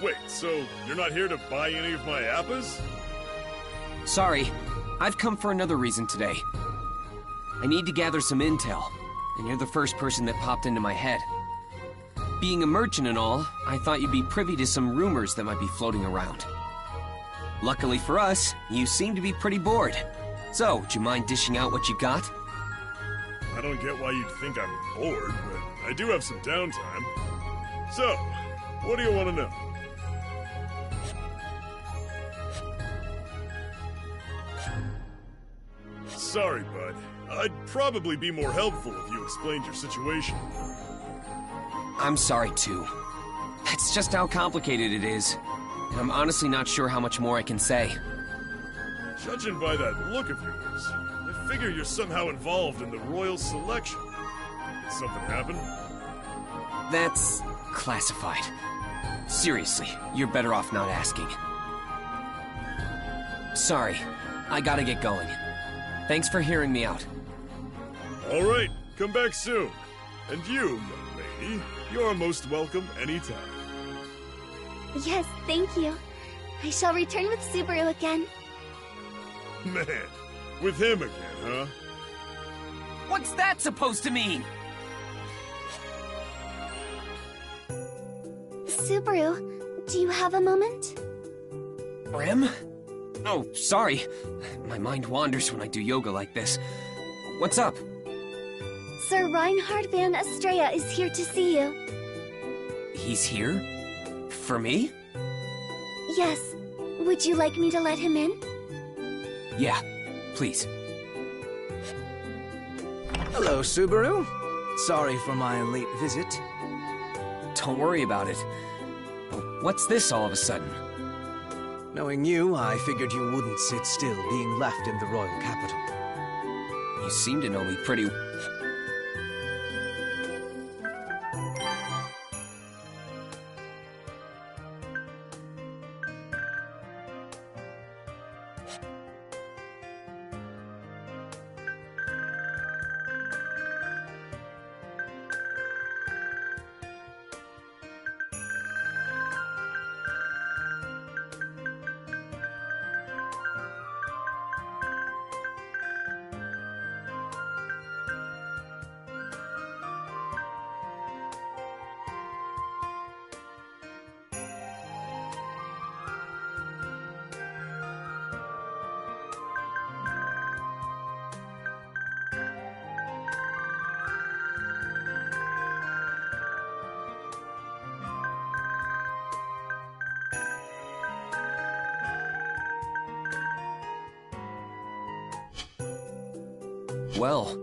Wait, so you're not here to buy any of my appas? Sorry, I've come for another reason today. I need to gather some intel, and you're the first person that popped into my head. Being a merchant and all, I thought you'd be privy to some rumors that might be floating around. Luckily for us, you seem to be pretty bored. So, would you mind dishing out what you got? I don't get why you'd think I'm bored, but I do have some downtime. So, what do you want to know? Sorry, bud. I'd probably be more helpful if you explained your situation. I'm sorry, too. That's just how complicated it is. And I'm honestly not sure how much more I can say. Judging by that look of yours, I figure you're somehow involved in the royal selection. Did something happen? That's classified. Seriously, you're better off not asking. Sorry, I gotta get going. Thanks for hearing me out. All right, come back soon. And you, young lady, you're most welcome anytime. Yes, thank you. I shall return with Subaru again. Man, with him again, huh? What's that supposed to mean? Subaru, do you have a moment? Rem? Oh, sorry. My mind wanders when I do yoga like this. What's up? Sir Reinhard van Estrella is here to see you. He's here? For me? Yes. Would you like me to let him in? Yeah, please. Hello, Subaru. Sorry for my late visit. Don't worry about it. What's this all of a sudden? Knowing you, I figured you wouldn't sit still being left in the royal capital. You seem to know me pretty... Well,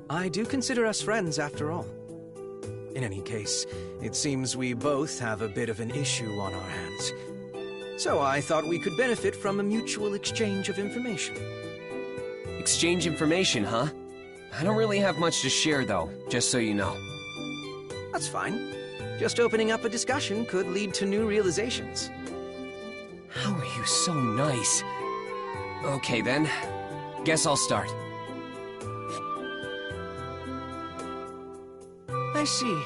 I do consider us friends after all. In any case, it seems we both have a bit of an issue on our hands. So I thought we could benefit from a mutual exchange of information. Exchange information, huh? I don't really have much to share, though, just so you know. That's fine. Just opening up a discussion could lead to new realizations. How are you so nice? Okay, then. Guess I'll start. I see.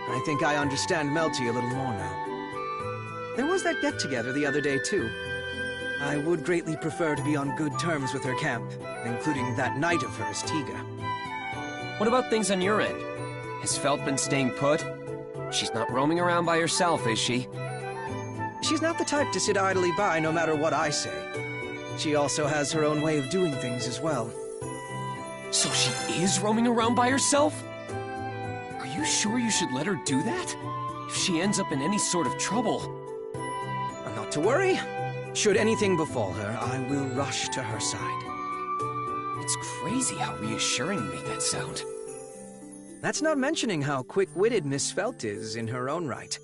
I think I understand Melty a little more now. There was that get-together the other day, too. I would greatly prefer to be on good terms with her camp, including that knight of hers, Tiga. What about things on your end? Has Felt been staying put? She's not roaming around by herself, is she? She's not the type to sit idly by no matter what I say. She also has her own way of doing things as well. So she is roaming around by herself? Are you sure you should let her do that? If she ends up in any sort of trouble... Not to worry. Should anything befall her, I will rush to her side. It's crazy how reassuring you make that sound. That's not mentioning how quick-witted Miss Felt is in her own right.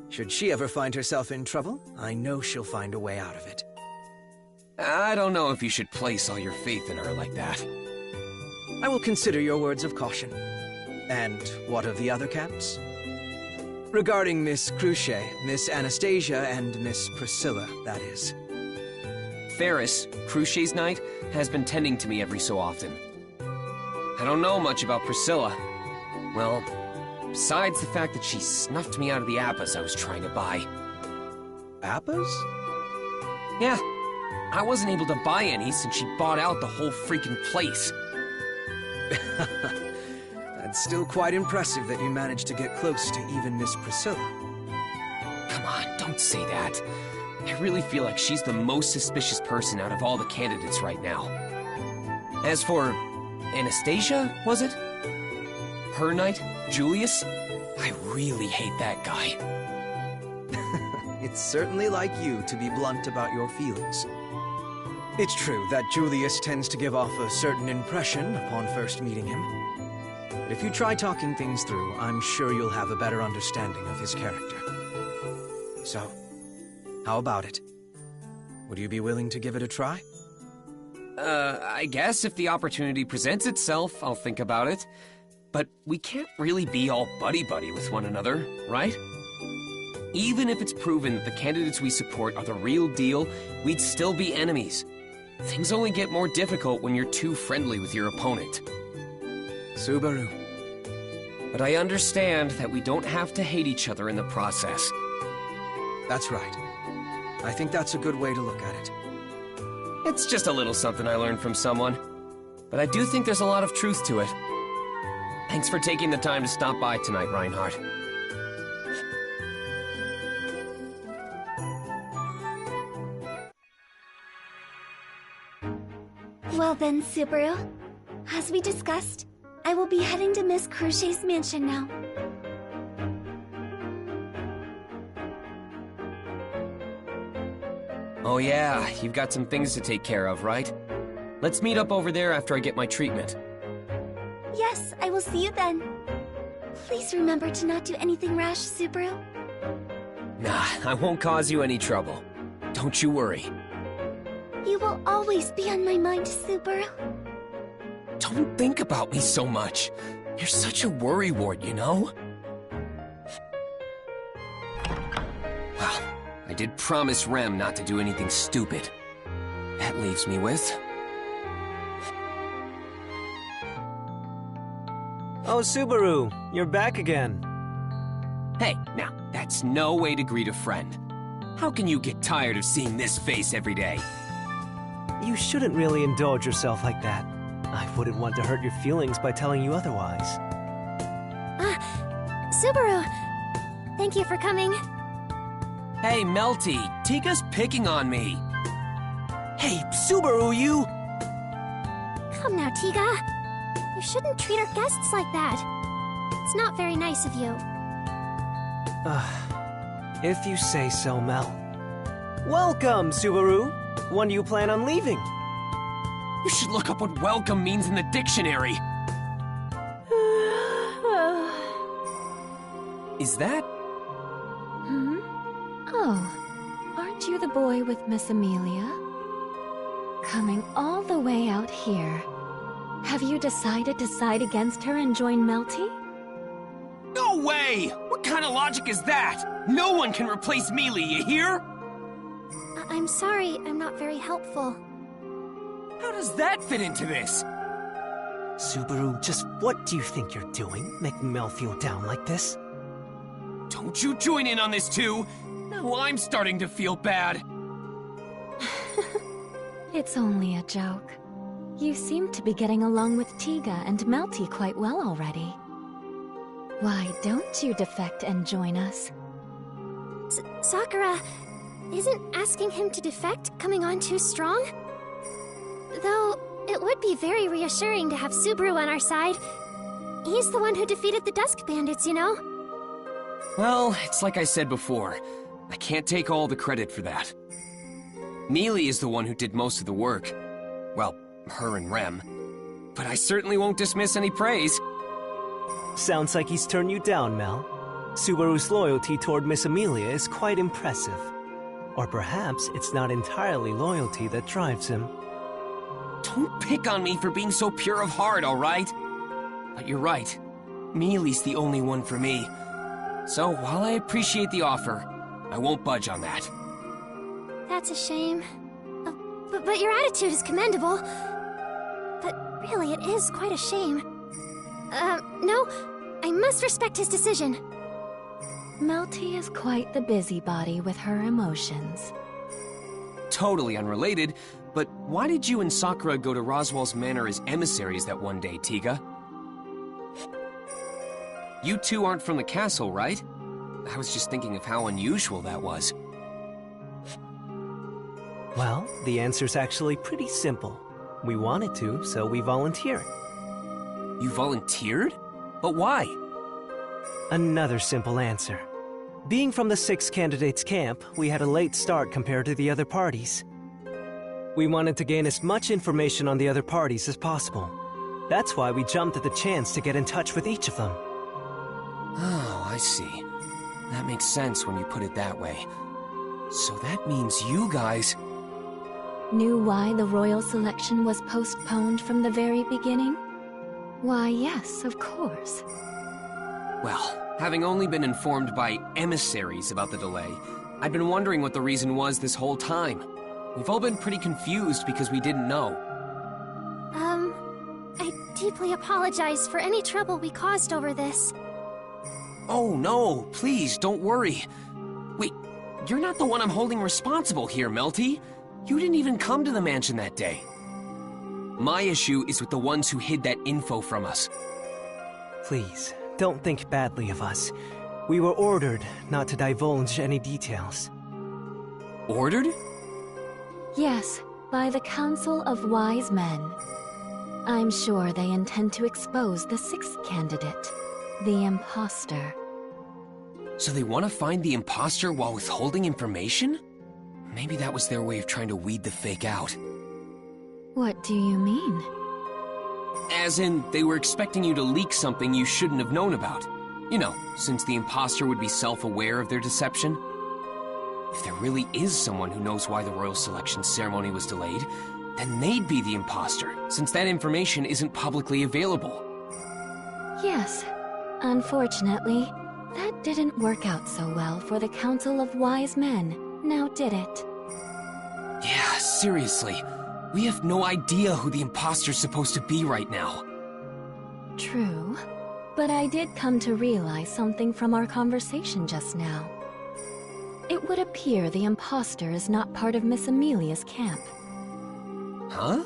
Should she ever find herself in trouble, I know she'll find a way out of it. I don't know if you should place all your faith in her like that. I will consider your words of caution. And what of the other camps? Regarding Miss Cruce, Miss Anastasia, and Miss Priscilla, that is. Ferris, Cruce's knight, has been tending to me every so often. I don't know much about Priscilla. Well, besides the fact that she snuffed me out of the appas I was trying to buy. Appas? Yeah. I wasn't able to buy any since she bought out the whole freaking place. That's still quite impressive that you managed to get close to even Miss Priscilla. Come on, don't say that. I really feel like she's the most suspicious person out of all the candidates right now. As for Anastasia, was it? Her knight, Julius? I really hate that guy. It's certainly like you to be blunt about your feelings. It's true that Julius tends to give off a certain impression upon first meeting him. But if you try talking things through, I'm sure you'll have a better understanding of his character. So, how about it? Would you be willing to give it a try? I guess if the opportunity presents itself, I'll think about it. But we can't really be all buddy-buddy with one another, right? Even if it's proven that the candidates we support are the real deal, we'd still be enemies. Things only get more difficult when you're too friendly with your opponent. Subaru. But I understand that we don't have to hate each other in the process. That's right. I think that's a good way to look at it. It's just a little something I learned from someone. But I do think there's a lot of truth to it. Thanks for taking the time to stop by tonight, Reinhardt. Well then, Subaru. As we discussed, I will be heading to Miss Cruce's mansion now. Oh yeah, you've got some things to take care of, right? Let's meet up over there after I get my treatment. Yes, I will see you then. Please remember to not do anything rash, Subaru. Nah, I won't cause you any trouble. Don't you worry. You will always be on my mind, Subaru. Don't think about me so much. You're such a worrywart, you know? Well, I did promise Rem not to do anything stupid. That leaves me with... Oh, Subaru, you're back again. Hey, now, that's no way to greet a friend. How can you get tired of seeing this face every day? You shouldn't really indulge yourself like that. I wouldn't want to hurt your feelings by telling you otherwise. Subaru! Thank you for coming. Hey, Melty, Tiga's picking on me. Hey, Subaru, you... Come now, Tiga. You shouldn't treat our guests like that. It's not very nice of you. If you say so, Mel. Welcome, Subaru. When do you plan on leaving? You should look up what welcome means in the dictionary. Is that... Hmm? Oh, aren't you the boy with Miss Amelia? Coming all the way out here. Have you decided to side against her and join Melty? No way! What kind of logic is that? No one can replace Mealy, you hear? I'm sorry, I'm not very helpful. How does that fit into this? Subaru, just what do you think you're doing, making Mel feel down like this? Don't you join in on this too? Now I'm starting to feel bad. It's only a joke. You seem to be getting along with Tiga and Melty quite well already. Why don't you defect and join us? Sakura, isn't asking him to defect coming on too strong? Though, it would be very reassuring to have Subaru on our side. He's the one who defeated the Dusk Bandits, you know? Well, it's like I said before. I can't take all the credit for that. Mealy is the one who did most of the work. Well, her and Rem. But I certainly won't dismiss any praise. Sounds like he's turned you down, Mel. Subaru's loyalty toward Miss Amelia is quite impressive. Or perhaps it's not entirely loyalty that drives him. Don't pick on me for being so pure of heart, alright? But you're right. Mealy's the only one for me. So while I appreciate the offer, I won't budge on that. That's a shame. But your attitude is commendable. But really, it is quite a shame. No, I must respect his decision. Melty is quite the busybody with her emotions. Totally unrelated, but why did you and Sakura go to Roswell's Manor as emissaries that one day, Tiga? You two aren't from the castle, right? I was just thinking of how unusual that was. Well, the answer's actually pretty simple. We wanted to, so we volunteered. You volunteered? But why? Another simple answer. Being from the 6 candidates camp, we had a late start compared to the other parties. We wanted to gain as much information on the other parties as possible. That's why we jumped at the chance to get in touch with each of them. Oh, I see. That makes sense when you put it that way. So that means you guys... Knew why the royal selection was postponed from the very beginning? Why, yes, of course. Well, having only been informed by emissaries about the delay, I'd been wondering what the reason was this whole time. We've all been pretty confused because we didn't know. I deeply apologize for any trouble we caused over this. Oh, no, please, don't worry. Wait, you're not the one I'm holding responsible here, Melty. You didn't even come to the mansion that day. My issue is with the ones who hid that info from us. Please, don't think badly of us. We were ordered not to divulge any details. Ordered? Yes, by the Council of Wise Men. I'm sure they intend to expose the 6th candidate, the imposter. So they want to find the imposter while withholding information? Maybe that was their way of trying to weed the fake out. What do you mean? As in, they were expecting you to leak something you shouldn't have known about. You know, since the imposter would be self-aware of their deception. If there really is someone who knows why the royal selection ceremony was delayed, then they'd be the imposter, since that information isn't publicly available. Yes. Unfortunately, that didn't work out so well for the Council of Wise Men, now did it? Yeah, seriously. We have no idea who the imposter's supposed to be right now. True. But I did come to realize something from our conversation just now. It would appear the imposter is not part of Miss Amelia's camp. Huh?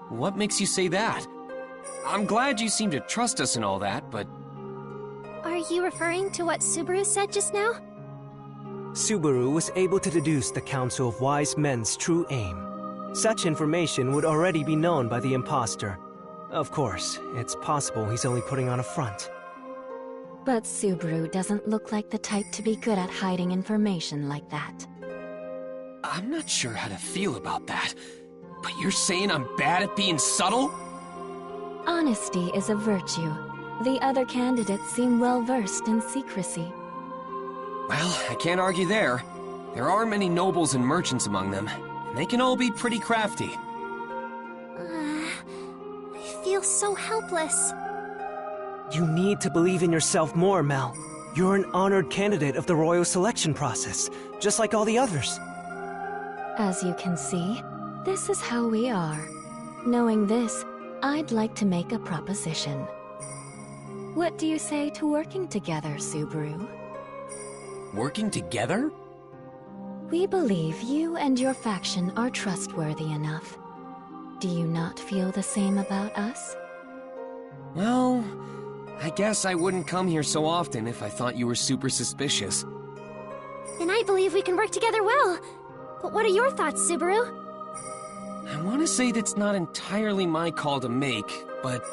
What makes you say that? I'm glad you seem to trust us and all that, but... Are you referring to what Subaru said just now? Subaru was able to deduce the Council of Wise Men's true aim. Such information would already be known by the imposter. Of course, it's possible he's only putting on a front. But Subaru doesn't look like the type to be good at hiding information like that. I'm not sure how to feel about that. But you're saying I'm bad at being subtle? Honesty is a virtue. The other candidates seem well-versed in secrecy. Well, I can't argue there. There are many nobles and merchants among them, and they can all be pretty crafty. I feel so helpless. You need to believe in yourself more, Mel. You're an honored candidate of the royal selection process, just like all the others. As you can see, this is how we are. Knowing this, I'd like to make a proposition. What do you say to working together, Subaru? Working together? We believe you and your faction are trustworthy enough. Do you not feel the same about us? Well, I guess I wouldn't come here so often if I thought you were super suspicious. Then I believe we can work together well. But what are your thoughts, Subaru? I want to say that's not entirely my call to make, but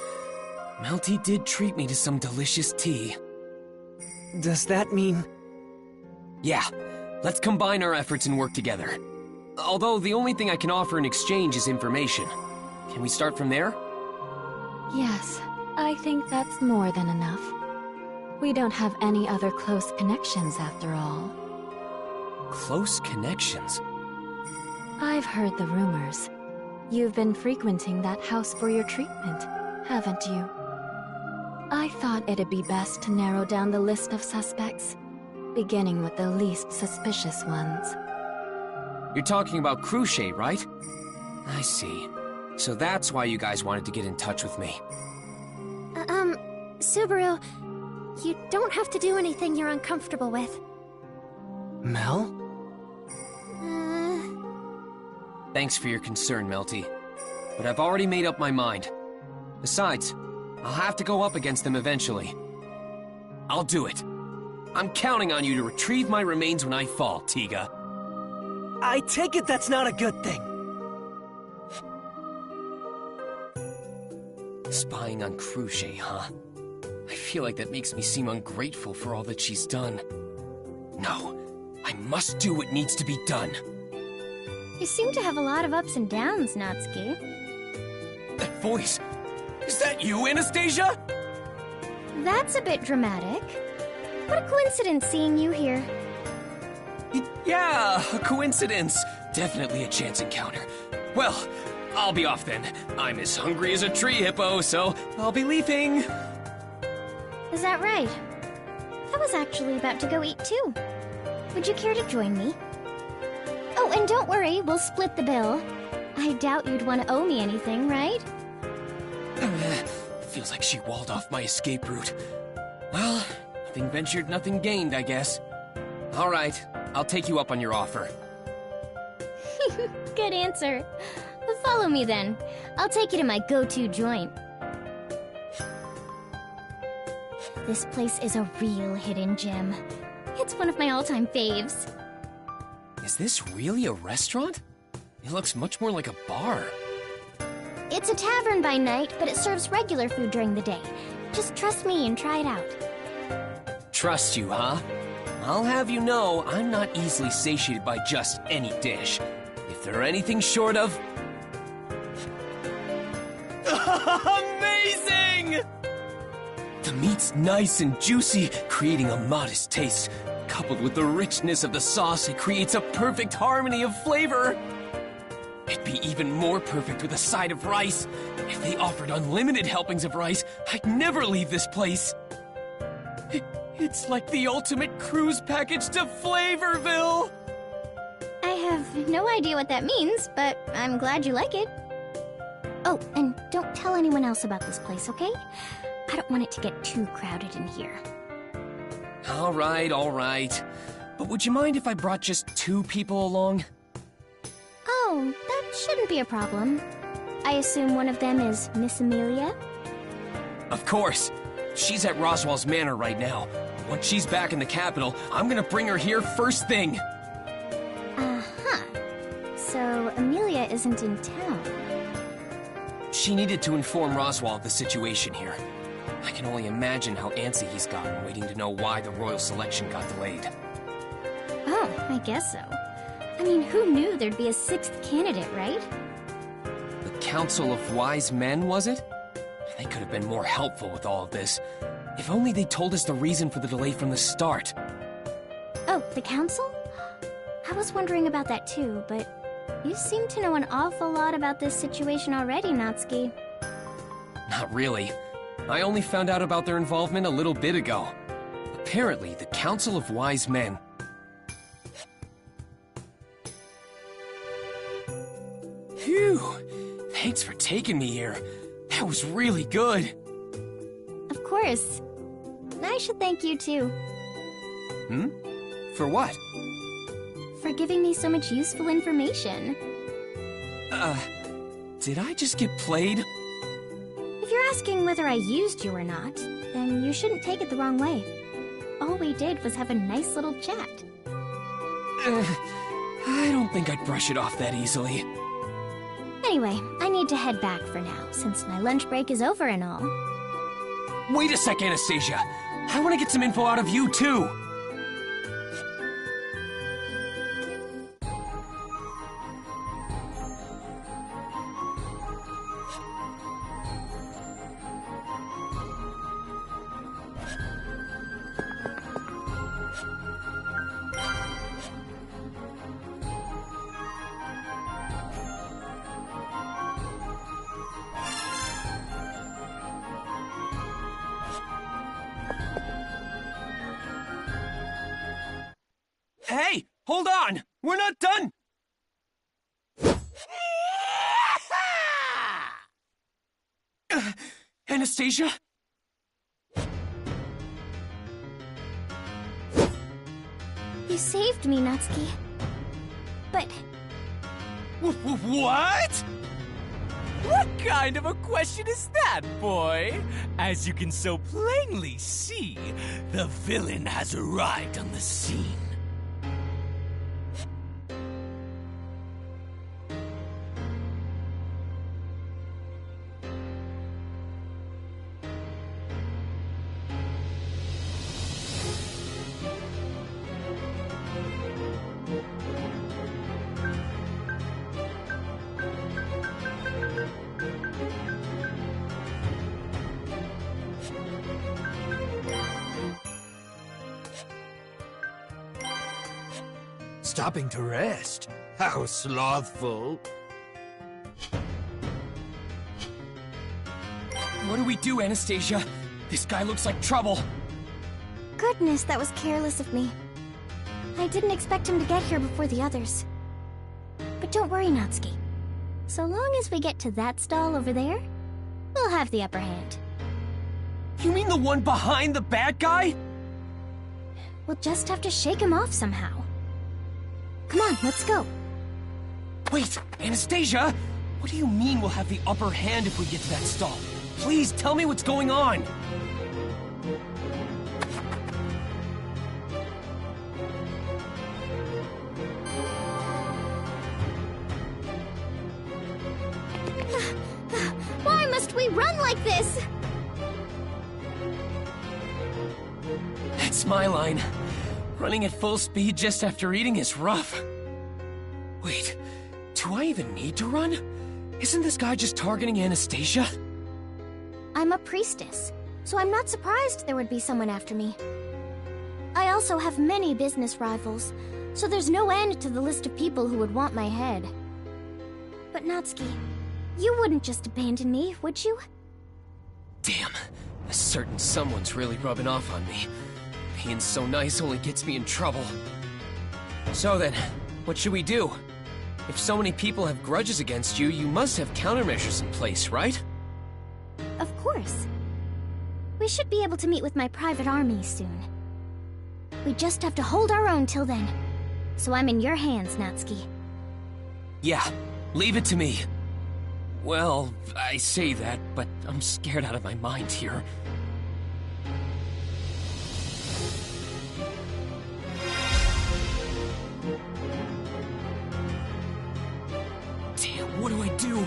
Melty did treat me to some delicious tea. Does that mean... Yeah, let's combine our efforts and work together. Although the only thing I can offer in exchange is information. Can we start from there? Yes, I think that's more than enough. We don't have any other close connections after all. Close connections? I've heard the rumors. You've been frequenting that house for your treatment, haven't you? I thought it'd be best to narrow down the list of suspects, beginning with the least suspicious ones. You're talking about Cruchet, right? I see. So that's why you guys wanted to get in touch with me. Subaru, you don't have to do anything you're uncomfortable with. Mel? Thanks for your concern, Melty. But I've already made up my mind. Besides, I'll have to go up against them eventually. I'll do it. I'm counting on you to retrieve my remains when I fall, Tiga. I take it that's not a good thing. Spying on Cruchet, huh? I feel like that makes me seem ungrateful for all that she's done. No, I must do what needs to be done. You seem to have a lot of ups and downs, Natsuki. That voice! Is that you, Anastasia? That's a bit dramatic. What a coincidence seeing you here. Yeah, a coincidence. Definitely a chance encounter. Well, I'll be off then. I'm as hungry as a tree hippo, so I'll be leaving. Is that right? I was actually about to go eat too. Would you care to join me? Oh, and don't worry, we'll split the bill. I doubt you'd want to owe me anything, right? Feels like she walled off my escape route. Well, nothing ventured, nothing gained, I guess. All right, I'll take you up on your offer. Good answer. Follow me then. I'll take you to my go-to joint. This place is a real hidden gem. It's one of my all-time faves. Is this really a restaurant? It looks much more like a bar. It's a tavern by night, but it serves regular food during the day. Just trust me and try it out. Trust you, huh? I'll have you know, I'm not easily satiated by just any dish. If they're anything short of... Amazing! The meat's nice and juicy, creating a modest taste. Coupled with the richness of the sauce, it creates a perfect harmony of flavor. It'd be even more perfect with a side of rice. If they offered unlimited helpings of rice, I'd never leave this place. It's like the ultimate cruise package to Flavorville! I have no idea what that means, but I'm glad you like it. Oh, and don't tell anyone else about this place, okay? I don't want it to get too crowded in here. All right. But would you mind if I brought just 2 people along? Oh, that shouldn't be a problem. I assume one of them is Miss Amelia? Of course. She's at Roswell's Manor right now. Once she's back in the capital, I'm gonna bring her here first thing. Uh-huh. So, Amelia isn't in town. She needed to inform Roswell of the situation here. I can only imagine how antsy he's gotten waiting to know why the royal selection got delayed. Oh, I guess so. I mean, who knew there'd be a 6th candidate, right? The Council of Wise Men, was it? They could have been more helpful with all of this. If only they told us the reason for the delay from the start. Oh, the council? I was wondering about that too, but you seem to know an awful lot about this situation already, Natsuki. Not really. I only found out about their involvement a little bit ago. Apparently, the Council of Wise Men... Phew! Thanks for taking me here. That was really good. Of course. I should thank you too. Hmm? For what? For giving me so much useful information. Did I just get played? If you're asking whether I used you or not, then you shouldn't take it the wrong way. All we did was have a nice little chat. I don't think I'd brush it off that easily. Anyway, I need to head back for now, since my lunch break is over and all. Wait a sec, Anastasia. I want to get some info out of you, too. Hey, hold on! We're not done! Anastasia? You saved me, Natsuki. But... What? What kind of a question is that, boy? As you can so plainly see, the villain has arrived on the scene. Stopping to rest? How slothful. What do we do, Anastasia? This guy looks like trouble. Goodness, that was careless of me. I didn't expect him to get here before the others. But don't worry, Natsuki. So long as we get to that stall over there, we'll have the upper hand. You mean the one behind the bad guy? We'll just have to shake him off somehow. Come on, let's go. Wait, Anastasia! What do you mean we'll have the upper hand if we get to that stall? Please, tell me what's going on! Why must we run like this? That's my line. Running at full speed just after eating is rough. Wait, do I even need to run? Isn't this guy just targeting Anastasia? I'm a priestess, so I'm not surprised there would be someone after me. I also have many business rivals, so there's no end to the list of people who would want my head. But Natsuki, you wouldn't just abandon me, would you? Damn, a certain someone's really rubbing off on me. Being so nice only gets me in trouble. So then, what should we do? If so many people have grudges against you, you must have countermeasures in place, right? Of course. We should be able to meet with my private army soon. We just have to hold our own till then. So I'm in your hands, Natsuki. Yeah, leave it to me. Well, I say that, but I'm scared out of my mind here. Damn, what do I do?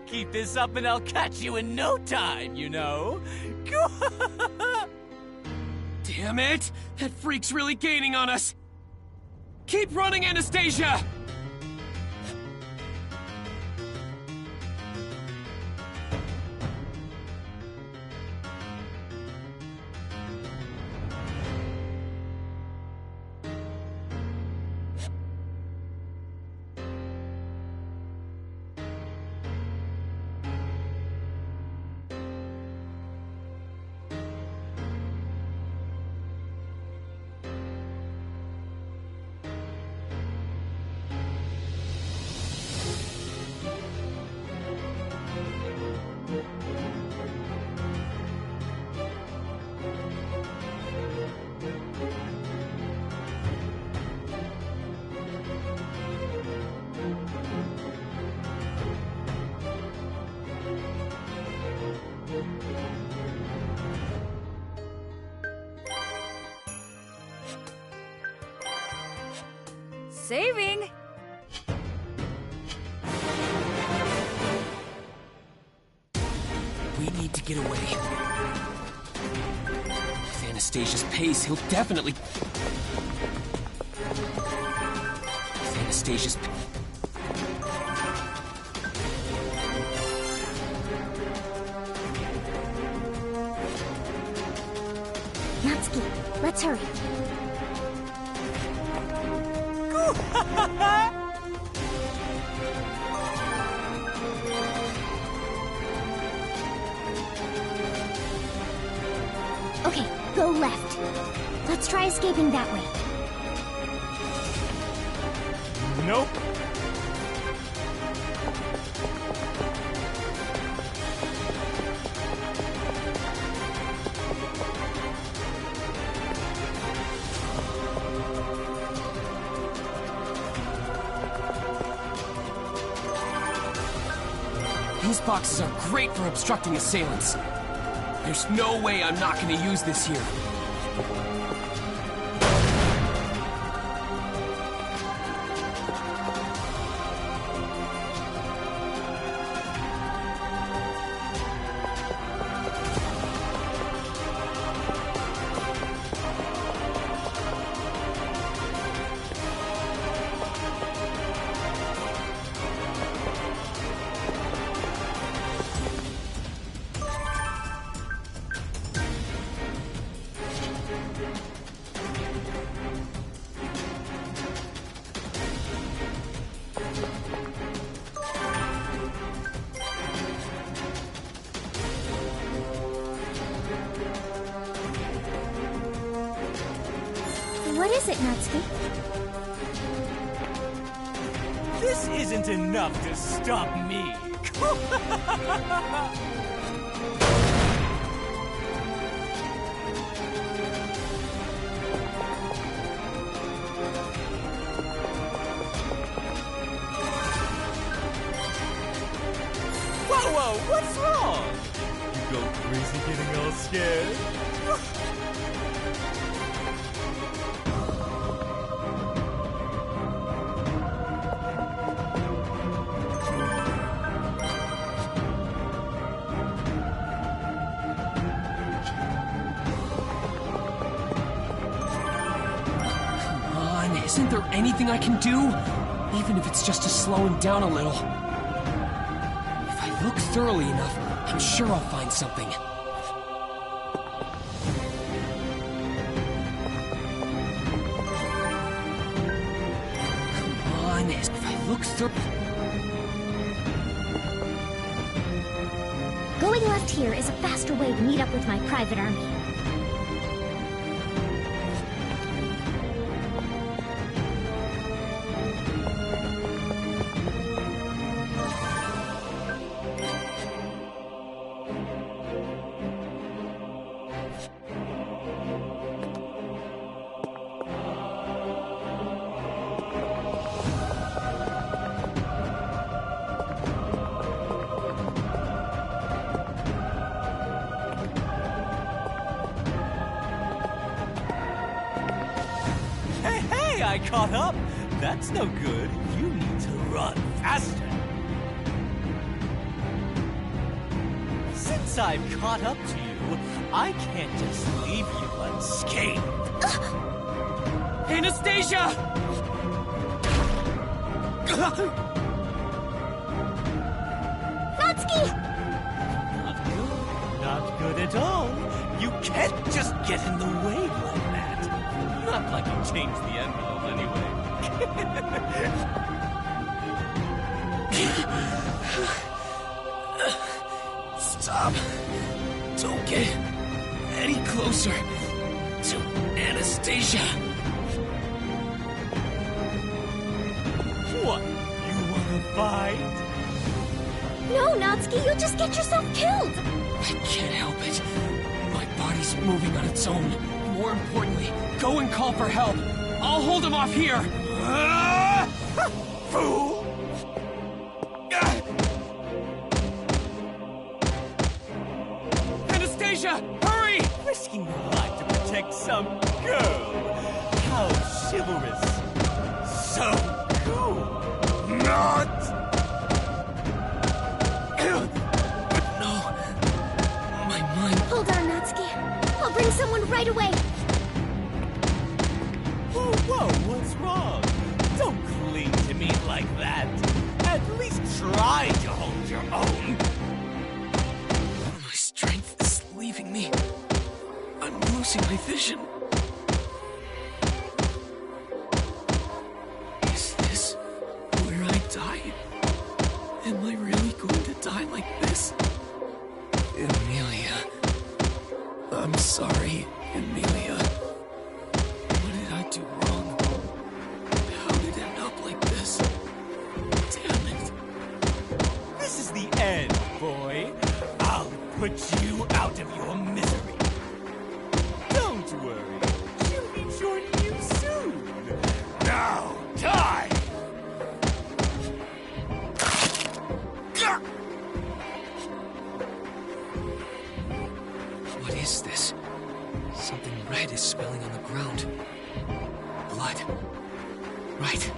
Keep this up and I'll catch you in no time, you know? Damn it! That freak's really gaining on us! Keep running, Anastasia! Saving! We need to get away. With Anastasia's pace, he'll definitely... With Anastasia's... Natsuki, let's hurry. Okay, go left. Let's try escaping that way. Nope. These boxes are great for obstructing assailants. There's no way I'm not going to use this here. What is it, Natsuki? This isn't enough to stop me. Whoa, what's wrong? You go crazy getting all scared? Isn't there anything I can do? Even if it's just to slow him down a little. If I look thoroughly enough, I'm sure I'll find something. Come on, if I look Going left here is a faster way to meet up with my private army. I caught up. That's no good. You need to run faster. Since I've caught up to you, I can't just leave you unscathed. Anastasia! Natsuki! Not good at all. You can't just get in the way like that. Not like you changed the envelope anyway. Stop. Don't get any closer to Anastasia. What? You wanna fight? No, Natsuki, you'll just get yourself killed! I can't help it. My body's moving on its own. More importantly, go and call for help. I'll hold him off here. Fool! Anastasia, hurry! Risking your life to protect some girl. How chivalrous. so cool. Not. No. My mind. Hold on, Natsuki. I'll bring someone right away. Whoa, what's wrong? Don't cling to me like that. At least try to hold your own. My strength is leaving me. I'm losing my vision. Is this where I die? Am I really going to die like this? Emilia. I'm sorry, Emilia. What did I do wrong? How did it end up like this? Damn it. This is the end, boy. I'll put you out of your misery. Don't worry. She'll be joining you soon. Now, die! What is this? Something red is spilling on the ground. Blood. Right.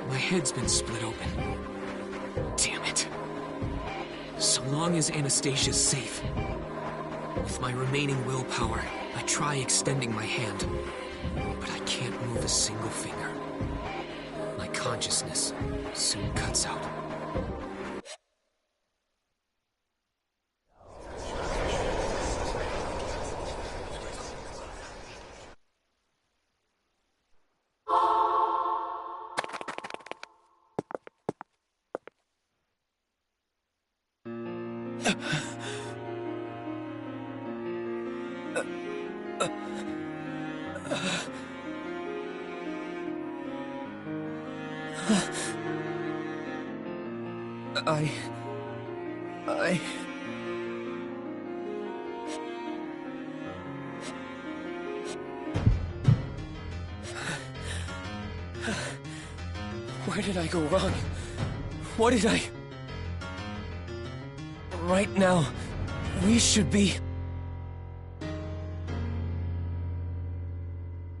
My head's been split open. Damn it. So long as Anastasia's safe. With my remaining willpower, I try extending my hand. But I can't move a single finger. My consciousness soon cuts out. Where did I go wrong? What did I... Right now, we should be...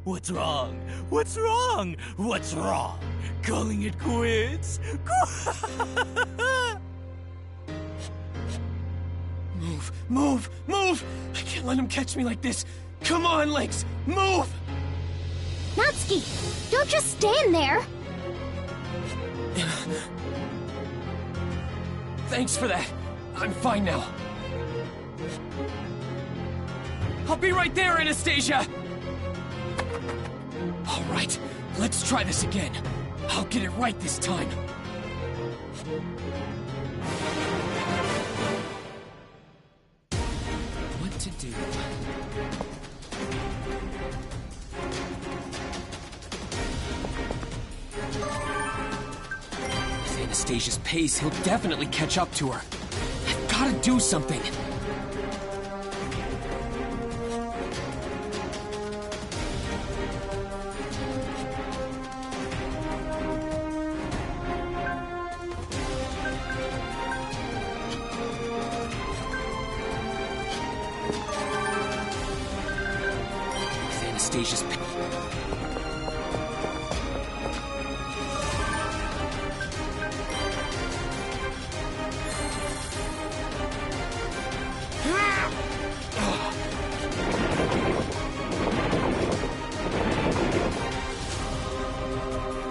What's wrong? What's wrong? What's wrong? Calling it quits? Move, move, move! I can't let him catch me like this. Come on, Lynx, move! Natsuki, don't just stand there. Thanks for that. I'm fine now. I'll be right there, Anastasia! All right, let's try this again. I'll get it right this time. What to do? With Anastasia's pace, he'll definitely catch up to her. I've got to do something. Anastasia's...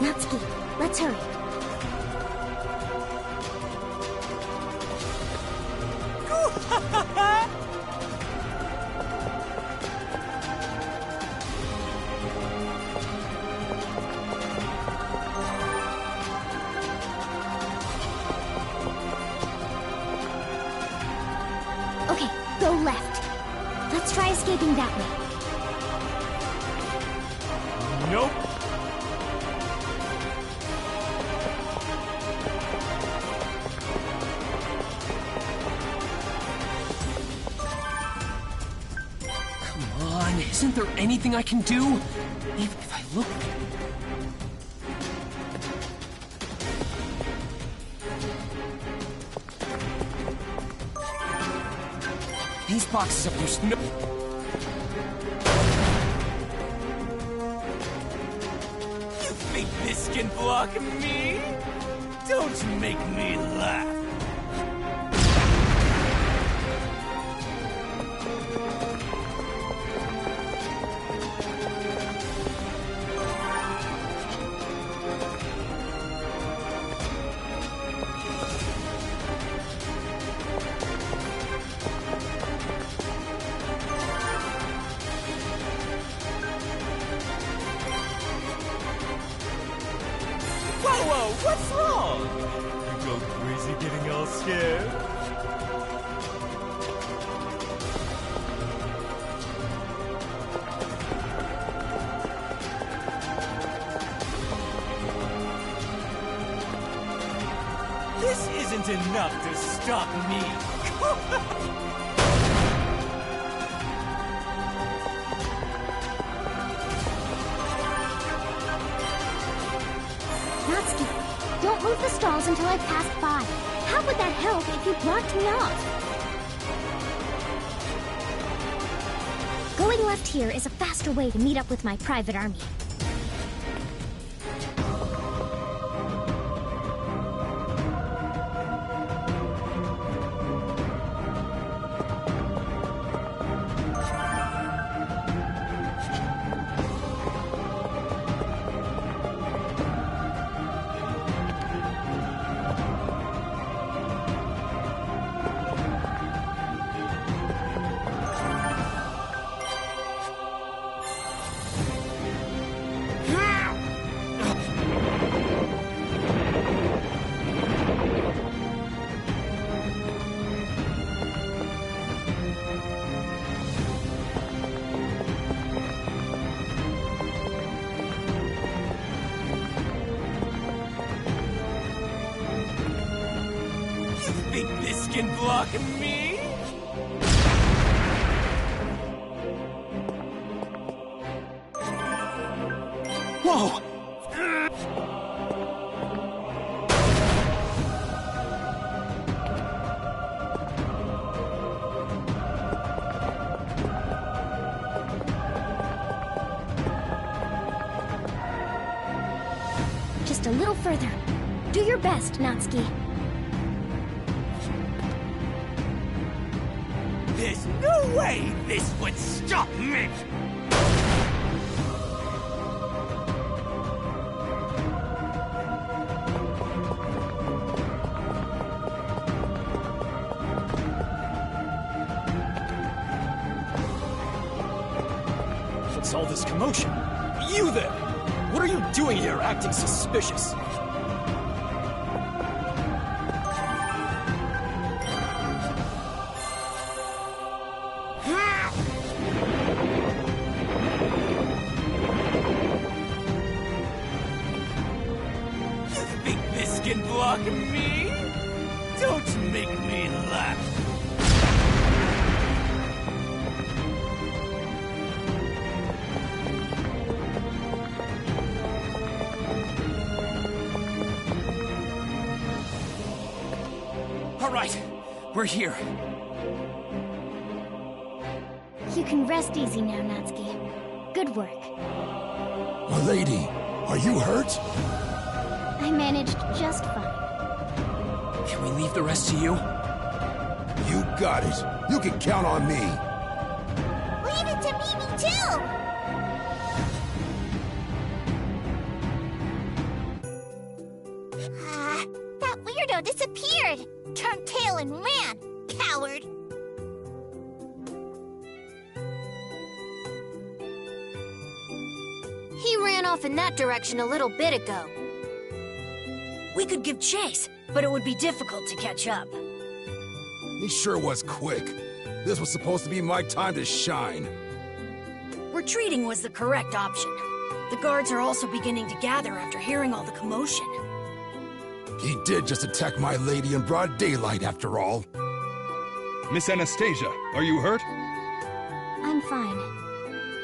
Natsuki, let's hurry. Okay, go left. Let's try escaping that way. Nope. Come on, isn't there anything I can do? Even if I look... These boxes up there's no... You think this this can block me? Don't make me laugh. Whoa, what's wrong? You go crazy getting all scared? This isn't enough to stop me. Natsuki, don't move the stalls until I've passed by. How would that help if you blocked me off? Going left here is a faster way to meet up with my private army. Think this can block me? Whoa! Just a little further. Do your best, Natsuki. There's no way this would stop me! What's all this commotion? You there! What are you doing here acting suspicious? Can block me? Don't make me laugh. All right, we're here. You can rest easy now, Natsuki. Good work. My lady, are you hurt? I managed just fine. Can we leave the rest to you? You got it. You can count on me. Leave it to Mimi, too! That weirdo disappeared! Turned tail and ran! Coward! He ran off in that direction a little bit ago. We could give chase, but it would be difficult to catch up. He sure was quick. This was supposed to be my time to shine. Retreating was the correct option. The guards are also beginning to gather after hearing all the commotion. He did just attack my lady in broad daylight, after all. Miss Anastasia, are you hurt? I'm fine.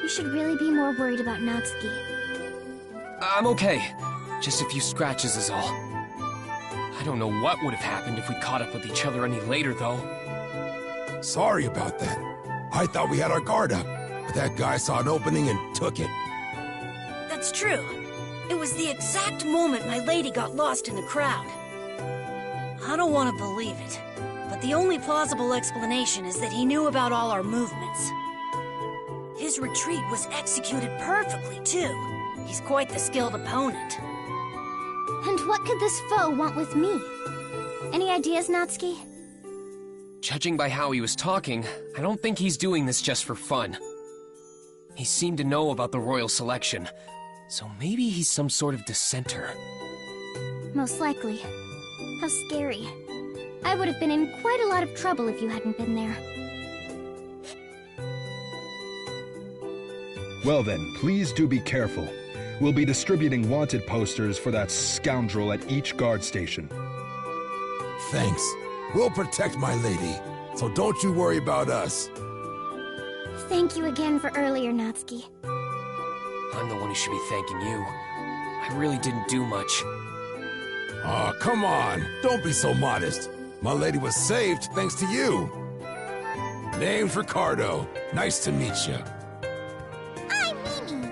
You should really be more worried about Natsuki. I'm okay. Just a few scratches is all. I don't know what would have happened if we caught up with each other any later, though. Sorry about that. I thought we had our guard up, but that guy saw an opening and took it. That's true. It was the exact moment my lady got lost in the crowd. I don't want to believe it, but the only plausible explanation is that he knew about all our movements. His retreat was executed perfectly, too. He's quite the skilled opponent. And what could this foe want with me? Any ideas, Natsuki? Judging by how he was talking, I don't think he's doing this just for fun. He seemed to know about the royal selection, so maybe he's some sort of dissenter. Most likely. How scary. I would have been in quite a lot of trouble if you hadn't been there. Well then, please do be careful. We'll be distributing wanted posters for that scoundrel at each guard station. Thanks. We'll protect my lady, so don't you worry about us. Thank you again for earlier, Natsuki. I'm the one who should be thanking you. I really didn't do much. Aw, come on. Don't be so modest. My lady was saved thanks to you. Name's Ricardo. Nice to meet you. I'm Mimi.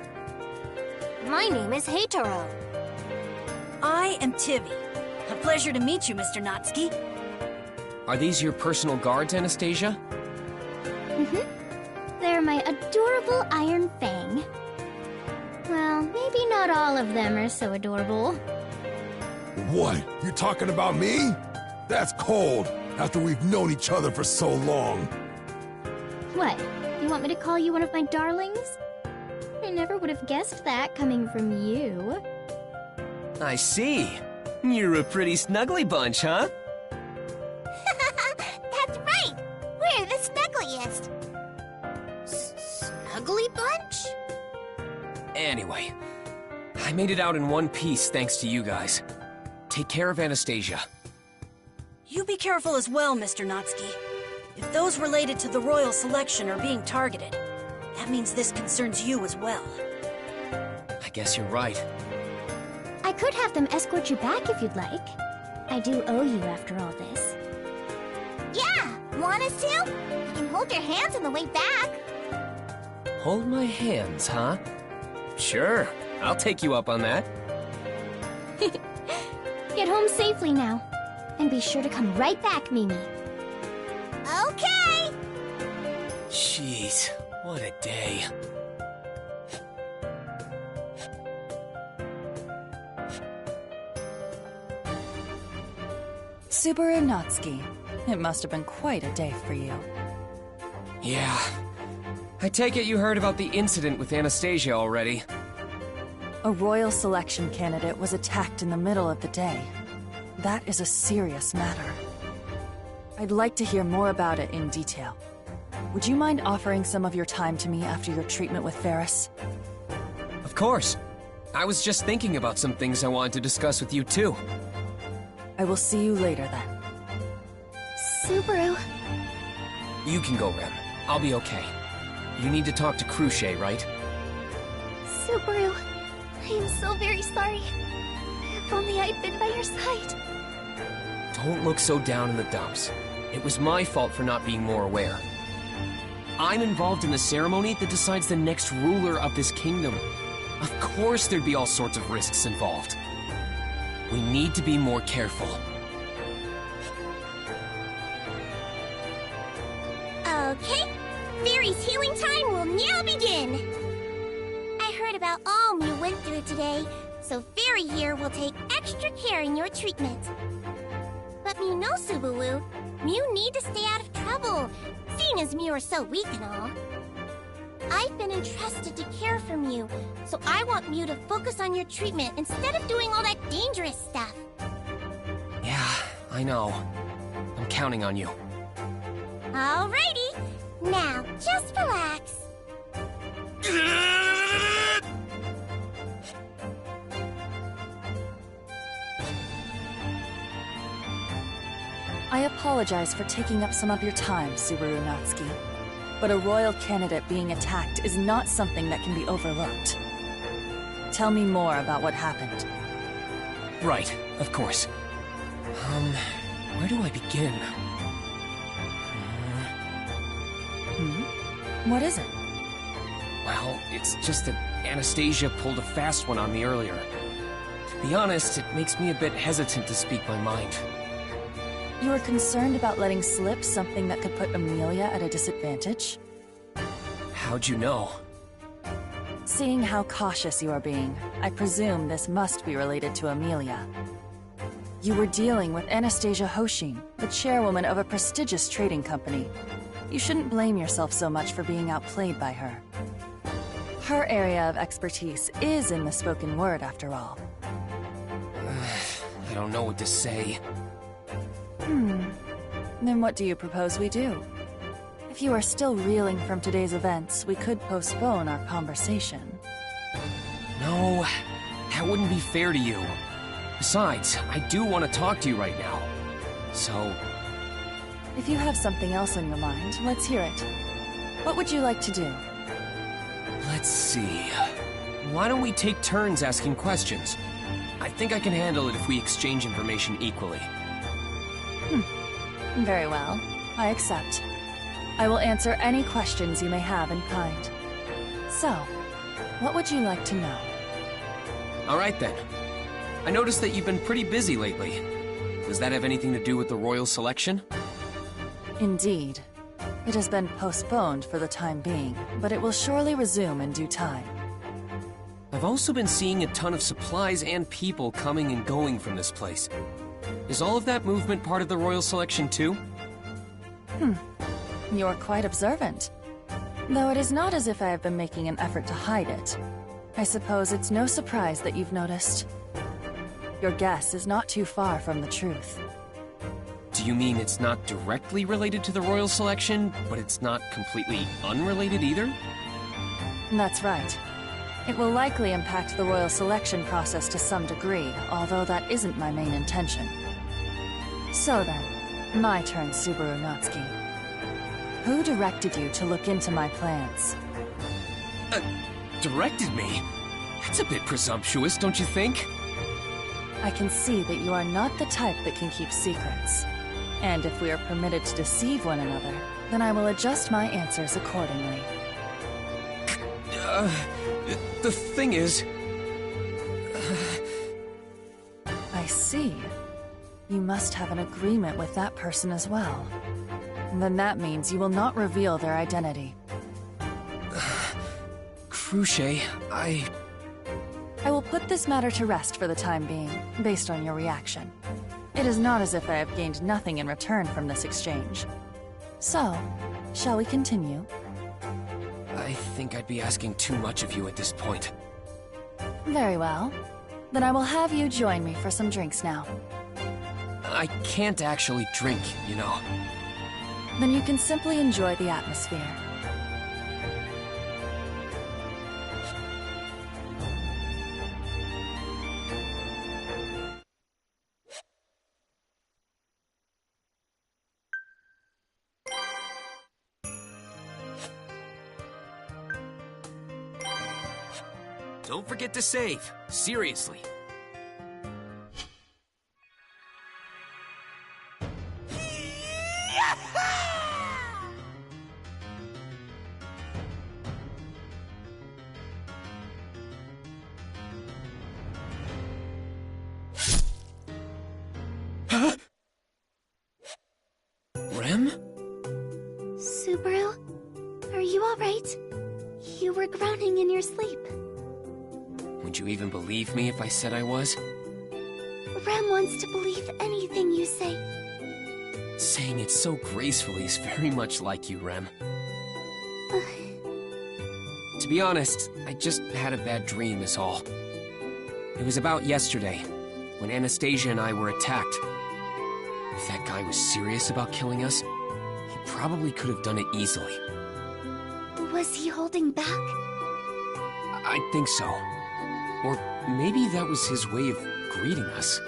My name is Heitaro. I am Tivy. A pleasure to meet you, Mr. Natsuki. Are these your personal guards, Anastasia? They're my adorable Iron Fang. Well, maybe not all of them are so adorable. What? You talking about me? That's cold, after we've known each other for so long. What? You want me to call you one of my darlings? I never would have guessed that coming from you. I see. You're a pretty snuggly bunch, huh? That's right! We're the snuggliest! Snuggly bunch? Anyway, I made it out in one piece thanks to you guys. Take care of Anastasia. You be careful as well, Mr. Natsuki. If those related to the royal selection are being targeted, that means this concerns you as well. I guess you're right. I could have them escort you back if you'd like. I do owe you after all this. Yeah! Want us to? We can hold your hands on the way back. Hold my hands, huh? Sure, I'll take you up on that. Get home safely now. And be sure to come right back, Mimi. Okay! Jeez, what a day. Subaru Natsuki, it must have been quite a day for you. Yeah. I take it you heard about the incident with Anastasia already. A royal selection candidate was attacked in the middle of the day. That is a serious matter. I'd like to hear more about it in detail. Would you mind offering some of your time to me after your treatment with Ferris? Of course. I was just thinking about some things I wanted to discuss with you too. I will see you later then. Subaru. You can go, Rem. I'll be okay. You need to talk to Cruchet, right? Subaru, I am so very sorry. If only I'd been by your side. Don't look so down in the dumps. It was my fault for not being more aware. I'm involved in the ceremony that decides the next ruler of this kingdom. Of course there'd be all sorts of risks involved. We need to be more careful. Okay. Fairy's healing time will now begin. I heard about all Mew went through today, so Fairy here will take extra care in your treatment. But Mew knows, Subaru. Mew need to stay out of trouble, seeing as Mew are so weak and all. I've been entrusted to care for Mew, so I want Mew to focus on your treatment instead of doing all that dangerous stuff. Yeah, I know. I'm counting on you. Alrighty. Now, just relax. I apologize for taking up some of your time, Subaru Natsuki. But a royal candidate being attacked is not something that can be overlooked. Tell me more about what happened. Right, of course. Where do I begin? What is it? Well, it's just that Anastasia pulled a fast one on me earlier. To be honest, it makes me a bit hesitant to speak my mind. You are concerned about letting slip something that could put Amelia at a disadvantage? How'd you know? Seeing how cautious you are being, I presume this must be related to Amelia. You were dealing with Anastasia Hoshin, the chairwoman of a prestigious trading company. You shouldn't blame yourself so much for being outplayed by her. Her area of expertise is in the spoken word, after all. I don't know what to say. Then what do you propose we do? If you are still reeling from today's events, we could postpone our conversation. No, that wouldn't be fair to you. Besides, I do want to talk to you right now. So... If you have something else on your mind, let's hear it. What would you like to do? Let's see... Why don't we take turns asking questions? I think I can handle it if we exchange information equally. Very well. I accept. I will answer any questions you may have in kind. So, what would you like to know? Alright then. I noticed that you've been pretty busy lately. Does that have anything to do with the royal selection? Indeed. It has been postponed for the time being, but it will surely resume in due time. I've also been seeing a ton of supplies and people coming and going from this place. Is all of that movement part of the royal selection too? You're quite observant. Though it is not as if I have been making an effort to hide it. I suppose it's no surprise that you've noticed. Your guess is not too far from the truth. Do you mean it's not directly related to the royal selection, but it's not completely unrelated either? That's right. It will likely impact the royal selection process to some degree, although that isn't my main intention. So then, my turn, Subaru Natsuki. Who directed you to look into my plans? Directed me? That's a bit presumptuous, don't you think? I can see that you are not the type that can keep secrets. And if we are permitted to deceive one another, then I will adjust my answers accordingly. The thing is... I see. You must have an agreement with that person as well. Then that means you will not reveal their identity. Cruche, I will put this matter to rest for the time being, based on your reaction. It is not as if I have gained nothing in return from this exchange. So, shall we continue? I think I'd be asking too much of you at this point. Very well. Then I will have you join me for some drinks now. I can't actually drink, you know. Then you can simply enjoy the atmosphere. Don't forget to save. Seriously. Rem? Subaru? Are you alright? You were groaning in your sleep. Would you even believe me if I said I was? Rem wants to believe anything you say. Saying it so gracefully is very much like you, Rem. To be honest, I just had a bad dream is all. It was about yesterday, when Anastasia and I were attacked. If that guy was serious about killing us, he probably could have done it easily. Was he holding back? I think so. Or maybe that was his way of greeting us.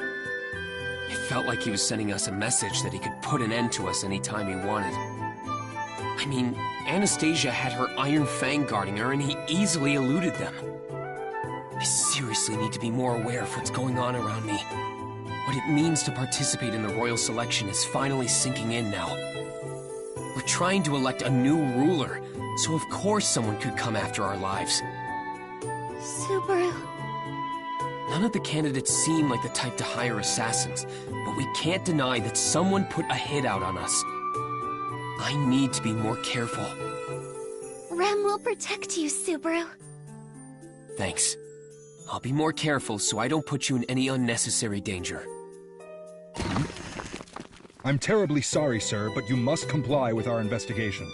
It felt like he was sending us a message that he could put an end to us anytime he wanted. I mean, Anastasia had her Iron Fang guarding her, and he easily eluded them. I seriously need to be more aware of what's going on around me. What it means to participate in the royal selection is finally sinking in now. We're trying to elect a new ruler, so of course someone could come after our lives. Subaru. None of the candidates seem like the type to hire assassins, but we can't deny that someone put a hit out on us. I need to be more careful. Rem will protect you, Subaru. Thanks. I'll be more careful so I don't put you in any unnecessary danger. I'm terribly sorry, sir, but you must comply with our investigation.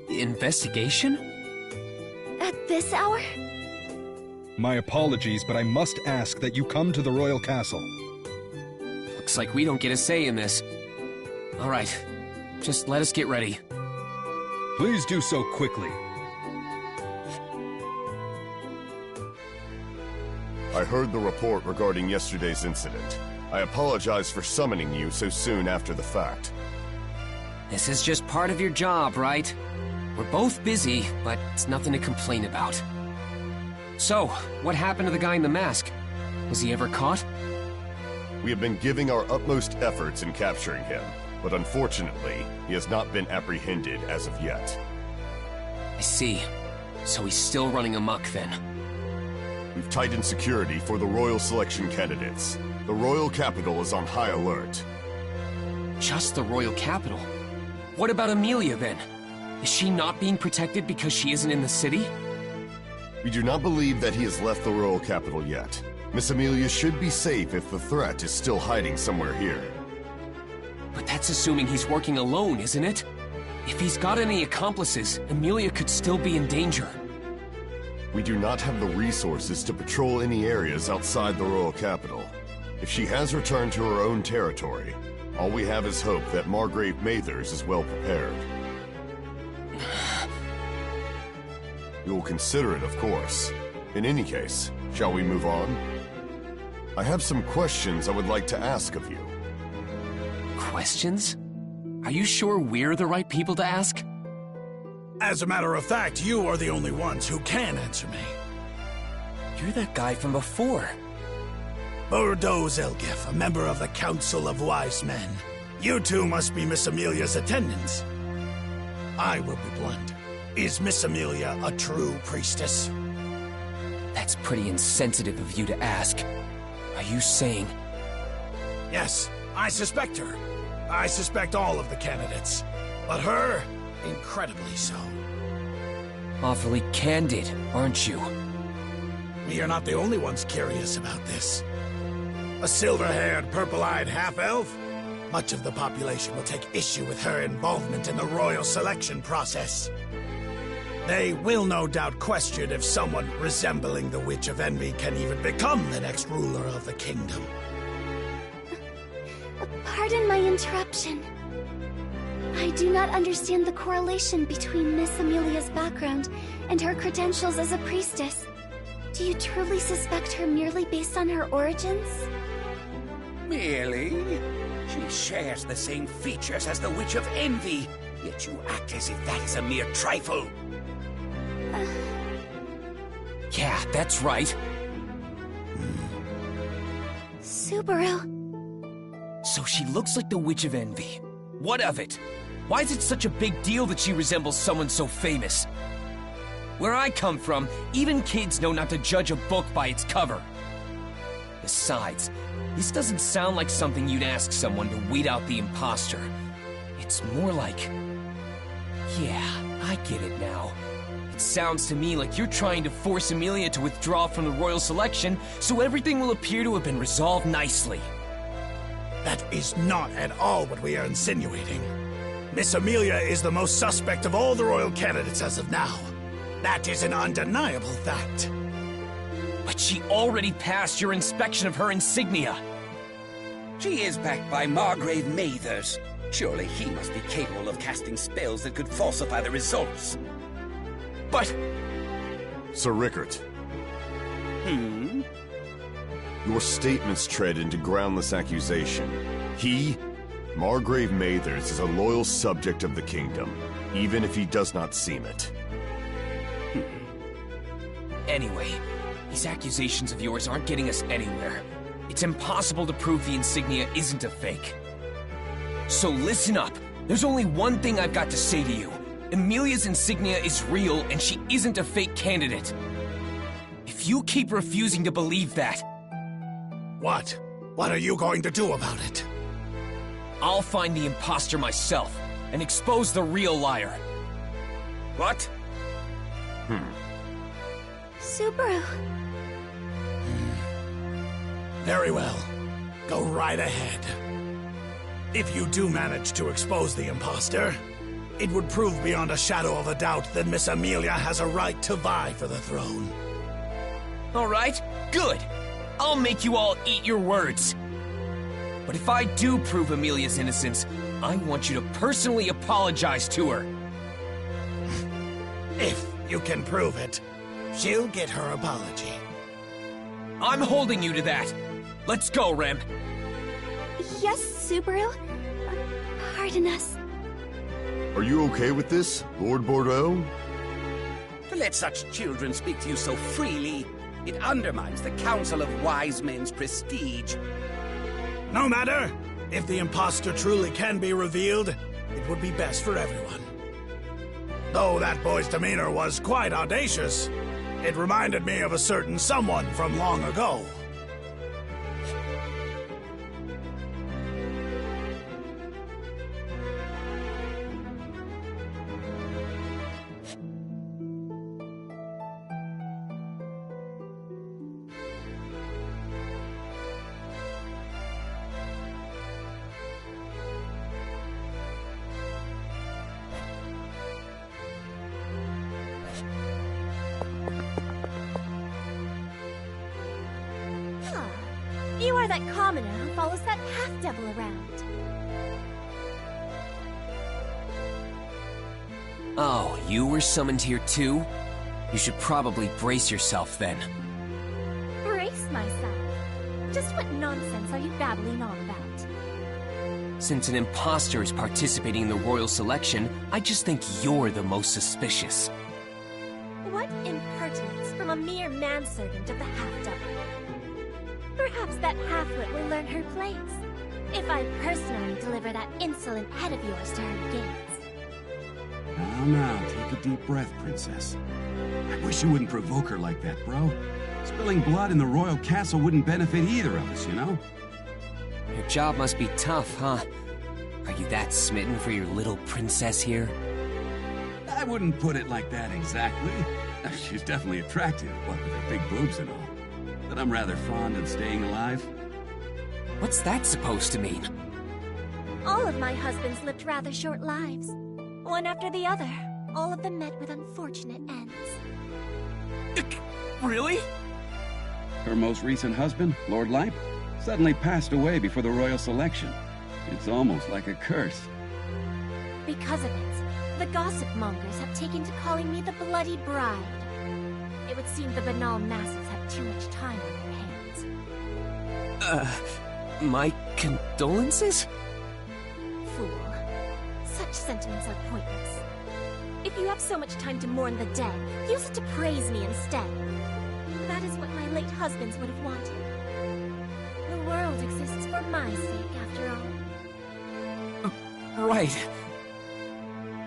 Investigation? At this hour? My apologies, but I must ask that you come to the Royal Castle. Looks like we don't get a say in this. All right, just let us get ready. Please do so quickly. I heard the report regarding yesterday's incident. I apologize for summoning you so soon after the fact. This is just part of your job, right? We're both busy, but it's nothing to complain about. So, what happened to the guy in the mask? Was he ever caught? We have been giving our utmost efforts in capturing him, but unfortunately, he has not been apprehended as of yet. I see. So he's still running amok then. We've tightened security for the Royal Selection candidates. The Royal Capital is on high alert. Just the Royal Capital? What about Amelia then? Is she not being protected because she isn't in the city? We do not believe that he has left the Royal Capital yet. Miss Amelia should be safe if the threat is still hiding somewhere here. But that's assuming he's working alone, isn't it? If he's got any accomplices, Amelia could still be in danger. We do not have the resources to patrol any areas outside the Royal Capital. If she has returned to her own territory, all we have is hope that Margrave Mathers is well prepared. We will consider it, of course. In any case, shall we move on? I have some questions I would like to ask of you. Questions? Are you sure we're the right people to ask? As a matter of fact, you are the only ones who can answer me. You're that guy from before. Bordeaux Zelgif, a member of the Council of Wise Men. You two must be Miss Amelia's attendants. I will be blunt. Is Miss Amelia a true priestess? That's pretty insensitive of you to ask. Are you saying... Yes, I suspect her. I suspect all of the candidates. But her, incredibly so. Awfully candid, aren't you? We are not the only ones curious about this. A silver-haired, purple-eyed half-elf? Much of the population will take issue with her involvement in the royal selection process. They will no doubt question if someone resembling the Witch of Envy can even become the next ruler of the kingdom. Pardon my interruption. I do not understand the correlation between Miss Amelia's background and her credentials as a priestess. Do you truly suspect her merely based on her origins? Merely? She shares the same features as the Witch of Envy, yet you act as if that is a mere trifle. Yeah, that's right. Subaru. So she looks like the Witch of Envy. What of it? Why is it such a big deal that she resembles someone so famous? Where I come from, even kids know not to judge a book by its cover. Besides, this doesn't sound like something you'd ask someone to weed out the imposter. It's more like... Yeah, I get it now. It sounds to me like you're trying to force Amelia to withdraw from the royal selection so everything will appear to have been resolved nicely. That is not at all what we are insinuating. Miss Amelia is the most suspect of all the royal candidates as of now. That is an undeniable fact. But she already passed your inspection of her insignia. She is backed by Margrave Mathers. Surely he must be capable of casting spells that could falsify the results. But... Sir Rickert. Your statements tread into groundless accusation. He, Margrave Mathers, is a loyal subject of the kingdom, even if he does not seem it. Anyway, these accusations of yours aren't getting us anywhere. It's impossible to prove the insignia isn't a fake. So listen up. There's only one thing I've got to say to you. Amelia's insignia is real, and she isn't a fake candidate. If if you keep refusing to believe that... What? What are you going to do about it? I'll find the imposter myself and expose the real liar. What? Subaru. Very well. Go right ahead. If you do manage to expose the imposter, it would prove beyond a shadow of a doubt that Miss Amelia has a right to vie for the throne. All right, good. I'll make you all eat your words. But if I do prove Amelia's innocence, I want you to personally apologize to her. If you can prove it, she'll get her apology. I'm holding you to that. Let's go, Rem. Yes, Subaru? Pardon us. Are you okay with this, Lord Bordeaux? To let such children speak to you so freely, it undermines the Council of Wise Men's prestige. No matter. If the imposter truly can be revealed, it would be best for everyone. Though that boy's demeanor was quite audacious, it reminded me of a certain someone from long ago. You are that commoner who follows that half-devil around. Oh, you were summoned here too? You should probably brace yourself then. Brace myself? Just what nonsense are you babbling on about? Since an imposter is participating in the royal selection, I just think you're the most suspicious. What impertinence from a mere manservant of the half-devil. Perhaps that halfwit will learn her place, if I personally deliver that insolent head of yours to her gates. Now, take a deep breath, Princess. I wish you wouldn't provoke her like that, bro. Spilling blood in the royal castle wouldn't benefit either of us, you know? Your job must be tough, huh? Are you that smitten for your little princess here? I wouldn't put it like that exactly. She's definitely attractive, what with her big boobs and all. But I'm rather fond of staying alive. What's that supposed to mean? All of my husbands lived rather short lives. One after the other. All of them met with unfortunate ends. Really? Her most recent husband, Lord Lipe, suddenly passed away before the royal selection. It's almost like a curse. Because of it, the gossip mongers have taken to calling me the Bloody Bride. It would seem the banal masses have too much time on their hands. My condolences? Fool. Such sentiments are pointless. If you have so much time to mourn the dead, use it to praise me instead. That is what my late husbands would have wanted. The world exists for my sake, after all. Right.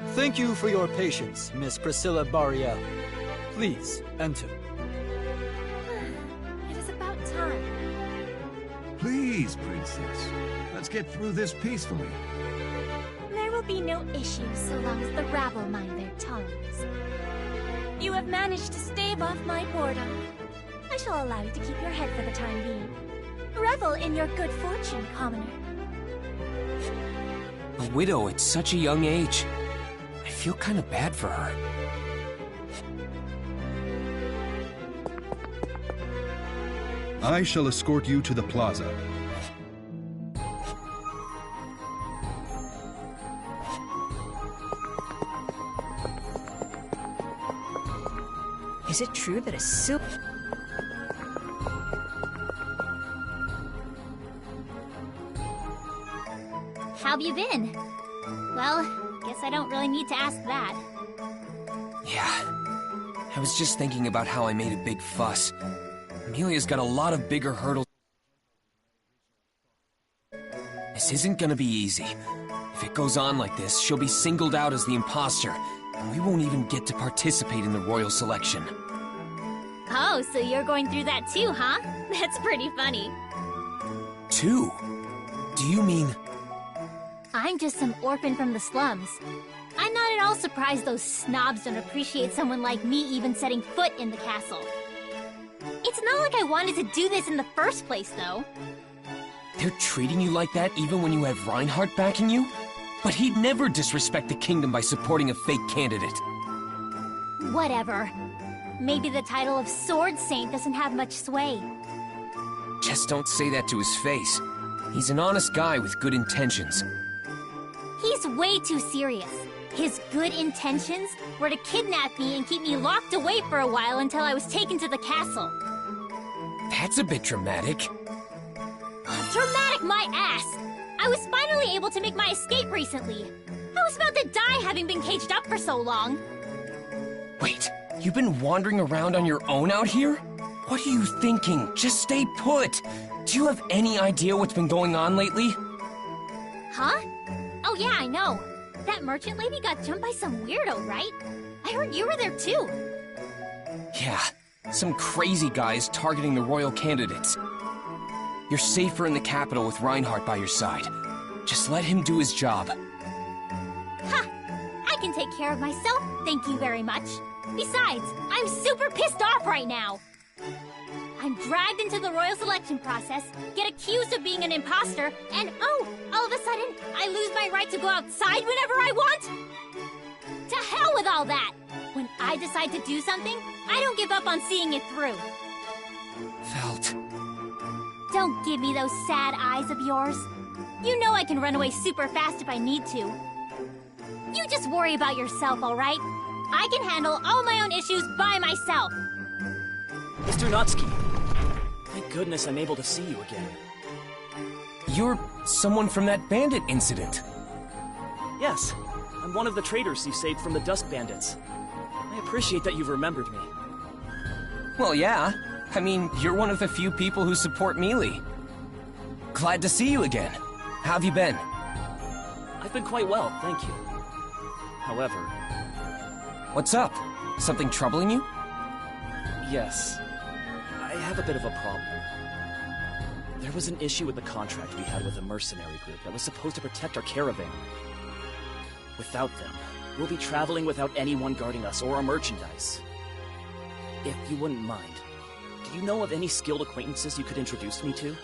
Thank you for your patience, Miss Priscilla Bariel. Please, enter. It is about time. Please, Princess. Let's get through this peacefully. There will be no issues so long as the rabble mind their tongues. You have managed to stave off my boredom. I shall allow you to keep your head for the time being. Revel in your good fortune, commoner. A widow at such a young age. I feel kind of bad for her. I shall escort you to the plaza. Is it true that a soup... How've you been? Well, guess I don't really need to ask that. Yeah. I was just thinking about how I made a big fuss. Amelia's got a lot of bigger hurdles. This isn't gonna be easy. If it goes on like this, she'll be singled out as the imposter, and we won't even get to participate in the royal selection. Oh, so you're going through that too, huh? That's pretty funny. 2? Do you mean... I'm just some orphan from the slums. I'm not at all surprised those snobs don't appreciate someone like me even setting foot in the castle. It's not like I wanted to do this in the first place, though. They're treating you like that even when you have Reinhardt backing you? But he'd never disrespect the kingdom by supporting a fake candidate. Whatever. Maybe the title of Sword Saint doesn't have much sway. Just don't say that to his face. He's an honest guy with good intentions. He's way too serious. His good intentions were to kidnap me and keep me locked away for a while until I was taken to the castle. That's a bit dramatic. Dramatic my ass! I was finally able to make my escape recently. I was about to die having been caged up for so long. Wait, you've been wandering around on your own out here? What are you thinking? Just stay put! Do you have any idea what's been going on lately? Huh? Oh yeah, I know. That merchant lady got jumped by some weirdo, right? I heard you were there too. Yeah, some crazy guys targeting the royal candidates. You're safer in the capital with Reinhardt by your side. Just let him do his job. Ha! I can take care of myself, thank you very much. Besides, I'm super pissed off right now. I'm dragged into the royal selection process, get accused of being an imposter, and oh, all of a sudden, I lose my right to go outside whenever I want? To hell with all that! When I decide to do something, I don't give up on seeing it through. Felt. Don't give me those sad eyes of yours. You know I can run away super fast if I need to. You just worry about yourself, alright? I can handle all my own issues by myself. Mr. Natsuki, thank goodness I'm able to see you again. You're someone from that bandit incident. Yes, I'm one of the traitors you saved from the Dusk Bandits. I appreciate that you've remembered me. Well, yeah. I mean, you're one of the few people who support Melee. Glad to see you again. How have you been? I've been quite well, thank you. However... What's up? Something troubling you? Yes. I have a bit of a problem. There was an issue with the contract we had with a mercenary group that was supposed to protect our caravan. Without them, we'll be traveling without anyone guarding us or our merchandise. If you wouldn't mind, do you know of any skilled acquaintances you could introduce me to?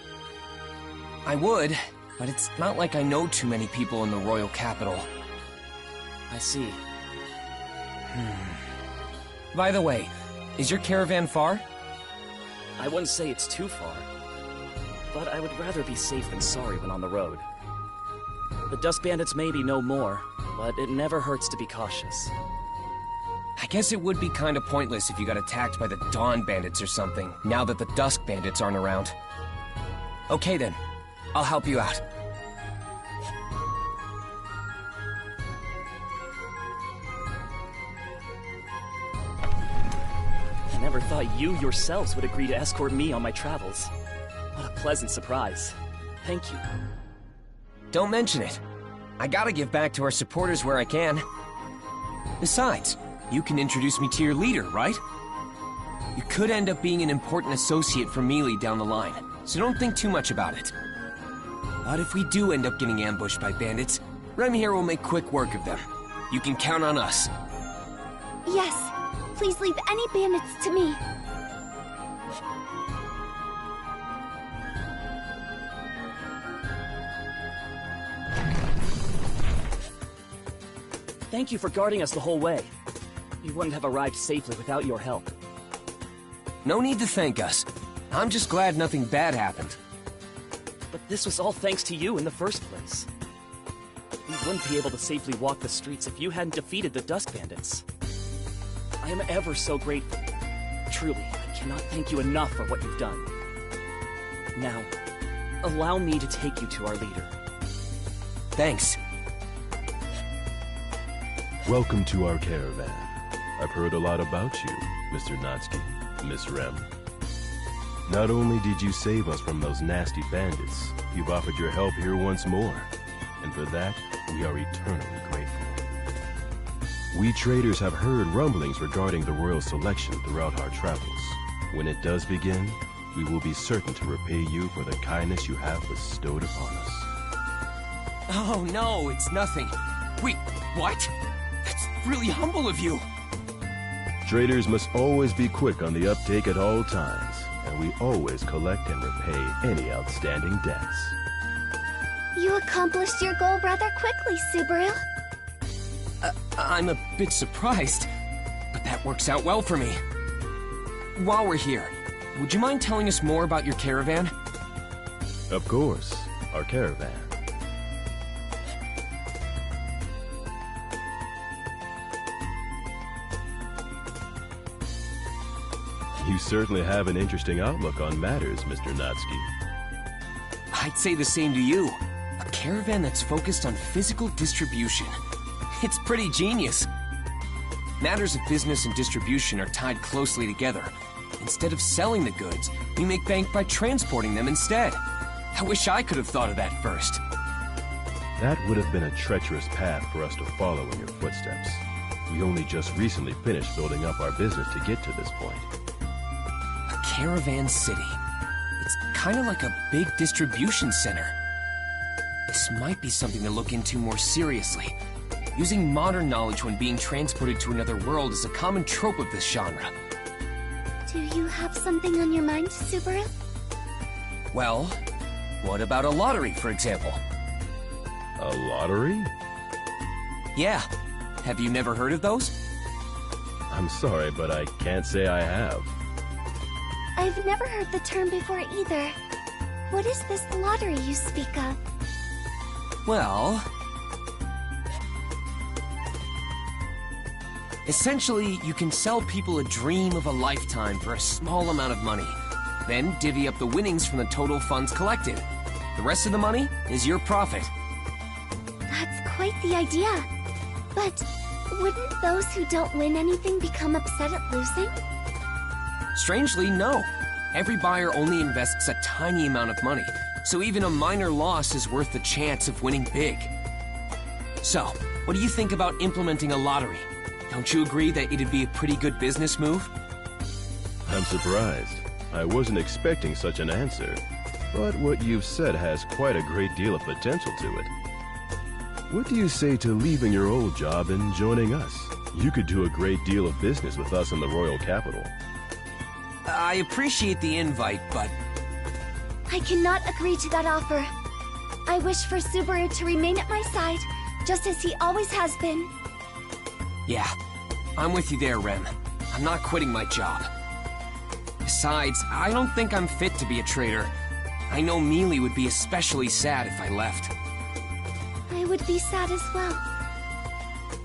I would, but it's not like I know too many people in the royal capital. I see. By the way, is your caravan far? I wouldn't say it's too far, but I would rather be safe than sorry when on the road. The Dusk Bandits may be no more, but it never hurts to be cautious. I guess it would be kind of pointless if you got attacked by the Dawn Bandits or something, now that the Dusk Bandits aren't around. Okay then, I'll help you out. I never thought you yourselves would agree to escort me on my travels. What a pleasant surprise. Thank you. Don't mention it. I gotta give back to our supporters where I can. Besides, you can introduce me to your leader, right? You could end up being an important associate for Melee down the line, so don't think too much about it. But if we do end up getting ambushed by bandits, Rem here will make quick work of them. You can count on us. Yes. Please leave any bandits to me. Thank you for guarding us the whole way. We wouldn't have arrived safely without your help. No need to thank us. I'm just glad nothing bad happened. But this was all thanks to you in the first place. We wouldn't be able to safely walk the streets if you hadn't defeated the Dusk Bandits. I am ever so grateful. Truly, I cannot thank you enough for what you've done. Now, allow me to take you to our leader. Thanks. Welcome to our caravan. I've heard a lot about you, Mr. Natsuki, Miss Rem. Not only did you save us from those nasty bandits, you've offered your help here once more. And for that, we are eternally grateful. We traders have heard rumblings regarding the royal selection throughout our travels. When it does begin, we will be certain to repay you for the kindness you have bestowed upon us. Oh, no, it's nothing. Wait, what? That's really humble of you. Traders must always be quick on the uptake at all times, and we always collect and repay any outstanding debts. You accomplished your goal rather quickly, Subaru. I'm a bit surprised, but that works out well for me. While we're here, would you mind telling us more about your caravan? Of course, our caravan. You certainly have an interesting outlook on matters, Mr. Natsuki. I'd say the same to you. A caravan that's focused on physical distribution. It's pretty genius. Matters of business and distribution are tied closely together. Instead of selling the goods, we make bank by transporting them instead. I wish I could have thought of that first. That would have been a treacherous path for us to follow in your footsteps. We only just recently finished building up our business to get to this point. A caravan city. It's kind of like a big distribution center. This might be something to look into more seriously. Using modern knowledge when being transported to another world is a common trope of this genre. Do you have something on your mind, Subaru? Well, what about a lottery, for example? A lottery? Yeah. Have you never heard of those? I'm sorry, but I can't say I have. I've never heard the term before either. What is this lottery you speak of? Well... essentially, you can sell people a dream of a lifetime for a small amount of money. Then divvy up the winnings from the total funds collected. The rest of the money is your profit. That's quite the idea. But wouldn't those who don't win anything become upset at losing? Strangely, no. Every buyer only invests a tiny amount of money, so even a minor loss is worth the chance of winning big. So, what do you think about implementing a lottery? Don't you agree that it'd be a pretty good business move? I'm surprised. I wasn't expecting such an answer, but what you've said has quite a great deal of potential to it. What do you say to leaving your old job and joining us? You could do a great deal of business with us in the royal capital. I appreciate the invite, but... I cannot agree to that offer. I wish for Subaru to remain at my side, just as he always has been. Yeah, I'm with you there, Rem. I'm not quitting my job. Besides, I don't think I'm fit to be a trader. I know Mealy would be especially sad if I left. I would be sad as well.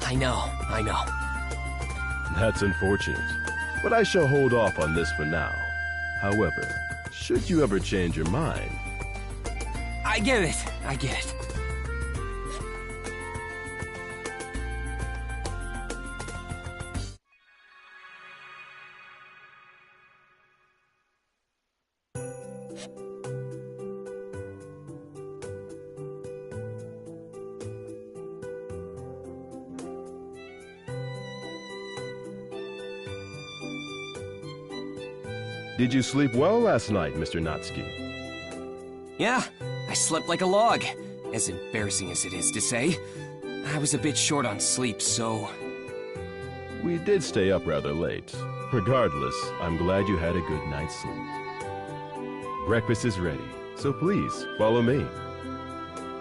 I know. That's unfortunate, but I shall hold off on this for now. However, should you ever change your mind... I get it. Did you sleep well last night, Mr. Natsuki? Yeah, I slept like a log. As embarrassing as it is to say. I was a bit short on sleep, so... We did stay up rather late. Regardless, I'm glad you had a good night's sleep. Breakfast is ready, so please, follow me.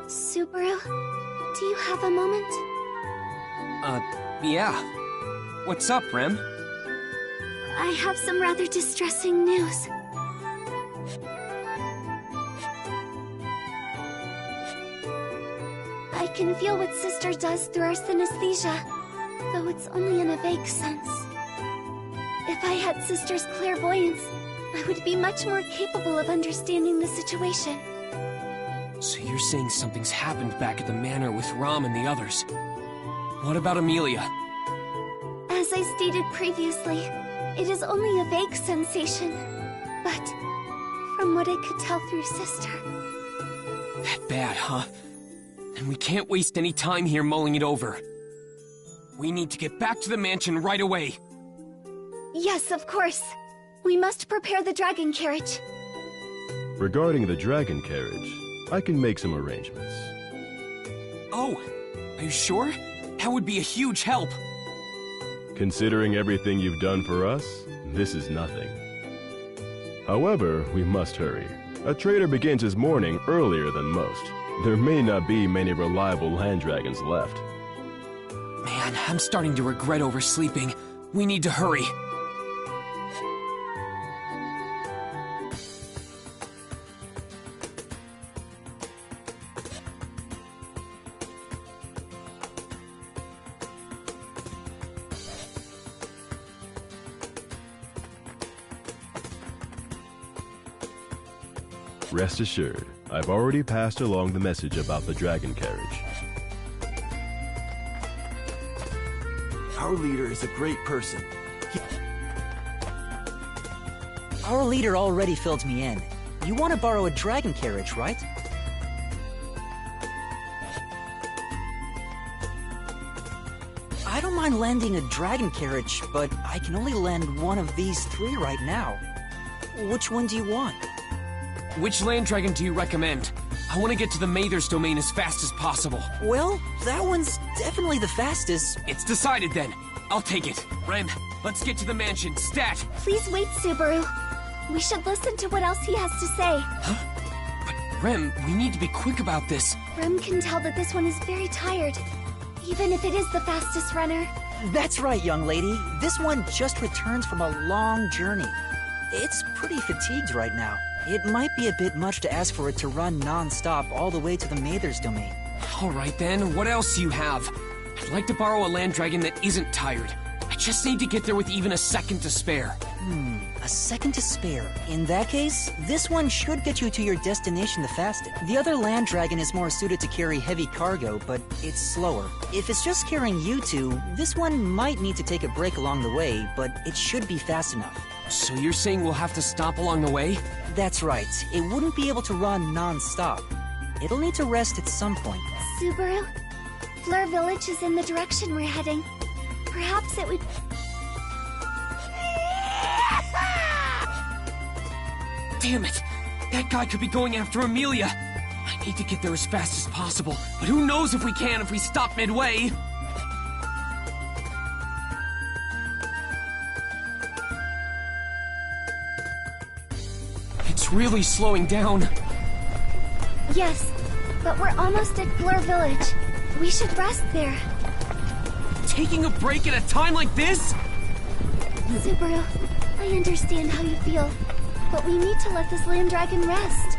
Subaru, do you have a moment? Yeah. What's up, Rem? I have some rather distressing news. I can feel what Sister does through our synesthesia, though it's only in a vague sense. If I had Sister's clairvoyance, I would be much more capable of understanding the situation. So you're saying something's happened back at the manor with Rom and the others. What about Amelia? As I stated previously, it is only a vague sensation, but from what I could tell through Sister... That bad, huh? And we can't waste any time here mulling it over. We need to get back to the mansion right away. Yes, of course. We must prepare the dragon carriage. Regarding the dragon carriage, I can make some arrangements. Oh, are you sure? That would be a huge help. Considering everything you've done for us, this is nothing. However, we must hurry. A trader begins his morning earlier than most. There may not be many reliable land dragons left. Man, I'm starting to regret oversleeping. We need to hurry. Rest assured, I've already passed along the message about the dragon carriage. Our leader is a great person. Our leader already filled me in. You want to borrow a dragon carriage, right? I don't mind lending a dragon carriage, but I can only lend one of these three right now. Which one do you want? Which land dragon do you recommend? I want to get to the Mathers domain as fast as possible. Well, that one's definitely the fastest. It's decided then. I'll take it. Rem, let's get to the mansion. Stat! Please wait, Subaru. We should listen to what else he has to say. Huh? But Rem, we need to be quick about this. Rem can tell that this one is very tired, even if it is the fastest runner. That's right, young lady. This one just returned from a long journey. It's pretty fatigued right now. It might be a bit much to ask for it to run non-stop all the way to the Mathers domain. All right then, what else do you have? I'd like to borrow a land dragon that isn't tired. I just need to get there with even a second to spare. A second to spare. In that case, this one should get you to your destination the fastest. The other land dragon is more suited to carry heavy cargo, but it's slower. If it's just carrying you two, this one might need to take a break along the way, but it should be fast enough. So you're saying we'll have to stop along the way? That's right. It wouldn't be able to run non-stop. It'll need to rest at some point. Subaru, Fleur Village is in the direction we're heading. Perhaps it would... Damn it! That guy could be going after Amelia! I need to get there as fast as possible, but who knows if we can if we stop midway! It's really slowing down. Yes, but we're almost at Fleur Village. We should rest there. Taking a break at a time like this? Subaru, I understand how you feel, but we need to let this land dragon rest.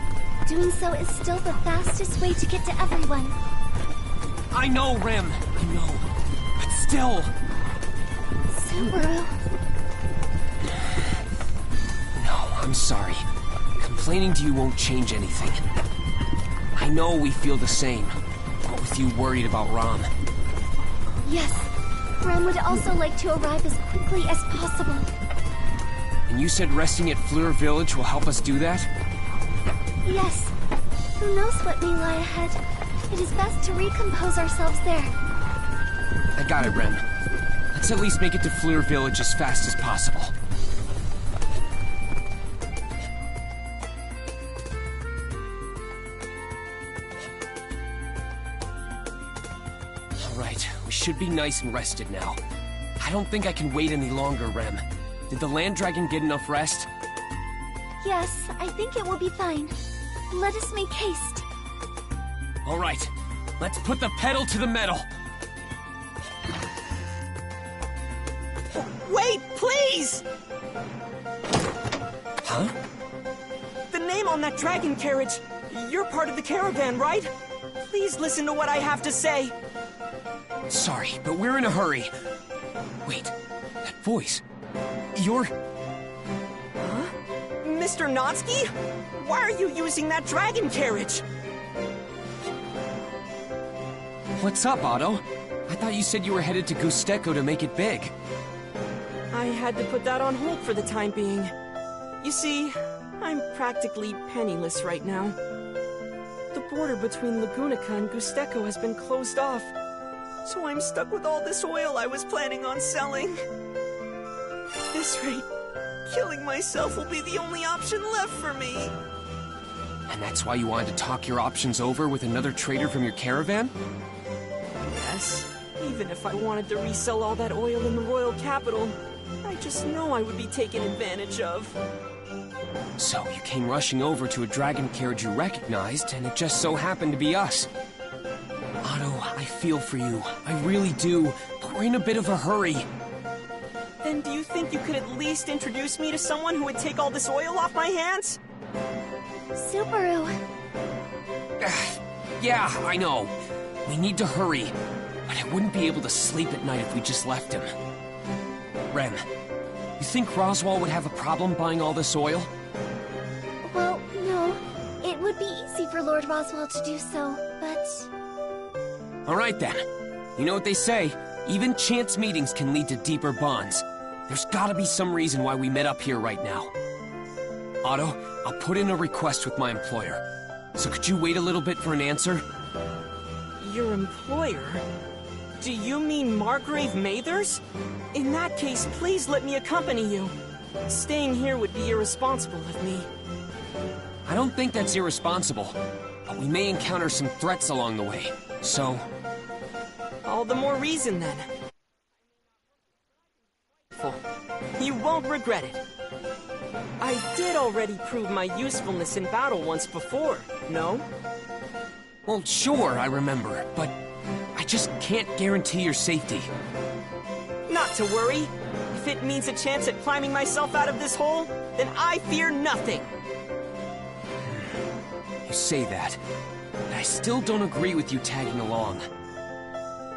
Doing so is still the fastest way to get to everyone. I know, Rem. I know. But still... Subaru... No, I'm sorry. Complaining to you won't change anything. I know we feel the same, but with you worried about Rom. Yes, Rem would also like to arrive as quickly as possible. And you said resting at Fleur Village will help us do that? Yes. Who knows what may lie ahead? It is best to recompose ourselves there. I got it, Rem. Let's at least make it to Fleur Village as fast as possible. Alright, we should be nice and rested now. I don't think I can wait any longer, Rem. Did the land dragon get enough rest? Yes, I think it will be fine. Let us make haste. Alright, let's put the pedal to the metal. Wait, please! Huh? The name on that dragon carriage. You're part of the caravan, right? Please listen to what I have to say. Sorry, but we're in a hurry. Wait, that voice. You're... Huh? Mr. Natsuki? Why are you using that dragon carriage? What's up, Otto? I thought you said you were headed to Gusteko to make it big. I had to put that on hold for the time being. You see, I'm practically penniless right now. The border between Lagunica and Gusteko has been closed off, so I'm stuck with all this oil I was planning on selling. At this rate, killing myself will be the only option left for me. And that's why you wanted to talk your options over with another trader from your caravan? Yes, even if I wanted to resell all that oil in the royal capital, I just know I would be taken advantage of. So you came rushing over to a dragon carriage you recognized, and it just so happened to be us. Otto, I feel for you. I really do. But we're in a bit of a hurry. Then do you think you could at least introduce me to someone who would take all this oil off my hands? Subaru. Yeah, I know. We need to hurry. But I wouldn't be able to sleep at night if we just left him. Rem, you think Roswaal would have a problem buying all this oil? Well, no. It would be easy for Lord Roswaal to do so, but... Alright then. You know what they say, even chance meetings can lead to deeper bonds. There's gotta be some reason why we met up here right now. Otto, I'll put in a request with my employer. So could you wait a little bit for an answer? Your employer? Do you mean Margrave Mathers? In that case, please let me accompany you. Staying here would be irresponsible of me. I don't think that's irresponsible, but we may encounter some threats along the way, so... All the more reason, then. You won't regret it. I did already prove my usefulness in battle once before, no? Well, sure, I remember, but I just can't guarantee your safety. Not to worry. If it means a chance at climbing myself out of this hole, then I fear nothing. You say that, but I still don't agree with you tagging along.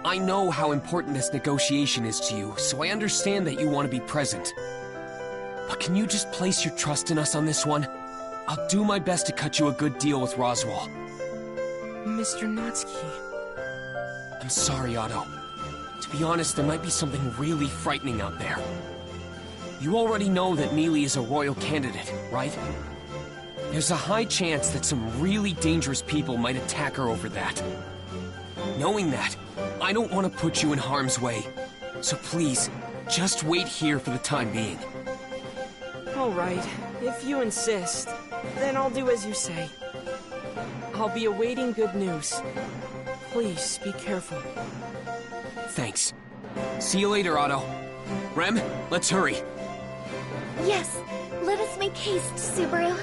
I know how important this negotiation is to you, so I understand that you want to be present. But can you just place your trust in us on this one? I'll do my best to cut you a good deal with Roswaal. Mr. Natsuki... I'm sorry, Otto. To be honest, there might be something really frightening out there. You already know that Mealy is a royal candidate, right? There's a high chance that some really dangerous people might attack her over that. Knowing that, I don't want to put you in harm's way. So please, just wait here for the time being. All right, if you insist, then I'll do as you say. I'll be awaiting good news. Please, be careful. Thanks. See you later, Otto. Rem, let's hurry. Yes, let us make haste, Subaru.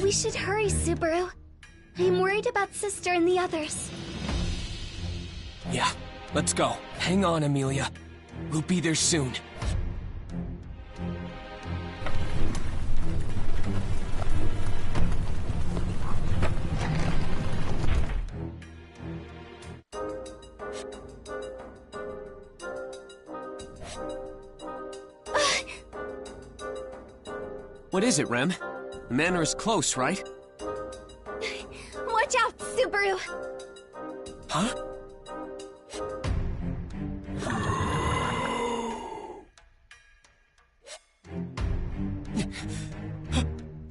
We should hurry, Subaru. I'm worried about Sister and the others. Yeah, let's go. Hang on, Amelia. We'll be there soon. What is it, Rem? The manor is close, right? Watch out, Subaru! Huh?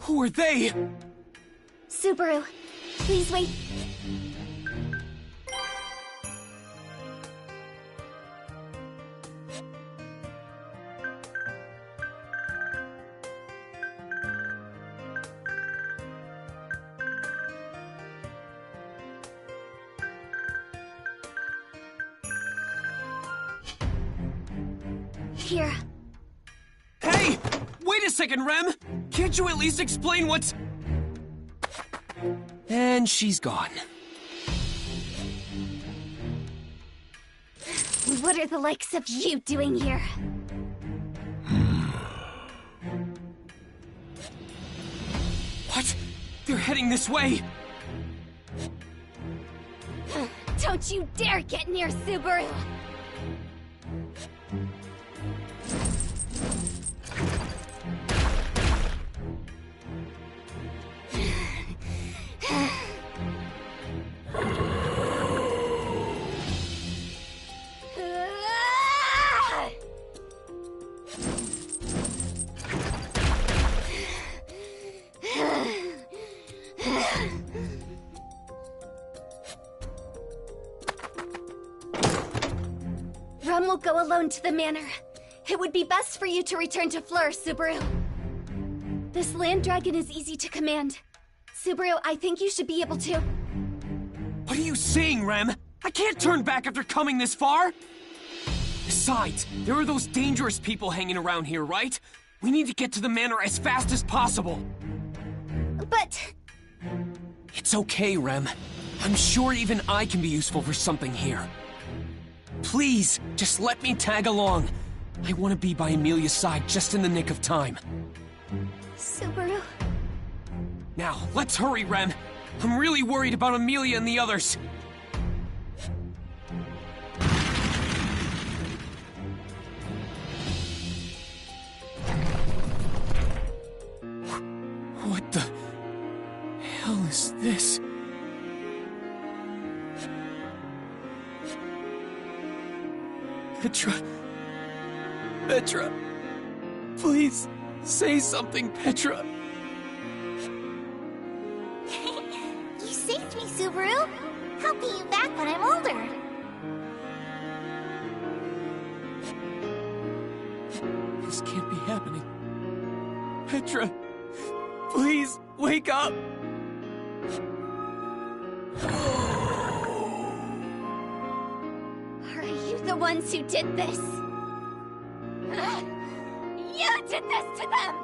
Who are they? Subaru, please wait. Here. Hey! Wait a second, Rem! Can't you at least explain what's... And she's gone. What are the likes of you doing here? What? They're heading this way! Don't you dare get near Subaru! Rem will go alone to the manor. It would be best for you to return to Fleur, Subaru. This land dragon is easy to command. Subaru, I think you should be able to. What are you saying, Rem? I can't turn back after coming this far! Besides, there are those dangerous people hanging around here, right? We need to get to the manor as fast as possible. But... It's okay, Rem. I'm sure even I can be useful for something here. Please, just let me tag along. I want to be by Amelia's side just in the nick of time. Subaru... Now, let's hurry, Rem. I'm really worried about Amelia and the others. What the hell is this? Petra... Petra... Please, say something, Petra. You saved me, Subaru. I'll pay you back when I'm older. This can't be happening. Petra, please, wake up! Are you the ones who did this? You did this to them!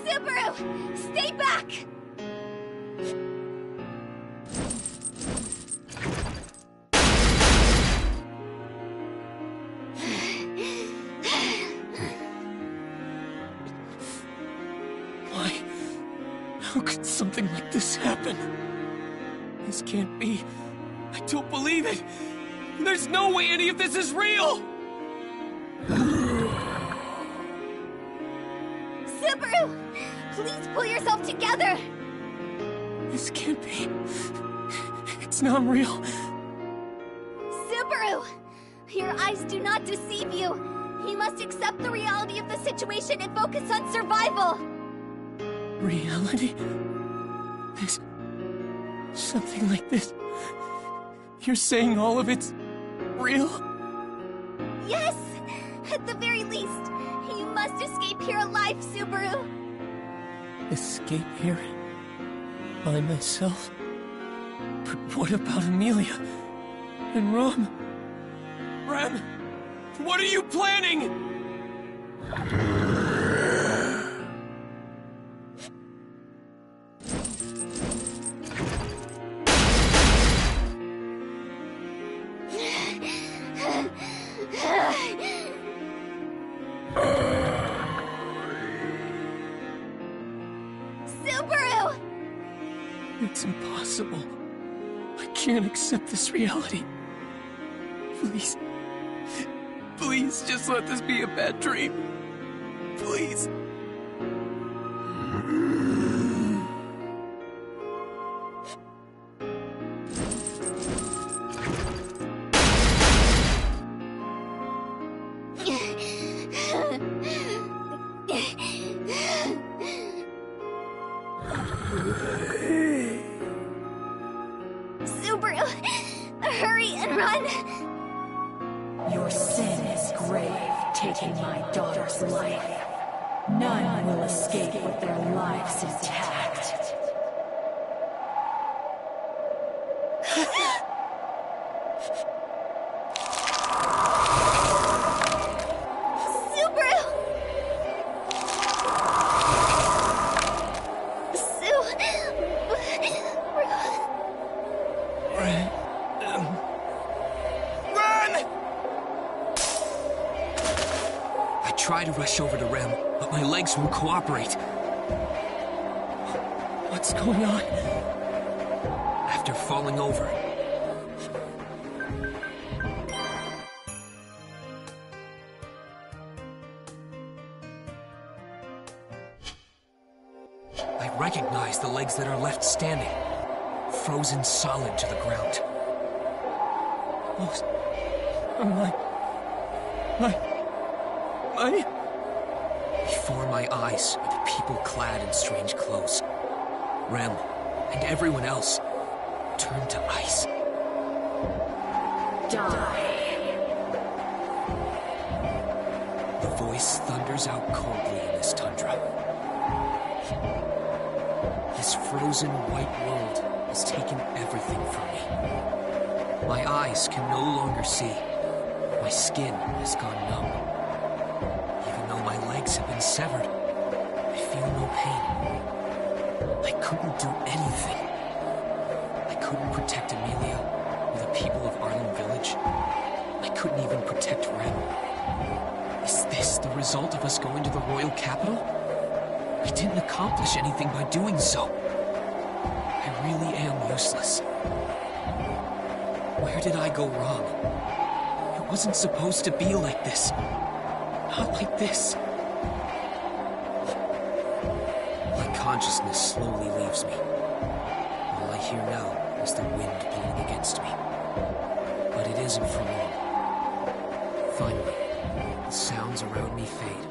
Subaru! Stay back! Why? How could something like this happen? This can't be. I don't believe it. There's no way any of this is real! Subaru! Please pull yourself together! This can't be. It's not real. Subaru! Your eyes do not deceive you. You must accept the reality of the situation and focus on survival. Reality? There's something like this. You're saying all of it's real? Yes! At the very least, you must escape here alive, Subaru! Escape here? By myself? But what about Amelia? And Rem? Rem! What are you planning? Subaru! It's impossible. I can't accept this reality. Please. Please, just let this be a bad dream. Please. Subaru! Hurry and run! Your sin is grave, taking my daughter's life. None will escape with their lives intact. Subaru! I try to rush over to Rem, but my legs won't cooperate. What's going on? After falling over, I recognize the legs that are left standing, frozen solid to the ground. close. Before my eyes were the people clad in strange clothes. Rem and everyone else turned to ice. Die. The voice thunders out coldly in this tundra. This frozen white world has taken everything from me. My eyes can no longer see. My skin has gone numb. Even though my legs have been severed, I feel no pain. I couldn't do anything. I couldn't protect Amelia or the people of Arlen Village. I couldn't even protect Rem. Is this the result of us going to the royal capital? I didn't accomplish anything by doing so. I really am useless. Where did I go wrong? It wasn't supposed to be like this. Not like this. My consciousness slowly leaves me. All I hear now is the wind blowing against me. But it isn't for long. Finally, the sounds around me fade,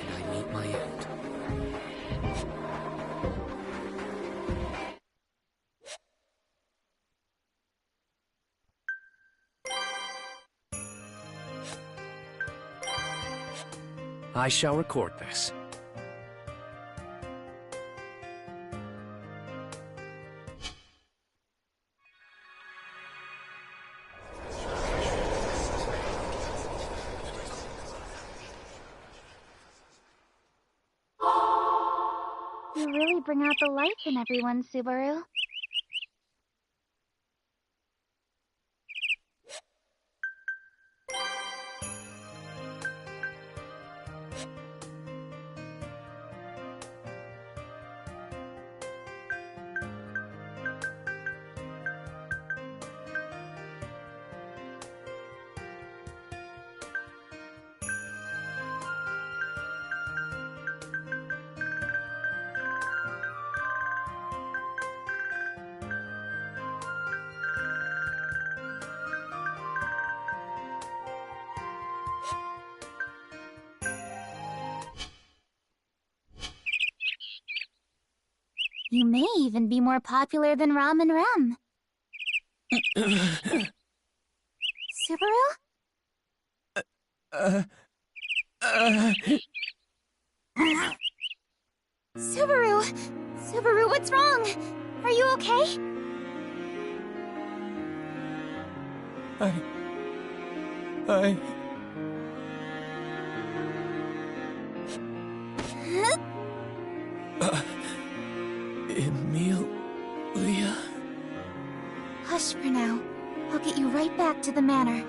and I meet my end. I shall record this. You really bring out the life in everyone, Subaru. You may even be more popular than Ram and Rem. Subaru? Subaru! Subaru, what's wrong? Are you okay? Amelia? Hush for now. I'll get you right back to the manor.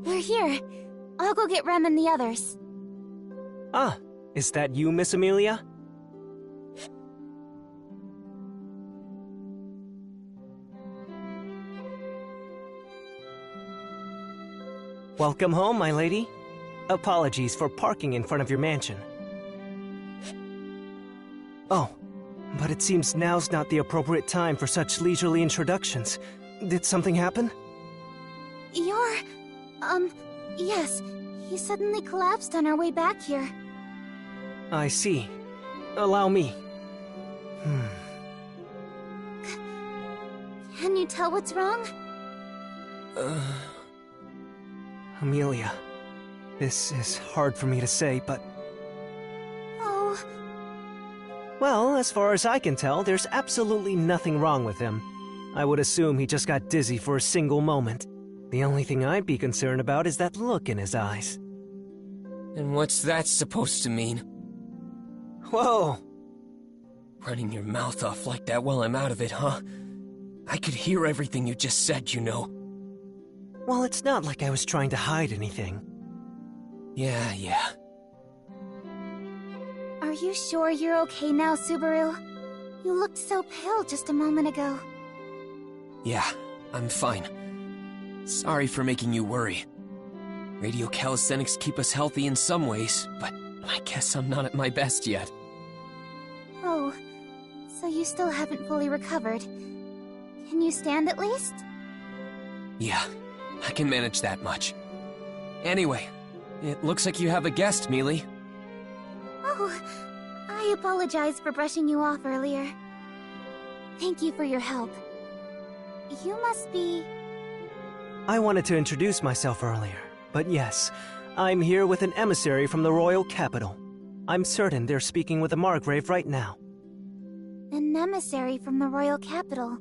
We're here. I'll go get Rem and the others. Ah, is that you, Miss Amelia? Welcome home, my lady. Apologies for parking in front of your mansion. Oh, but it seems now's not the appropriate time for such leisurely introductions. Did something happen? You're... yes. He suddenly collapsed on our way back here. I see. Allow me. Can you tell what's wrong? Amelia. This is hard for me to say, but... Oh... Well, as far as I can tell, there's absolutely nothing wrong with him. I would assume he just got dizzy for a single moment. The only thing I'd be concerned about is that look in his eyes. And what's that supposed to mean? Whoa! Running your mouth off like that while I'm out of it, huh? I could hear everything you just said, you know. Well, it's not like I was trying to hide anything. Yeah. Are you sure you're okay now, Subaru? You looked so pale just a moment ago. Yeah, I'm fine. Sorry for making you worry. Radio calisthenics keep us healthy in some ways, but I guess I'm not at my best yet. Oh, So you still haven't fully recovered. Can you stand at least? Yeah, I can manage that much. Anyway, it looks like you have a guest, Mealy. Oh, I apologize for brushing you off earlier. Thank you for your help. You must be... I wanted to introduce myself earlier, but yes, I'm here with an emissary from the royal capital. I'm certain they're speaking with the Margrave right now. An emissary from the royal capital?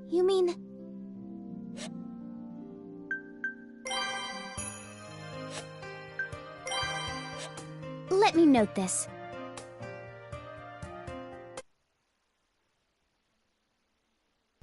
You mean... Let me note this.